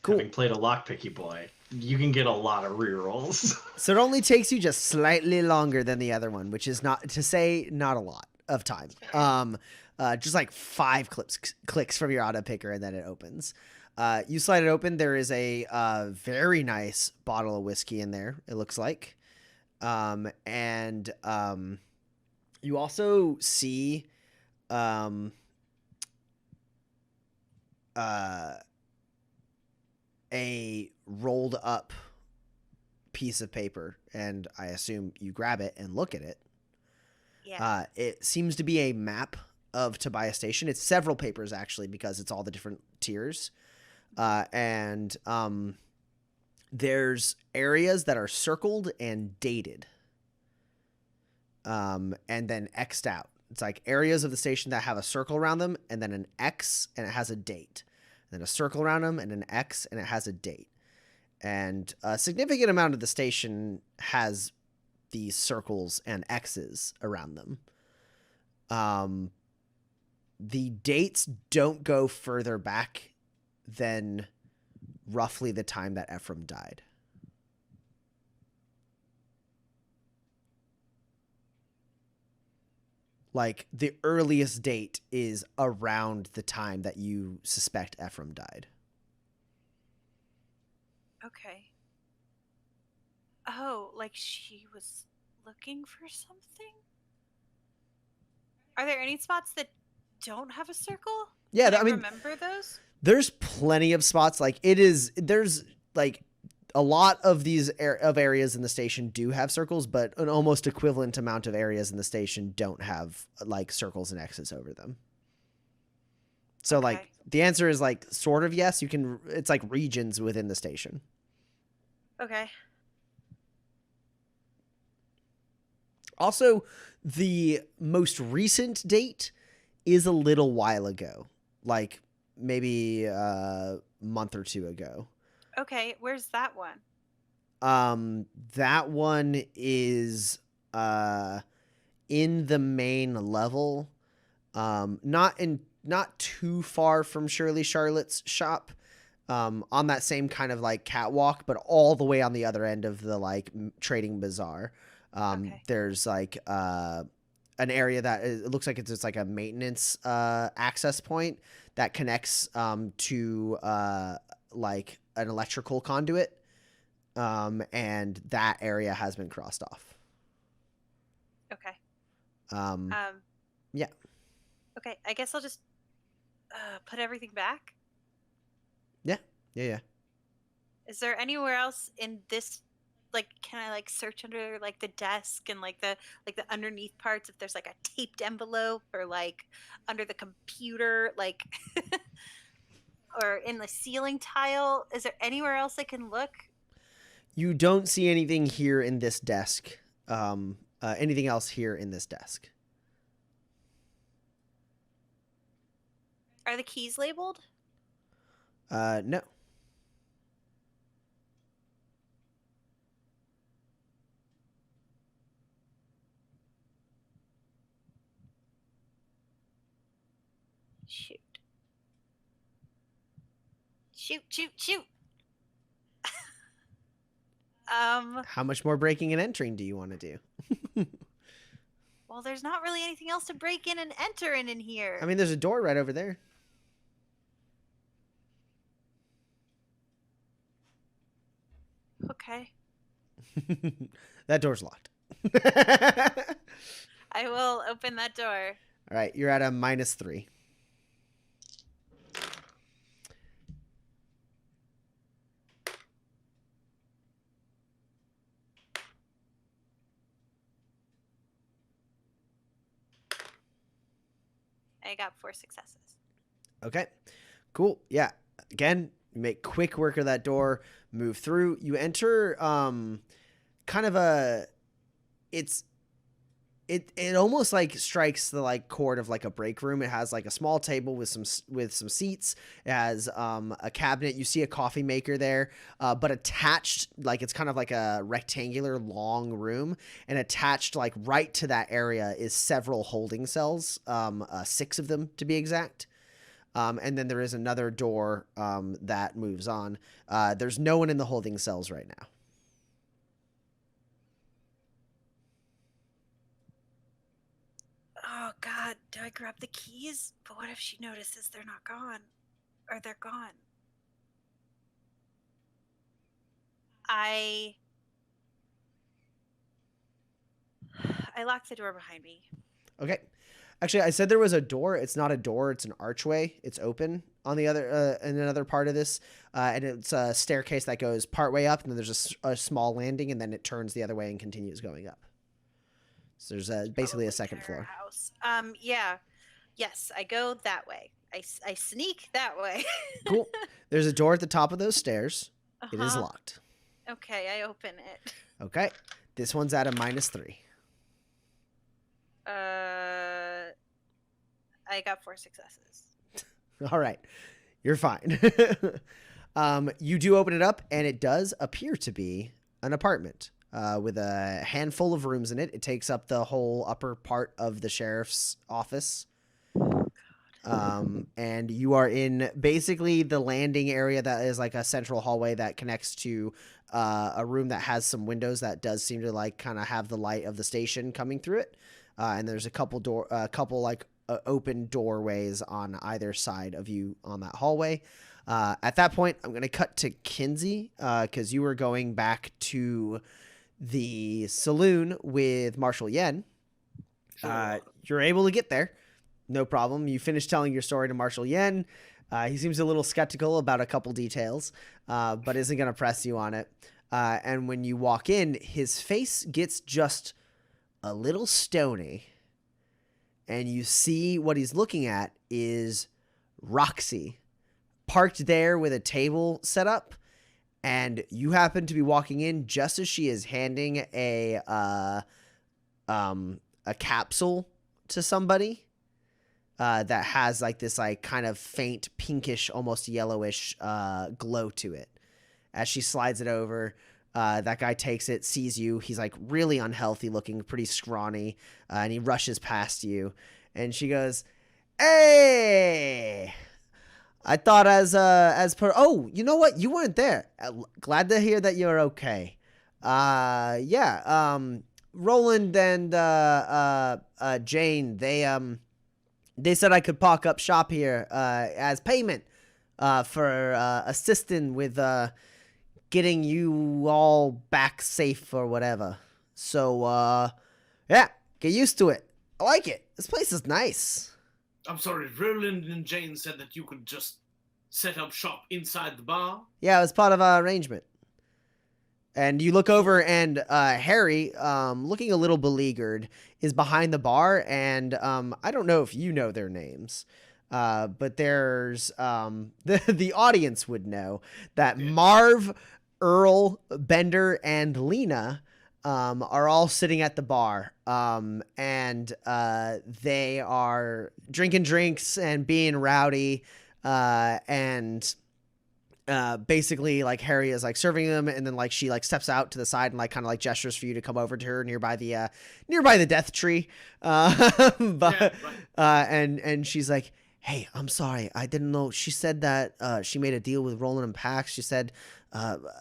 Cool. Having played a lockpicky boy, you can get a lot of rerolls. So it only takes you just slightly longer than the other one, which is not to say not a lot of time. Just like 5 clicks from your auto picker, and then it opens. You slide it open. There is a very nice bottle of whiskey in there, it looks like. And you also see a rolled up piece of paper, and I assume you grab it and look at it. Yeah. It seems to be a map of Tobias Station. It's several papers, actually, because it's all the different tiers. And there's areas that are circled and dated, and then X'd out. It's like areas of the station that have a circle around them, and then an X, and it has a date. And then a circle around them, and an X, and it has a date. And a significant amount of the station has these circles and X's around them. The dates don't go further back than roughly the time that Ephraim died. Like, the earliest date is around the time that you suspect Ephraim died. Okay. Oh, like she was looking for something? Are there any spots that don't have a circle? Yeah, Can I I mean, remember those? there's plenty of spots. Like there's like a lot of these areas in the station do have circles, but an almost equivalent amount of areas in the station don't have like circles and X's over them. So like Okay. the answer is like sort of yes. It's like regions within the station. Okay. Also, the most recent date is a little while ago, like maybe a month or two ago. Okay, where's that one? That one is in the main level, not too far from Shirley Charlotte's shop, on that same kind of like catwalk, but all the way on the other end of the like trading bazaar. Okay. There's like an area that it looks like it's just like a maintenance access point that connects to like an electrical conduit. And that area has been crossed off. Okay. Um, yeah. Okay, I guess I'll just put everything back. Yeah. Is there anywhere else in this, like, can I like search under like the desk and like the underneath parts if there's like a taped envelope or like under the computer, like or in the ceiling tile? Is there anywhere else I can look? You don't see anything here in this desk. Anything else here in this desk? Are the keys labeled? No. Shoot. Shoot. How much more breaking and entering do you want to do? Well, there's not really anything else to break in and enter in here. I mean, there's a door right over there. Okay. That door's locked. I will open that door. All right, you're at a -3. I got 4 successes. Okay, cool. Yeah, again, you make quick work of that door, move through. You enter kind of a, it almost like strikes the like chord of like a break room. It has like a small table with some seats. It has a cabinet. You see a coffee maker there, but attached, like it's kind of like a rectangular long room, and attached like right to that area is several holding cells, 6 of them to be exact. And then there is another door that moves on. There's no one in the holding cells right now. Oh God, do I grab the keys? But what if she notices they're not gone? Or they're gone? I locked the door behind me. Okay. Actually, I said there was a door. It's not a door. It's an archway. It's open on the other in another part of this, and it's a staircase that goes partway up, and then there's a small landing, and then it turns the other way and continues going up. So there's basically a second floor. House. Yeah. Yes, I go that way. I sneak that way. Cool. There's a door at the top of those stairs. It is locked. Okay, I open it. Okay. This one's at a -3. I got 4 successes. All right. You're fine. You do open it up, and it does appear to be an apartment with a handful of rooms in it. It takes up the whole upper part of the sheriff's office. And you are in basically the landing area that is like a central hallway that connects to a room that has some windows that does seem to like kind of have the light of the station coming through it. And there's a couple open doorways on either side of you on that hallway. At that point, I'm going to cut to Kinsey because you were going back to the saloon with Marshall Yen. Sure. You're able to get there. No problem. You finish telling your story to Marshall Yen. He seems a little skeptical about a couple details, but isn't going to press you on it. And when you walk in, his face gets just a little stony. And you see what he's looking at is Roxy, parked there with a table set up. And you happen to be walking in just as she is handing a capsule to somebody that has like this like kind of faint pinkish, almost yellowish glow to it. As she slides it over, that guy takes it, sees you. He's like really unhealthy looking, pretty scrawny, and he rushes past you. And she goes, "Hey, I thought as per. Oh, you know what? You weren't there. Glad to hear that you're okay. Yeah. Roland and Jane, they said I could park up shop here as payment for assisting with getting you all back safe or whatever. So yeah, get used to it. I like it. This place is nice." I'm sorry, Roland and Jane said that you could just set up shop inside the bar? Yeah, it was part of our arrangement. And you look over, and Harry, looking a little beleaguered, is behind the bar. And I don't know if you know their names, but there's the audience would know that Marv, Earl, Bender, and Lena are all sitting at the bar. And they are drinking drinks and being rowdy. And basically like Harry is like serving them, and then like she like steps out to the side and like kind of like gestures for you to come over to her nearby the death tree. But Yeah, right. and she's like, "Hey, I'm sorry, I didn't know." She said that she made a deal with Roland and Pax. She said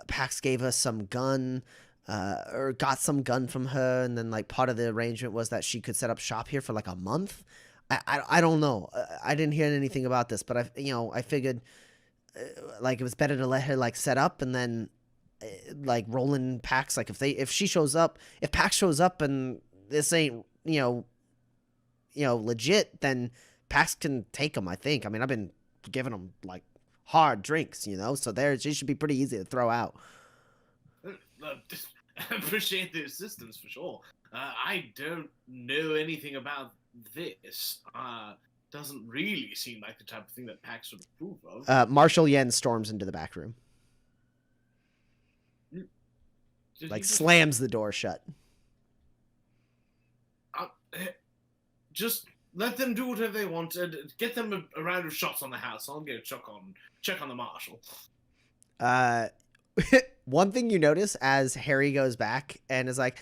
Pax gave us some gun or got some gun from her, and then like part of the arrangement was that she could set up shop here for like a month. I don't know. I didn't hear anything about this, but I figured like it was better to let her like set up, and then like Roland Pax, like if Pax shows up and this ain't legit, then Pax can take them. I think. I mean, I've been giving them like hard drinks, so she should be pretty easy to throw out. I appreciate the assistance for sure. I don't know anything about this. Doesn't really seem like the type of thing that Pax would approve of. Marshall Yen storms into the back room. Like slams the door shut. Just let them do whatever they want. Get them a round of shots on the house. I'll get a check on the marshal. One thing you notice as Harry goes back and is like,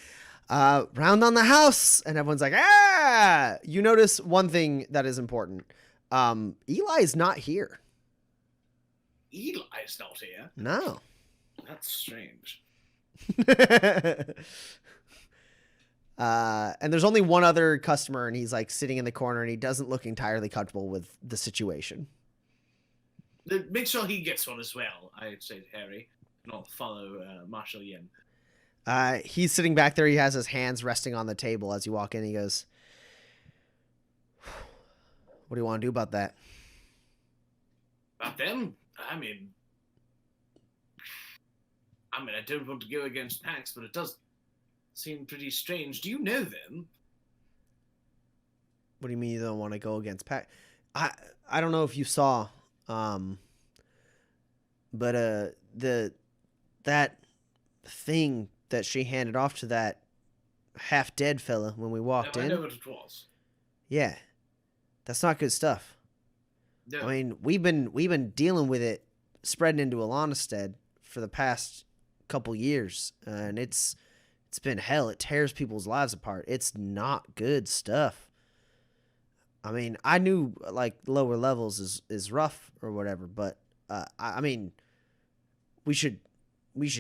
round on the house, and everyone's like, ah! You notice one thing that is important. Eli's not here. Eli's not here? No. That's strange. And there's only one other customer, and he's like sitting in the corner, and he doesn't look entirely comfortable with the situation. Make sure he gets one as well, I'd say to Harry. And I'll follow Marshall Yen. He's sitting back there. He has his hands resting on the table as you walk in. He goes, "What do you want to do about that?" About them? I mean, I don't want to go against Pax, but it does seem pretty strange. Do you know them? What do you mean you don't want to go against Pax? I don't know if you saw, but that thing that she handed off to that half-dead fella when we walked in. I know what it was. Yeah, that's not good stuff. No. I mean, we've been dealing with it spreading into Alanastead for the past couple years, and it's been hell. It tears people's lives apart. It's not good stuff. I mean, I knew like lower levels is rough or whatever, but I mean, we should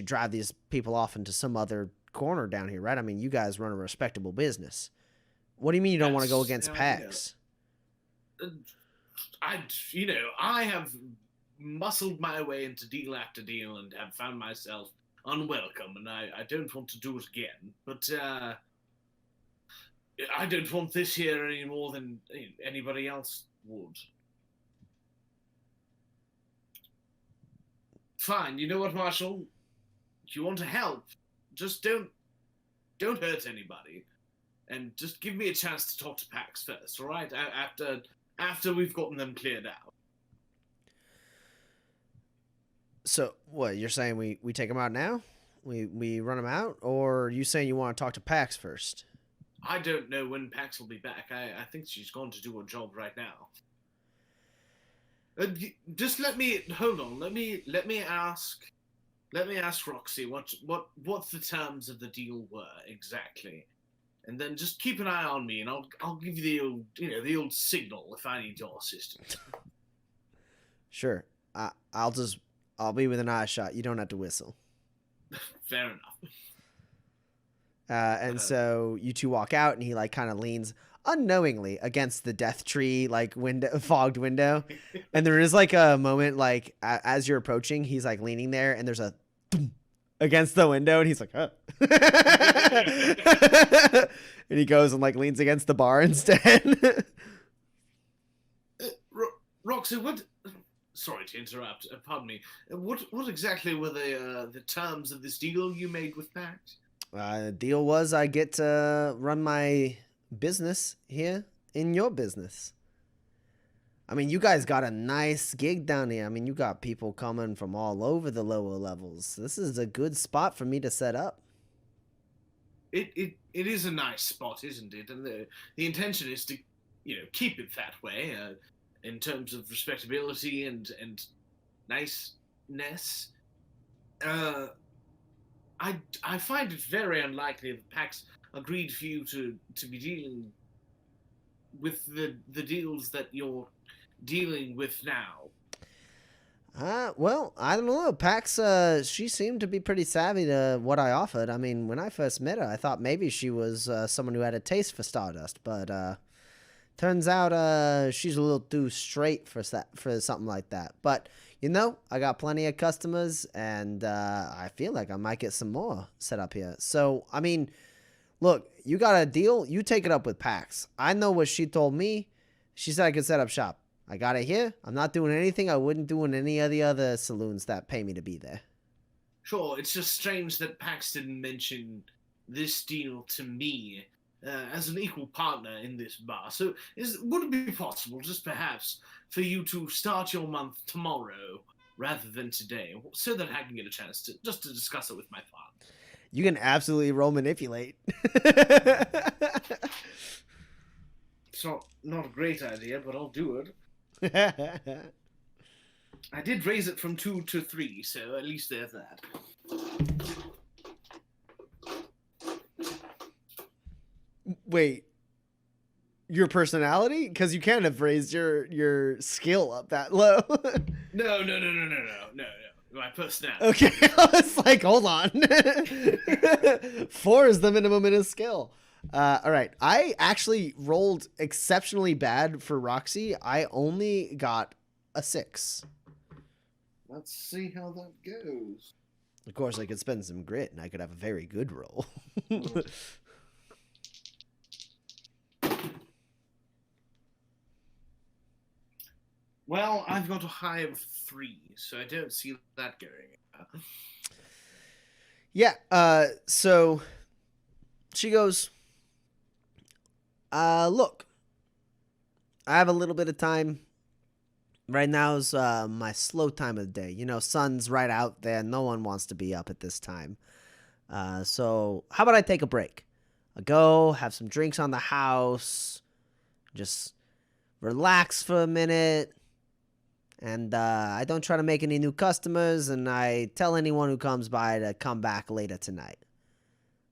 drive these people off into some other corner down here, right? I mean, you guys run a respectable business. What do you mean you don't want to go against Pax? I have muscled my way into deal after deal and have found myself unwelcome, and I don't want to do it again. But I don't want this here any more than anybody else would. Fine, you know what, Marshall? If you want to help, just don't hurt anybody, and just give me a chance to talk to Pax first, all right? After we've gotten them cleared out. So, what, you're saying we take him out now? We run him out? Or are you saying you want to talk to Pax first? I don't know when Pax will be back. I think she's gone to do her job right now. Just let me hold on. Let me ask Roxy what the terms of the deal were exactly, and then just keep an eye on me, and I'll give you the old signal if I need your assistance. Sure. I'll be with an eye shot. You don't have to whistle. Fair enough. And so you two walk out, and he like kind of leans unknowingly against the death tree like fogged window, and there is like a moment like as you're approaching, he's like leaning there, and there's a against the window, and he's like, huh. And he goes and like leans against the bar instead. Roxy, what? Sorry to interrupt. Pardon me. What exactly were the terms of this deal you made with Pax? The deal was I get to run my business here in your business. I mean, you guys got a nice gig down here. I mean, you got people coming from all over the lower levels. This is a good spot for me to set up. It is a nice spot, isn't it? And the intention is to keep it that way in terms of respectability and niceness. I find it very unlikely that Pax agreed for you to be dealing with the deals that you're dealing with now. Well, I don't know. Pax, she seemed to be pretty savvy to what I offered. I mean, when I first met her, I thought maybe she was someone who had a taste for Stardust, but turns out she's a little too straight for something like that. But I got plenty of customers, and I feel like I might get some more set up here. So, I mean, look, you got a deal, you take it up with Pax. I know what she told me. She said I could set up shop. I got it here. I'm not doing anything I wouldn't do in any of the other saloons that pay me to be there. Sure, it's just strange that Pax didn't mention this deal to me as an equal partner in this bar. So would it be possible, just perhaps, for you to start your month tomorrow rather than today, so that I can get a chance to discuss it with my father? You can absolutely roll manipulate. It's not a great idea, but I'll do it. I did raise it from 2 to 3, so at least there's that. Wait, your personality? Because you can't have raised your skill up that low. No. My personality. Okay, I was like, hold on. 4 is the minimum in his skill. All right, I actually rolled exceptionally bad for Roxy. I only got a 6. Let's see how that goes. Of course, I could spend some grit, and I could have a very good roll. Well, I've got a high of 3, so I don't see that going. Yeah, so she goes, look, I have a little bit of time. Right now is my slow time of the day. Sun's right out there. No one wants to be up at this time. So how about I take a break? I go, have some drinks on the house, just relax for a minute. And I don't try to make any new customers, and I tell anyone who comes by to come back later tonight.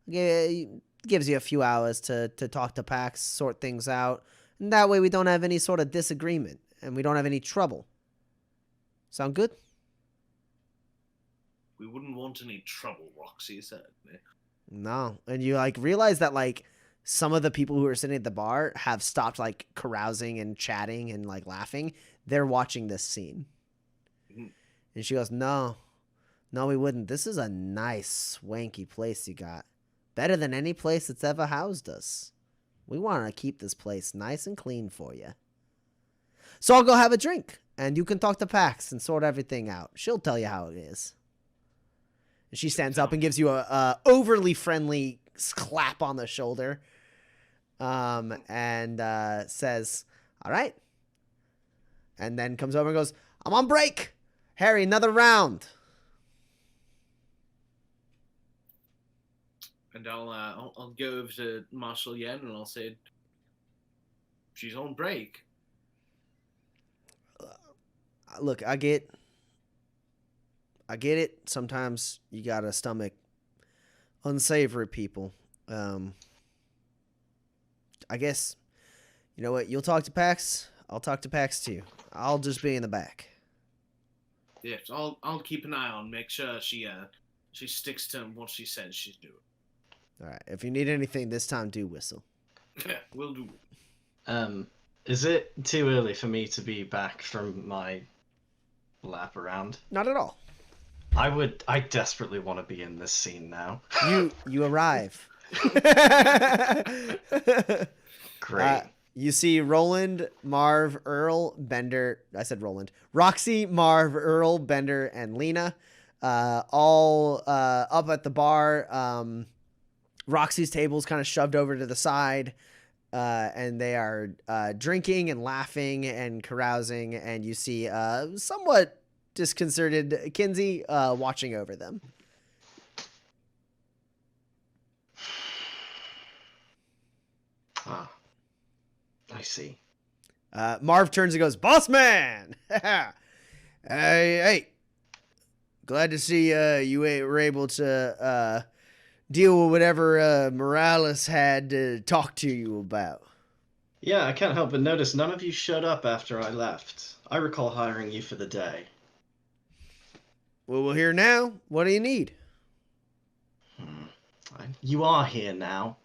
Gives you a few hours to talk to Pax, sort things out, and that way we don't have any sort of disagreement, and we don't have any trouble. Sound good? We wouldn't want any trouble, Roxy, certainly. No, and you realize that some of the people who are sitting at the bar have stopped carousing and chatting and laughing. They're watching this scene. And she goes, no, we wouldn't. This is a nice, swanky place you got. Better than any place that's ever housed us. We want to keep this place nice and clean for you. So I'll go have a drink, and you can talk to Pax and sort everything out. She'll tell you how it is. And she stands up and gives you a overly friendly clap on the shoulder, and says, all right. And then comes over and goes, I'm on break. Harry, another round. And I'll go over to Marshall again and I'll say, she's on break. Look, I get it. Sometimes you gotta stomach unsavory people. I guess, you know what? You'll talk to Pax. I'll talk to Pax too. I'll just be in the back. Yes, I'll keep an eye on, make sure she sticks to what she says she's doing. All right. If you need anything this time, do whistle. Yeah, will do. Is it too early for me to be back from my lap around? Not at all. I desperately want to be in this scene now. You arrive. Great. You see Roland, Marv, Earl, Bender. I said Roland. Roxy, Marv, Earl, Bender, and Lena, all up at the bar. Roxy's table's kind of shoved over to the side, and they are drinking and laughing and carousing. And you see somewhat disconcerted Kinsey watching over them. Ah, I see. Marv turns and goes, "Boss man, hey, glad to see you were able to deal with whatever Moralis had to talk to you about." Yeah, I can't help but notice none of you showed up after I left. I recall hiring you for the day. Well, we're here now. What do you need? You are here now.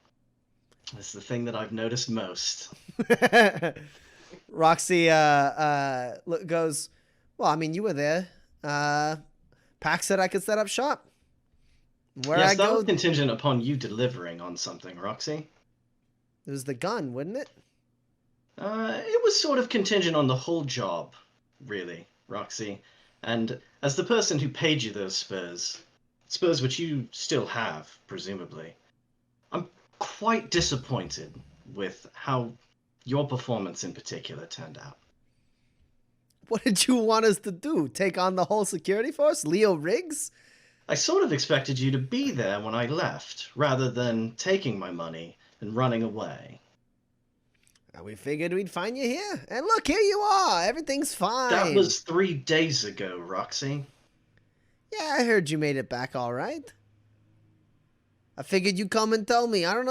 That's the thing that I've noticed most. Roxy goes, well, I mean, you were there. Pax said I could set up shop. Where yes, I that go, was contingent upon you delivering on something, Roxy. it was the gun, wouldn't it? It was sort of contingent on the whole job, really, Roxy. And as the person who paid you those spurs which you still have, presumably, I'm quite disappointed with how your performance in particular turned out. What did you want us to do? Take on the whole security force? Leo Riggs? I sort of expected you to be there when I left, rather than taking my money and running away. We figured we'd find you here. And look, here you are. Everything's fine. That was 3 days ago, Roxy. Yeah, I heard you made it back all right. I figured you'd come and tell me. I don't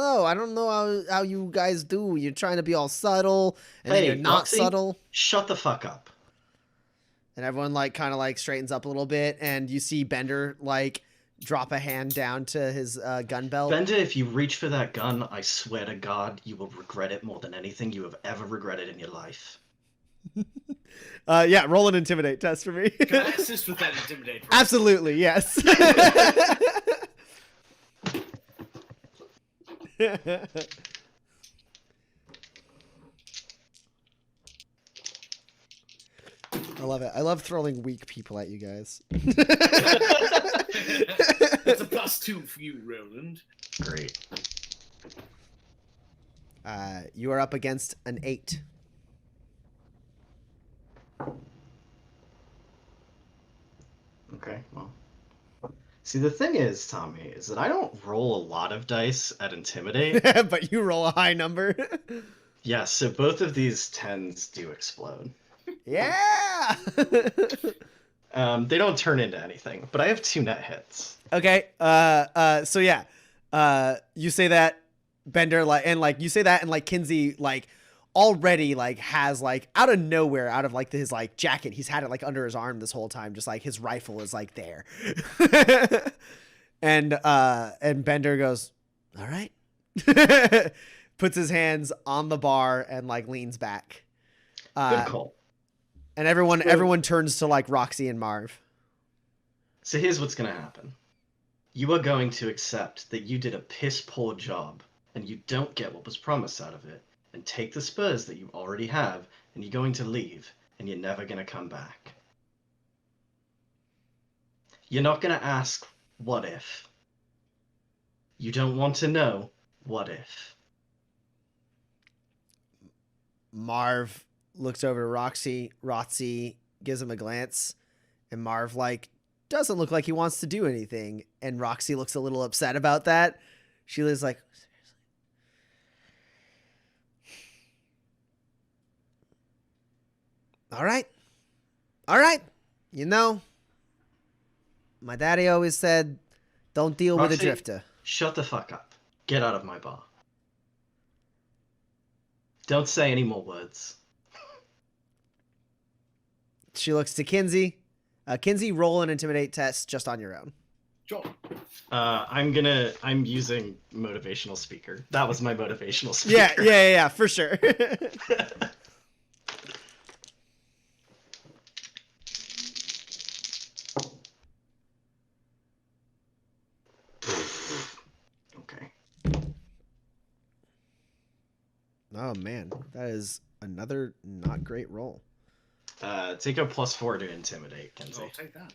know how you guys do. You're trying to be all subtle, and then you're not Roxy, subtle. Shut the fuck up. And everyone kind of straightens up a little bit, and you see Bender drop a hand down to his gun belt. Bender, if you reach for that gun, I swear to God, you will regret it more than anything you have ever regretted in your life. Yeah, roll an intimidate test for me. Can I assist with that intimidate? Roll? Absolutely, yes. I love it. I love throwing weak people at you guys. That's a +2 for you, Roland. Great. You are up against an 8. Okay, well. See, the thing is, Tommy, is that I don't roll a lot of dice at Intimidate. But you roll a high number. Yeah, so both of these 10s do explode. Yeah! They don't turn into anything, but I have 2 net hits. Okay, so yeah. You say that, Bender, you say that, and Kinsey, already has out of nowhere, out of his jacket, he's had it under his arm this whole time, just his rifle is there. And Bender goes, all right. Puts his hands on the bar and leans back. Good call. And everyone turns to Roxy and Marv. So here's what's going to happen. You are going to accept that you did a piss poor job and you don't get what was promised out of it, and take the spurs that you already have, and you're going to leave, and you're never going to come back. You're not going to ask, what if? You don't want to know, what if? Marv looks over to Roxy. Roxy gives him a glance, and Marv doesn't look like he wants to do anything. And Roxy looks a little upset about that. Sheila's like, all right. My daddy always said, don't deal with a Roxy, drifter. Shut the fuck up. Get out of my bar. Don't say any more words. She looks to Kinsey. Kinsey, roll an intimidate test just on your own. Sure. I'm using motivational speaker. That was my motivational speaker. Yeah, for sure. Okay. Oh man, that is another not great roll. Take a +4 to intimidate, Kenzie. I'll take that.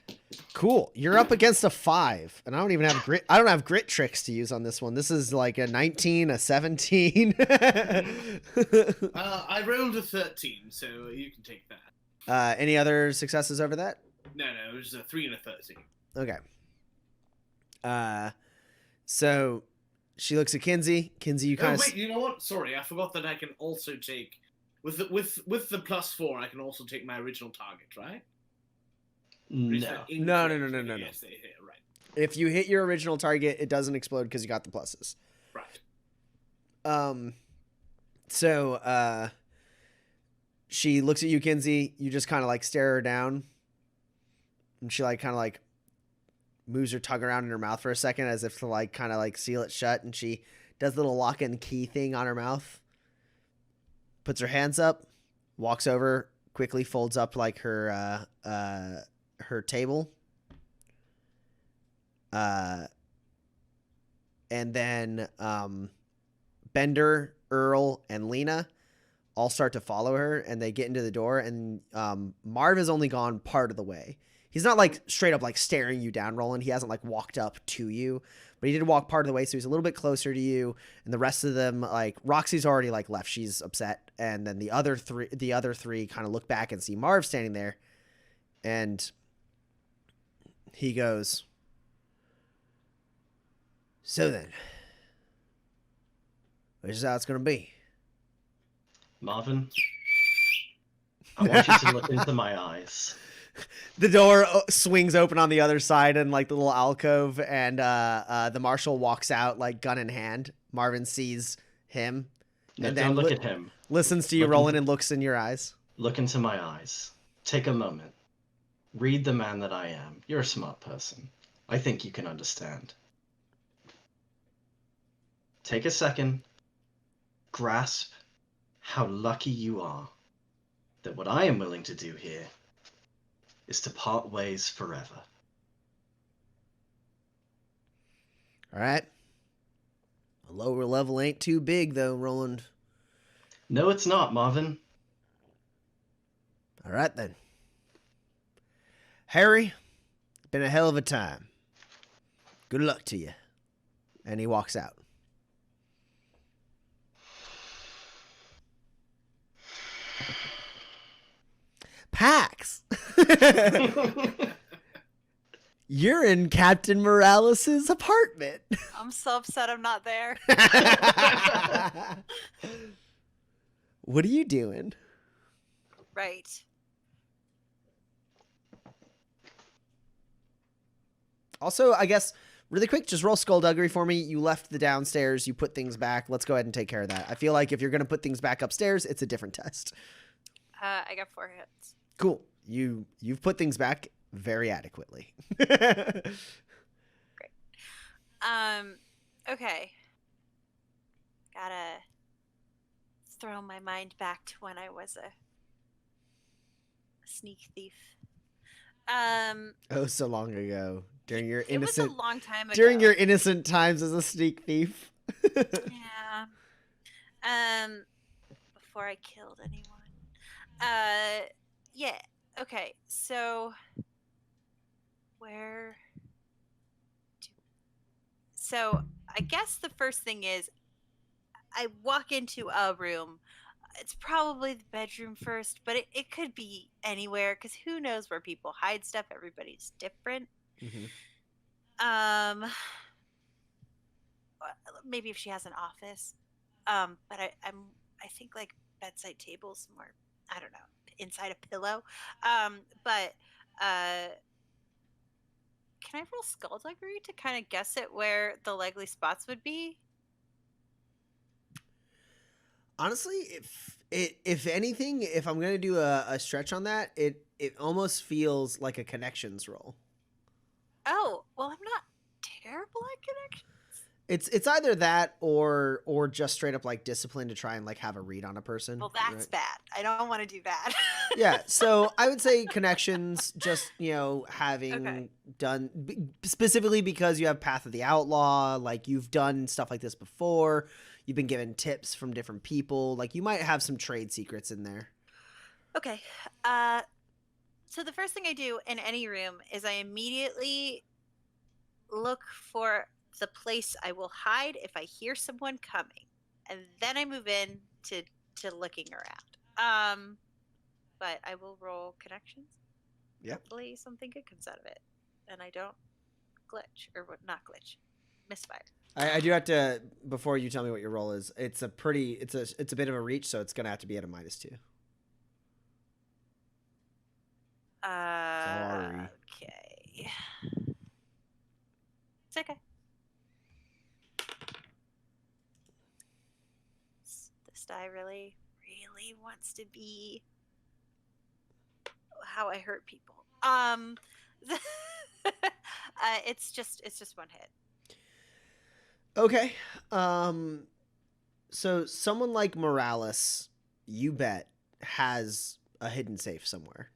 Cool. You're up against a 5, and I don't even have grit. I don't have grit tricks to use on this one. This is like a 19, a 17. I rolled a 13, so you can take that. Any other successes over that? No, it was a 3 and a 13. Okay. So she looks at Kinsey. Kinsey, you kind of. Wait, you know what? Sorry, I forgot that I can also take with the +4. I can also take my original target, right? Or is No. that No. incorrect? Yes, they hit, right. If you hit your original target, it doesn't explode because you got the pluses. Right. So she looks at you, Kinsey. You just kind of stare her down, and she kind of moves her tongue around in her mouth for a second, as if to kind of seal it shut. And she does the little lock and key thing on her mouth. Puts her hands up, walks over, quickly folds up her table. And then Bender, Earl, and Lena all start to follow her, and they get into the door, and Marv has only gone part of the way. He's not straight up staring you down, Roland. He hasn't walked up to you, but he did walk part of the way, so he's a little bit closer to you. And the rest of them, Roxy's already left. She's upset, and then the other three kind of look back and see Marv standing there, and he goes, "So then, this is how it's gonna be." Marvin, I want you to look into my eyes. The door swings open on the other side, and the little alcove, and the marshal walks out gun in hand. Marvin sees him, No, and don't then look at him. listens to you, Look Roland, into- and looks in your eyes. Look into my eyes. Take a moment. Read the man that I am. You're a smart person. I think you can understand. Take a second. Grasp how lucky you are that what I am willing to do here is to part ways forever. All right. A lower level ain't too big, though, Roland. No, it's not, Marvin. All right, then. Harry, been a hell of a time. Good luck to you. And he walks out. Pax! You're in Captain Morales' apartment. I'm so upset I'm not there. What are you doing? Right. Also, I guess, really quick, just roll skullduggery for me. You left the downstairs. You put things back. Let's go ahead and take care of that. I feel like if you're going to put things back upstairs, it's a different test. I got 4 hits. Cool. You've put things back very adequately. Great. Okay. Gotta throw my mind back to when I was a sneak thief. Oh, so long ago. During your It was a innocent long time ago. during your innocent times as a sneak thief. Yeah. Before I killed anyone. Yeah. Okay. So where? So I guess the first thing is I walk into a room. It's probably the bedroom first, but it could be anywhere because who knows where people hide stuff. Everybody's different. Mm-hmm. Maybe if she has an office. But I think like bedside tables more. I don't know, inside a pillow. But can I roll skullduggery to kind of guess it where the likely spots would be? Honestly, if anything, if I'm gonna do a stretch on that, it almost feels like a connections roll. Oh, well, I'm not terrible at connection. It's either that or just straight up like discipline to try and like have a read on a person. Well, that's right? bad. I don't want to do that. Yeah, so I would say connections, just having Okay. done specifically because you have Path of the Outlaw, like you've done stuff like this before, you've been given tips from different people, like you might have some trade secrets in there. Okay. So the first thing I do in any room is I immediately look for the place I will hide if I hear someone coming, and then I move in to looking around. But I will roll connections. Yep. Hopefully something good comes out of it, and I don't glitch or what? Not glitch, misfire. I do have to, before you tell me what your roll is, it's a bit of a reach, so it's gonna have to be at a -2. Sorry. Okay. It's okay. This die really, really wants to be how I hurt people. It's just one hit. Okay. So someone like Moralis, you bet, has a hidden safe somewhere.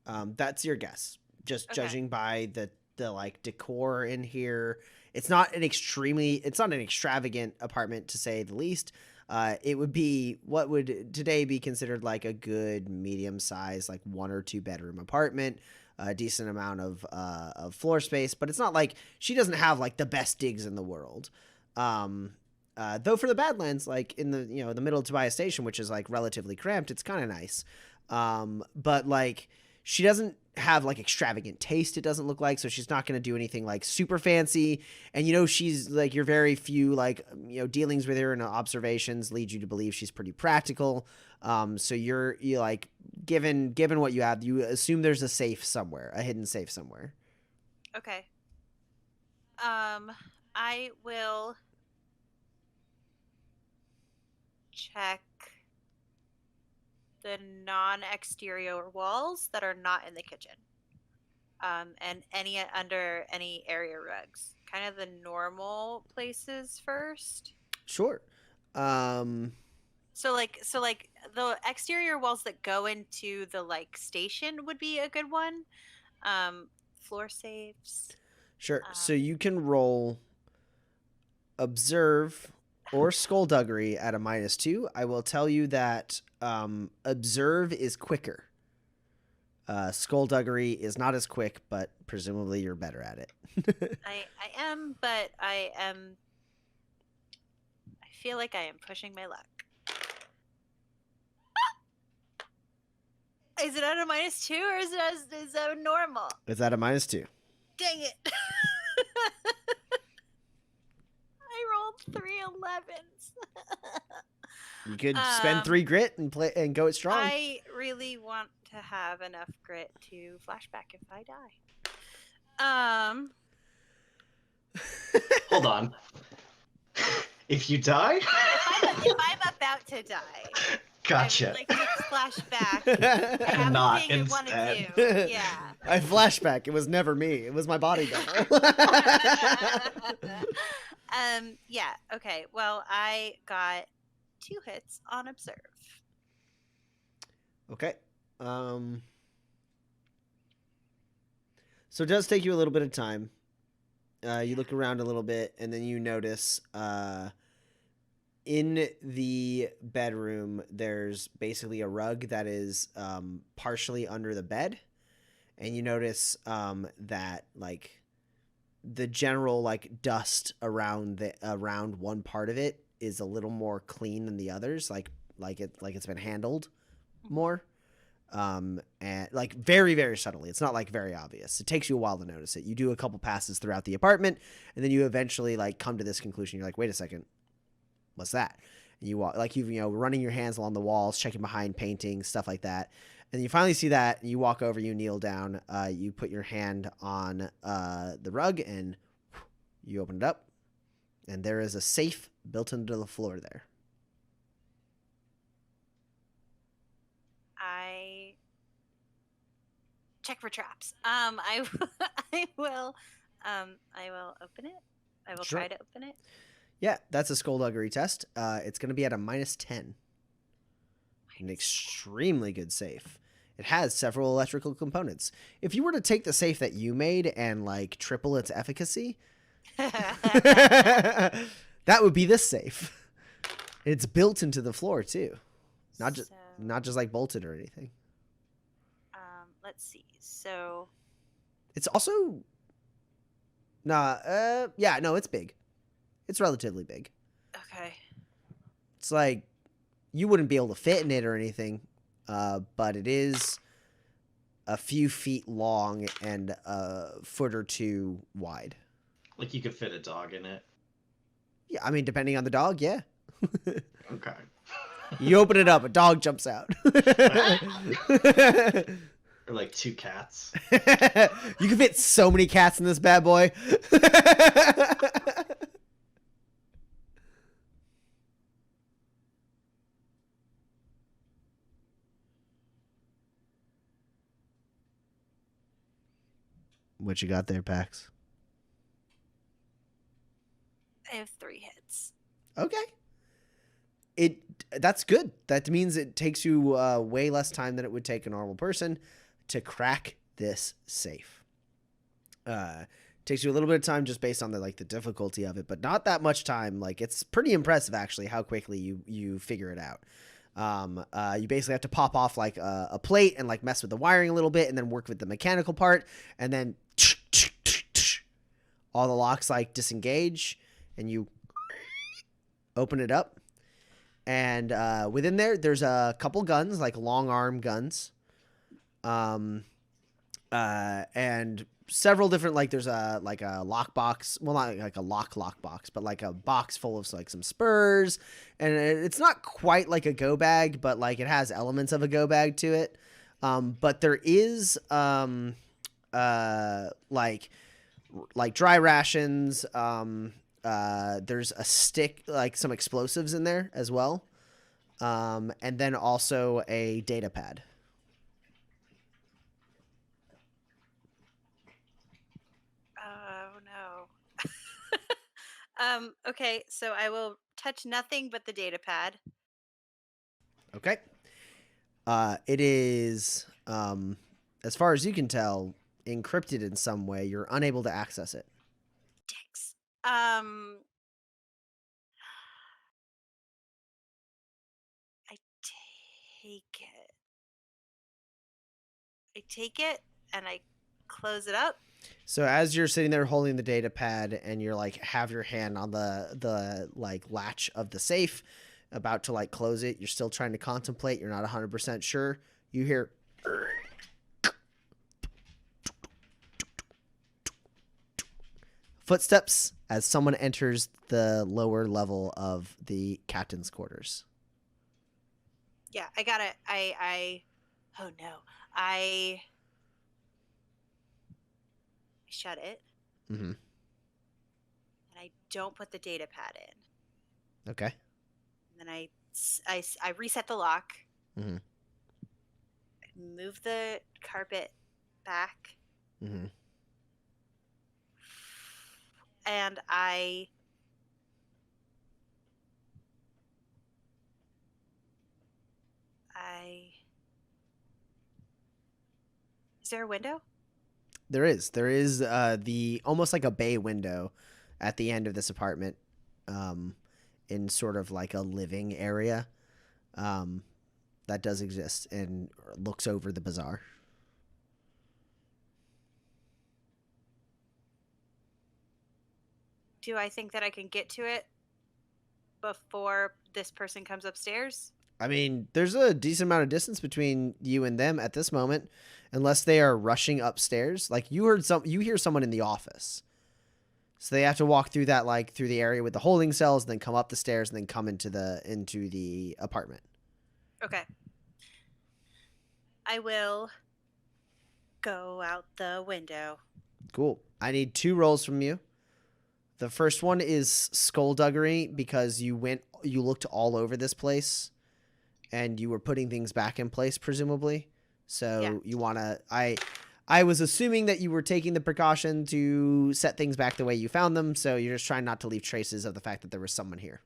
Okay. That's your guess. Just Okay. judging by the like decor in here. It's not an extravagant apartment to say the least. It would be what would today be considered like a good medium size, like 1 or 2 bedroom apartment. A decent amount of floor space, but it's not like she doesn't have like the best digs in the world. Though for the Badlands, like in the the middle of Tobias Station, which is like relatively cramped, it's kind of nice. But like she doesn't have like extravagant taste, it doesn't look like, so she's not going to do anything like super fancy. And she's like, your very few like dealings with her and observations lead you to believe she's pretty practical. So you like, given what you have, you assume there's a safe somewhere, a hidden safe somewhere. Okay. I will check the non-exterior walls that are not in the kitchen. And under any area rugs. Kind of the normal places first. Sure. So like the exterior walls that go into the like station would be a good one. Floor safes. Sure. So you can roll observe or skullduggery at a -2. I will tell you that observe is quicker. Skullduggery is not as quick, but presumably you're better at it. I am, but I feel like I am pushing my luck. Is it at a -2 or is it normal? It's at a -2. Dang it. I rolled 3 11s. You could spend 3 grit and play and go it strong. I really want to have enough grit to flashback if I die. Hold on. If you die? If I'm about to die, Gotcha. I would like to flash back. And not everything I want to instead. do. Yeah. I flashback. It was never me. It was my body double. Yeah. Okay. Well, I got 2 hits on observe. Okay. So it does take you a little bit of time. You look around a little bit, and then you notice in the bedroom, there's basically a rug that is partially under the bed. And you notice that, like, the general, like, dust around one part of it is a little more clean than the others, like it's been handled more. And like very, very subtly. It's not like very obvious. It takes you a while to notice it. You do a couple passes throughout the apartment, and then you eventually like come to this conclusion. You're like, wait a second, what's that? And you walk, like, running your hands along the walls, checking behind paintings, stuff like that. And you finally see that, and you walk over, you kneel down, you put your hand on the rug, and you open it up, and there is a safe built into the floor there. I check for traps. I will open it. I will Sure. try to open it. Yeah, that's a skullduggery test. It's going to be at a -10. An extremely good safe. It has several electrical components. If you were to take the safe that you made and like triple its efficacy, that would be this safe. It's built into the floor too, not just like bolted or anything. Let's see. So it's also it's big. It's relatively big. okay. It's like you wouldn't be able to fit in it or anything, but it is a few feet long and a foot or two wide. Like you could fit a dog in it. Yeah, I mean, depending on the dog, yeah. Okay. You open it up, a dog jumps out. Or like 2 cats. You can fit so many cats in this bad boy. What you got there, Pax? I have 3 hits. Okay. That's good. That means it takes you way less time than it would take a normal person to crack this safe. Takes you a little bit of time just based on the difficulty of it, but not that much time. Like, it's pretty impressive actually how quickly you figure it out. You basically have to pop off like a plate and like mess with the wiring a little bit, and then work with the mechanical part, and then all the locks like disengage, and you open it up. And within there's a couple guns, like long arm guns, and several different, like there's a lockbox, well, not like a lockbox, but like a box full of like some spurs, and it's not quite like a go bag, but like it has elements of a go bag to it. But there is like dry rations. There's a stick, like some explosives in there as well. And then also a data pad. Oh no. Okay, so I will touch nothing but the data pad. Okay. It is, as far as you can tell, encrypted in some way. You're unable to access it. Dicks. I take it and I close it up. So as you're sitting there holding the data pad and you're like have your hand on the like latch of the safe, about to like close it, you're still trying to contemplate, you're not 100% sure, you hear footsteps as someone enters the lower level of the captain's quarters. Yeah, I got it. Oh no. I shut it. Mm-hmm. And I don't put the data pad in. Okay. And then I reset the lock. Mm-hmm. I move the carpet back. Mm-hmm. And is there a window? There is the almost like a bay window at the end of this apartment, in sort of like a living area, that does exist and looks over the bazaar. Do I think that I can get to it before this person comes upstairs? I mean, there's a decent amount of distance between you and them at this moment, unless they are rushing upstairs. Like you hear someone in the office. So they have to walk through that, like through the area with the holding cells, and then come up the stairs and then come into the apartment. Okay. I will go out the window. Cool. I need 2 rolls from you. The first one is skullduggery, because you looked all over this place and you were putting things back in place, presumably. So Yeah. you want to, I was assuming that you were taking the precaution to set things back the way you found them. So you're just trying not to leave traces of the fact that there was someone here.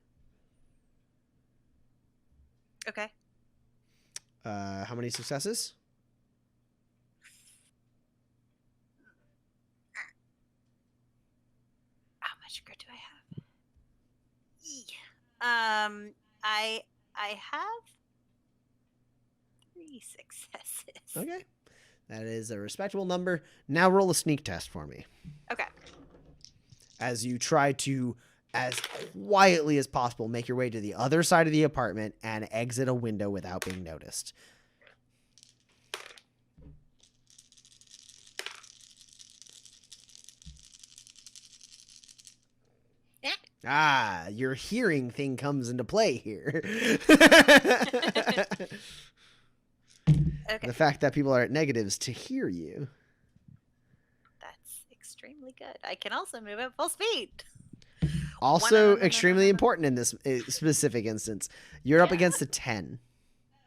Okay. How many successes? How much grit do I have? I have 3 successes. Okay. That is a respectable number. Now roll a sneak test for me. Okay. As you try to, as quietly as possible, make your way to the other side of the apartment and exit a window without being noticed. Ah, your hearing thing comes into play here. Okay. The fact that people are at negatives to hear you. That's extremely good. I can also move at full speed. Also extremely important in this specific instance. You're up against a 10.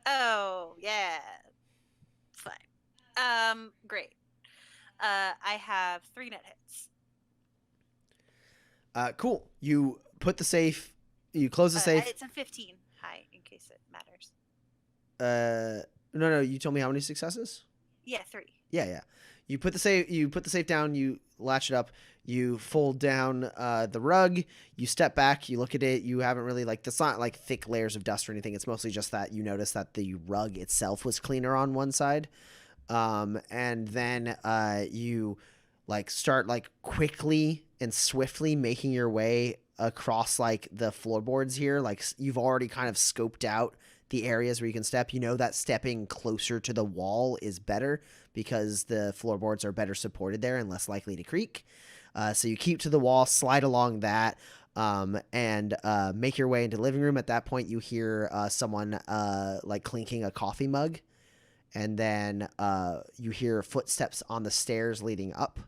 Oh, yeah. Fine. Great. I have 3 net hits. Cool. You put the safe, you close the safe. It's a 15 high, in case it matters. No, you told me how many successes? Yeah, 3. Yeah. You put the safe down, you latch it up, you fold down the rug, you step back, you look at it, you haven't really, like, that's not like thick layers of dust or anything. It's mostly just that you notice that the rug itself was cleaner on one side. And then you like start like quickly and swiftly making your way across like the floorboards here. Like you've already kind of scoped out the areas where you can step. You know that stepping closer to the wall is better because the floorboards are better supported there and less likely to creak. So you keep to the wall, slide along that, and make your way into the living room. At that point, you hear someone like clinking a coffee mug, and then you hear footsteps on the stairs leading up.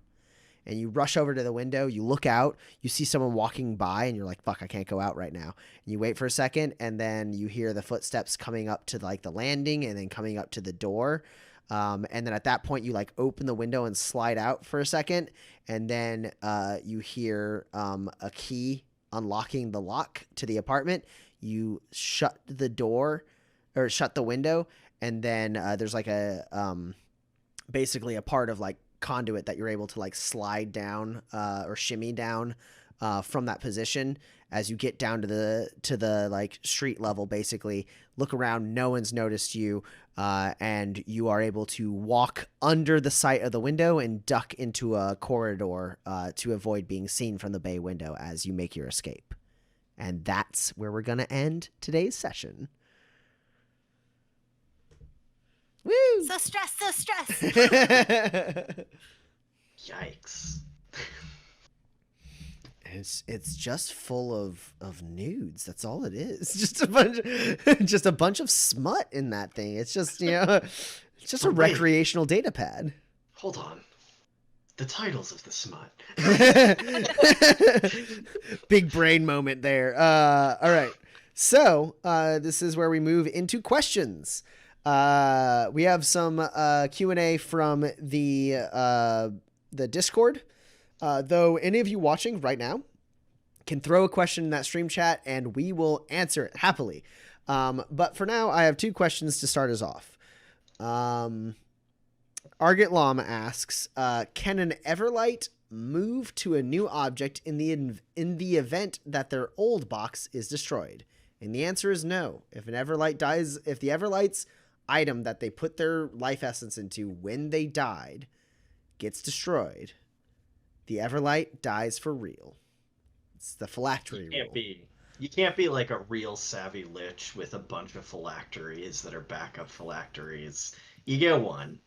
And you rush over to the window, you look out, you see someone walking by, and you're like, fuck, I can't go out right now. And you wait for a second, and then you hear the footsteps coming up to like the landing and then coming up to the door. And then at that point, you like open the window and slide out for a second. And then you hear a key unlocking the lock to the apartment. You shut the door or shut the window. And then there's like a basically a part of like conduit that you're able to like slide down or shimmy down from that position as you get down to the like street level. Basically look around, no one's noticed you, and you are able to walk under the sight of the window and duck into a corridor to avoid being seen from the bay window as you make your escape. And that's where we're gonna end today's session. Woo! So stressed. Yikes. It's just full of nudes. That's all it is. Just a bunch of smut in that thing. It's just, it's just a recreational data pad. Hold on. The titles of the smut. Big brain moment there. All right. So, this is where we move into questions. We have some Q&A from the Discord. Though any of you watching right now can throw a question in that stream chat and we will answer it happily. But for now, I have 2 questions to start us off. Argit Llama asks, can an Everlight move to a new object in the event that their old box is destroyed? And the answer is no. If an Everlight dies, if the Everlight's item that they put their life essence into when they died gets destroyed, the Everlight dies for real. It's the phylactery rule. You can't be like a real savvy lich with a bunch of phylacteries that are backup phylacteries. You get one.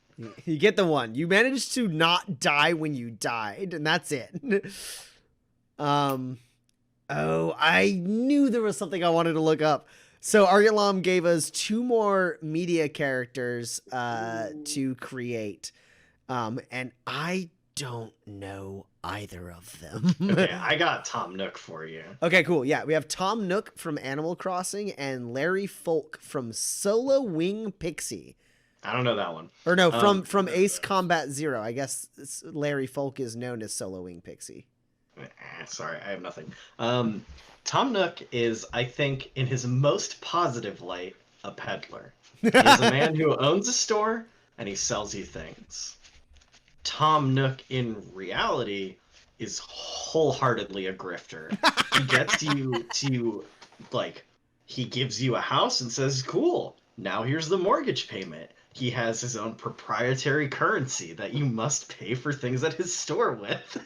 You get the one. You managed to not die when you died, and that's it. Oh, I knew there was something I wanted to look up. So Argilam gave us 2 more media characters to create. And I don't know either of them. Okay, I got Tom Nook for you. Okay, cool. Yeah, we have Tom Nook from Animal Crossing and Larry Folk from Solo Wing Pixie. I don't know that one. Or no, from Ace Combat Zero. I guess Larry Folk is known as Solo Wing Pixie. Sorry, I have nothing. Tom Nook is, I think, in his most positive light, a peddler. He's a man who owns a store and he sells you things. Tom Nook, in reality, is wholeheartedly a grifter. He gets you to, like, he gives you a house and says, cool, now here's the mortgage payment. He has his own proprietary currency that you must pay for things at his store with.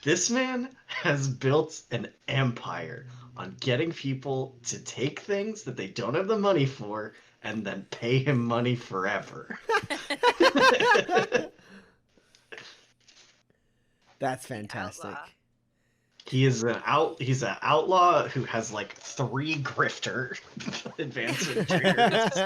This man has built an empire on getting people to take things that they don't have the money for and then pay him money forever. That's fantastic. He's an outlaw who has like 3 grifter advancement triggers.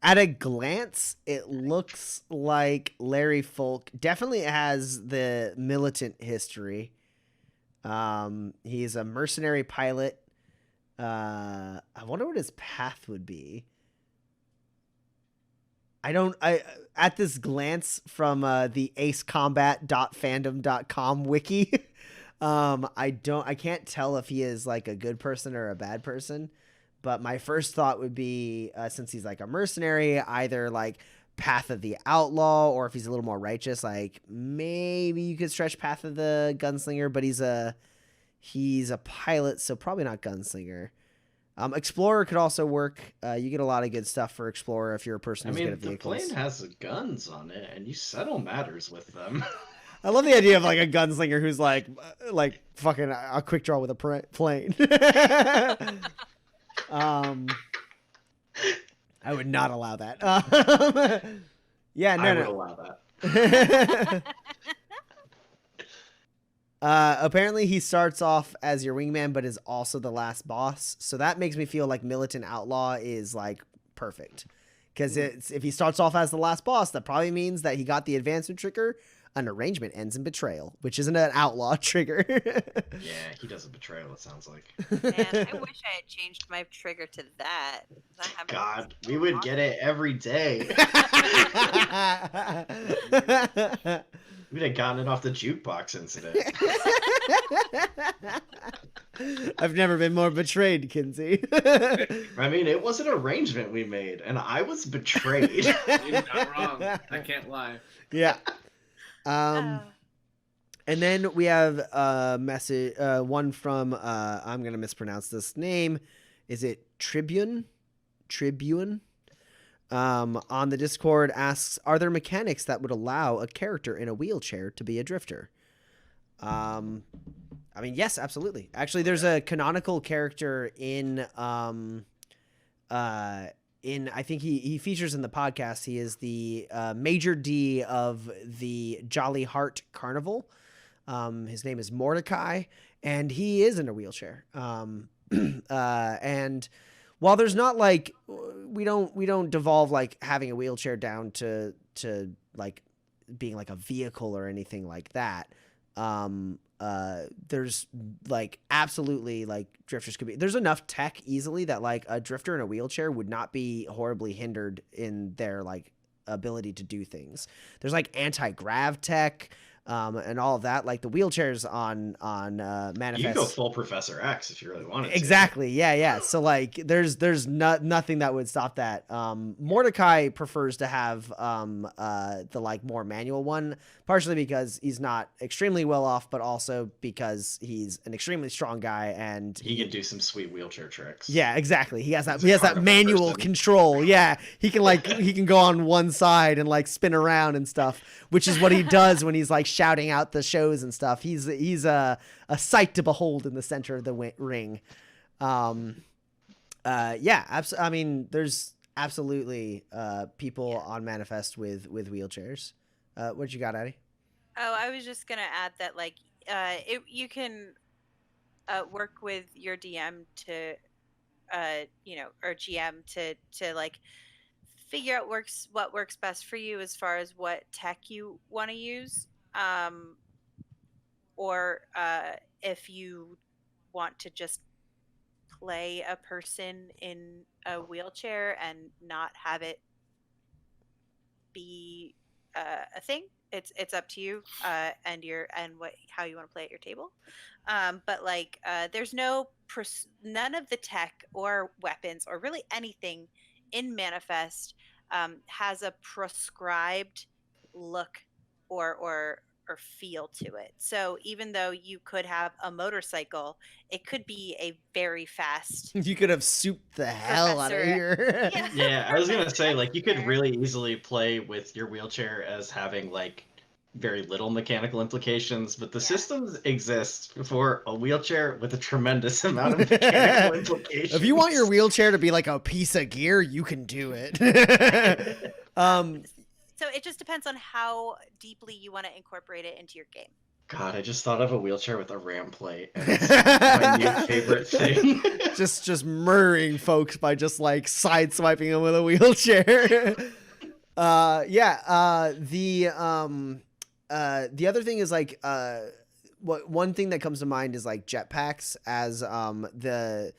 At a glance, it looks like Larry Folk definitely has the militant history. He's a mercenary pilot. I wonder what his path would be. At this glance from the acecombat.fandom.com wiki, I can't tell if he is like a good person or a bad person. But my first thought would be, since he's like a mercenary, either like Path of the Outlaw, or if he's a little more righteous, like maybe you could stretch Path of the Gunslinger, but he's a pilot, so probably not Gunslinger. Explorer could also work. You get a lot of good stuff for Explorer if you're a person who's good at vehicles. The plane has guns on it, and you settle matters with them. I love the idea of like a gunslinger who's like fucking a quick draw with a plane. I would not allow that. Yeah, no, I would allow that. Apparently he starts off as your wingman, but is also the last boss. So that makes me feel like Militant Outlaw is like perfect. Because if he starts off as the last boss, that probably means that he got the advancement trigger. An arrangement ends in betrayal, which isn't an outlaw trigger. Yeah, he does a betrayal, it sounds like. Man, I wish I had changed my trigger to that. God, we would get it every day. We'd have gotten it off the jukebox incident. I've never been more betrayed, Kinsey. I mean, it was an arrangement we made, and I was betrayed. You're not wrong. I can't lie. Yeah. And then we have a message, one from, I'm going to mispronounce this name. Is it Tribune? On the Discord asks, are there mechanics that would allow a character in a wheelchair to be a drifter? I mean, yes, absolutely. Actually, there's a canonical character in I think he features in the podcast. He is the Major D of the Jolly Heart Carnival. His name is Mordecai, and he is in a wheelchair. And while there's not like we don't devolve like having a wheelchair down to like being like a vehicle or anything like that. There's like absolutely like drifters could be, there's enough tech easily that like a drifter in a wheelchair would not be horribly hindered in their like ability to do things. There's like anti-grav tech. and all of that. Like the wheelchairs on Manifest. You can go full Professor X if you really wanted to. Exactly. Yeah. So like there's nothing that would stop that. Mordecai prefers to have the like more manual one, partially because he's not extremely well off, but also because he's an extremely strong guy and he can do some sweet wheelchair tricks. Yeah, exactly. He has that manual control. Yeah. He can go on one side and like spin around and stuff, which is what he does when he's like shouting out the shows and stuff. He's a sight to behold in the center of the ring. I mean, there's absolutely people on Manifest with wheelchairs. What you got, Addie? Oh, I was just gonna add that like you can work with your DM to or GM to like figure out what works best for you as far as what tech you want to use, or if you want to just play a person in a wheelchair and not have it be a thing. It's up to you and how you want to play at your table. But like there's none of the tech or weapons or really anything in Manifest has a prescribed look or feel to it. So even though you could have a motorcycle, it could be a very fast. You could have souped the hell out of here. Yeah, I was gonna say like you could really easily play with your wheelchair as having like very little mechanical implications, but the systems exist for a wheelchair with a tremendous amount of mechanical implications. If you want your wheelchair to be like a piece of gear, you can do it. So it just depends on how deeply you want to incorporate it into your game. God, I just thought of a wheelchair with a RAM plate, and it's my new favorite thing. just murdering folks by just like sideswiping them with a wheelchair. The other thing is like one thing that comes to mind is like jetpacks as the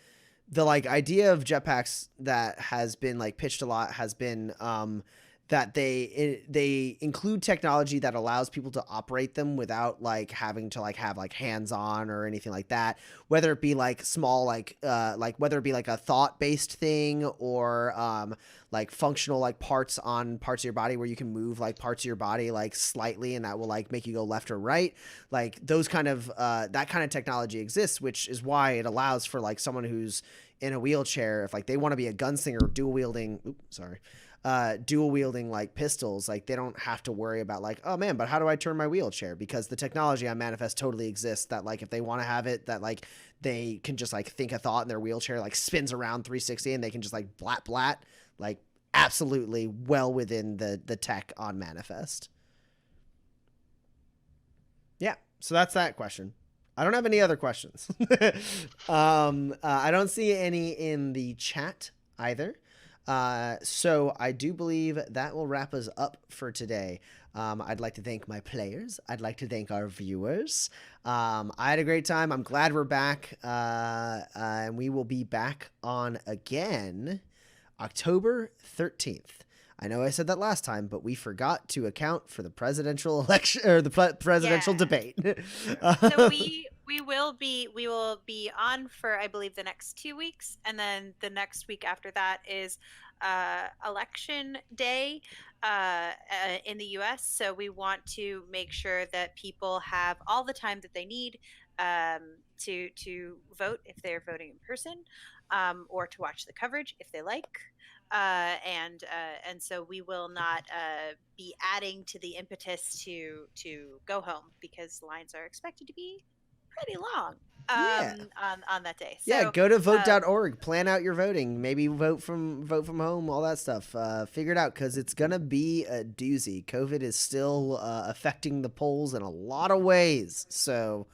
like idea of jetpacks that has been like pitched a lot has been that they include technology that allows people to operate them without like having to like have like hands on or anything like that, whether it be like small like whether it be like a thought based thing or like functional like parts of your body where you can move like parts of your body like slightly and that will like make you go left or right. Like those kind of that kind of technology exists, which is why it allows for like someone who's in a wheelchair, if like they want to be a gunslinger dual wielding like pistols, like they don't have to worry about like, oh man, but how do I turn my wheelchair? Because the technology on Manifest totally exists that like if they want to have it, that like they can just like think a thought and their wheelchair like spins around 360 and they can just like blat, like absolutely well within the tech on Manifest. Yeah, so that's that question. I don't have any other questions. I don't see any in the chat either. So I do believe that will wrap us up for today. I'd like to thank my players. I'd like to thank our viewers. I had a great time. I'm glad we're back. And we will be back on again October 13th. I know I said that last time, but we forgot to account for the presidential election or the presidential debate. So we will be on for, I believe, the next 2 weeks, and then the next week after that is election day in the U.S. So we want to make sure that people have all the time that they need to vote if they're voting in person, or to watch the coverage if they like. And so we will not be adding to the impetus to go home because lines are expected to be pretty long on that day. So, yeah, go to vote.org, plan out your voting, maybe vote from home, all that stuff. Figure it out because it's gonna be a doozy. COVID is still affecting the polls in a lot of ways, so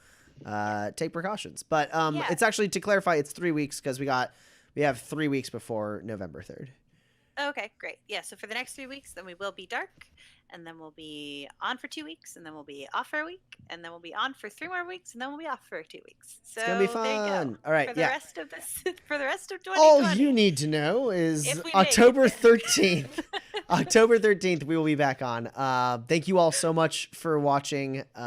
take precautions. But it's actually, to clarify, it's 3 weeks because we have 3 weeks before November 3rd. Okay, great. Yeah, so for the next 3 weeks, then we will be dark, and then we'll be on for 2 weeks, and then we'll be off for a week, and then we'll be on for 3 more weeks, and then we'll be off for 2 weeks. So it's gonna be fun. There you go. All right, for the rest of this, for the rest of 2020. All you need to know is October 13th. October 13th, we will be back on. Thank you all so much for watching. We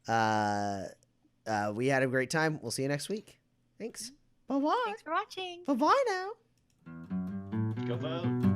had a great time. We'll see you next week. Thanks. Bye-bye. Thanks for watching. Bye-bye now. Go vote.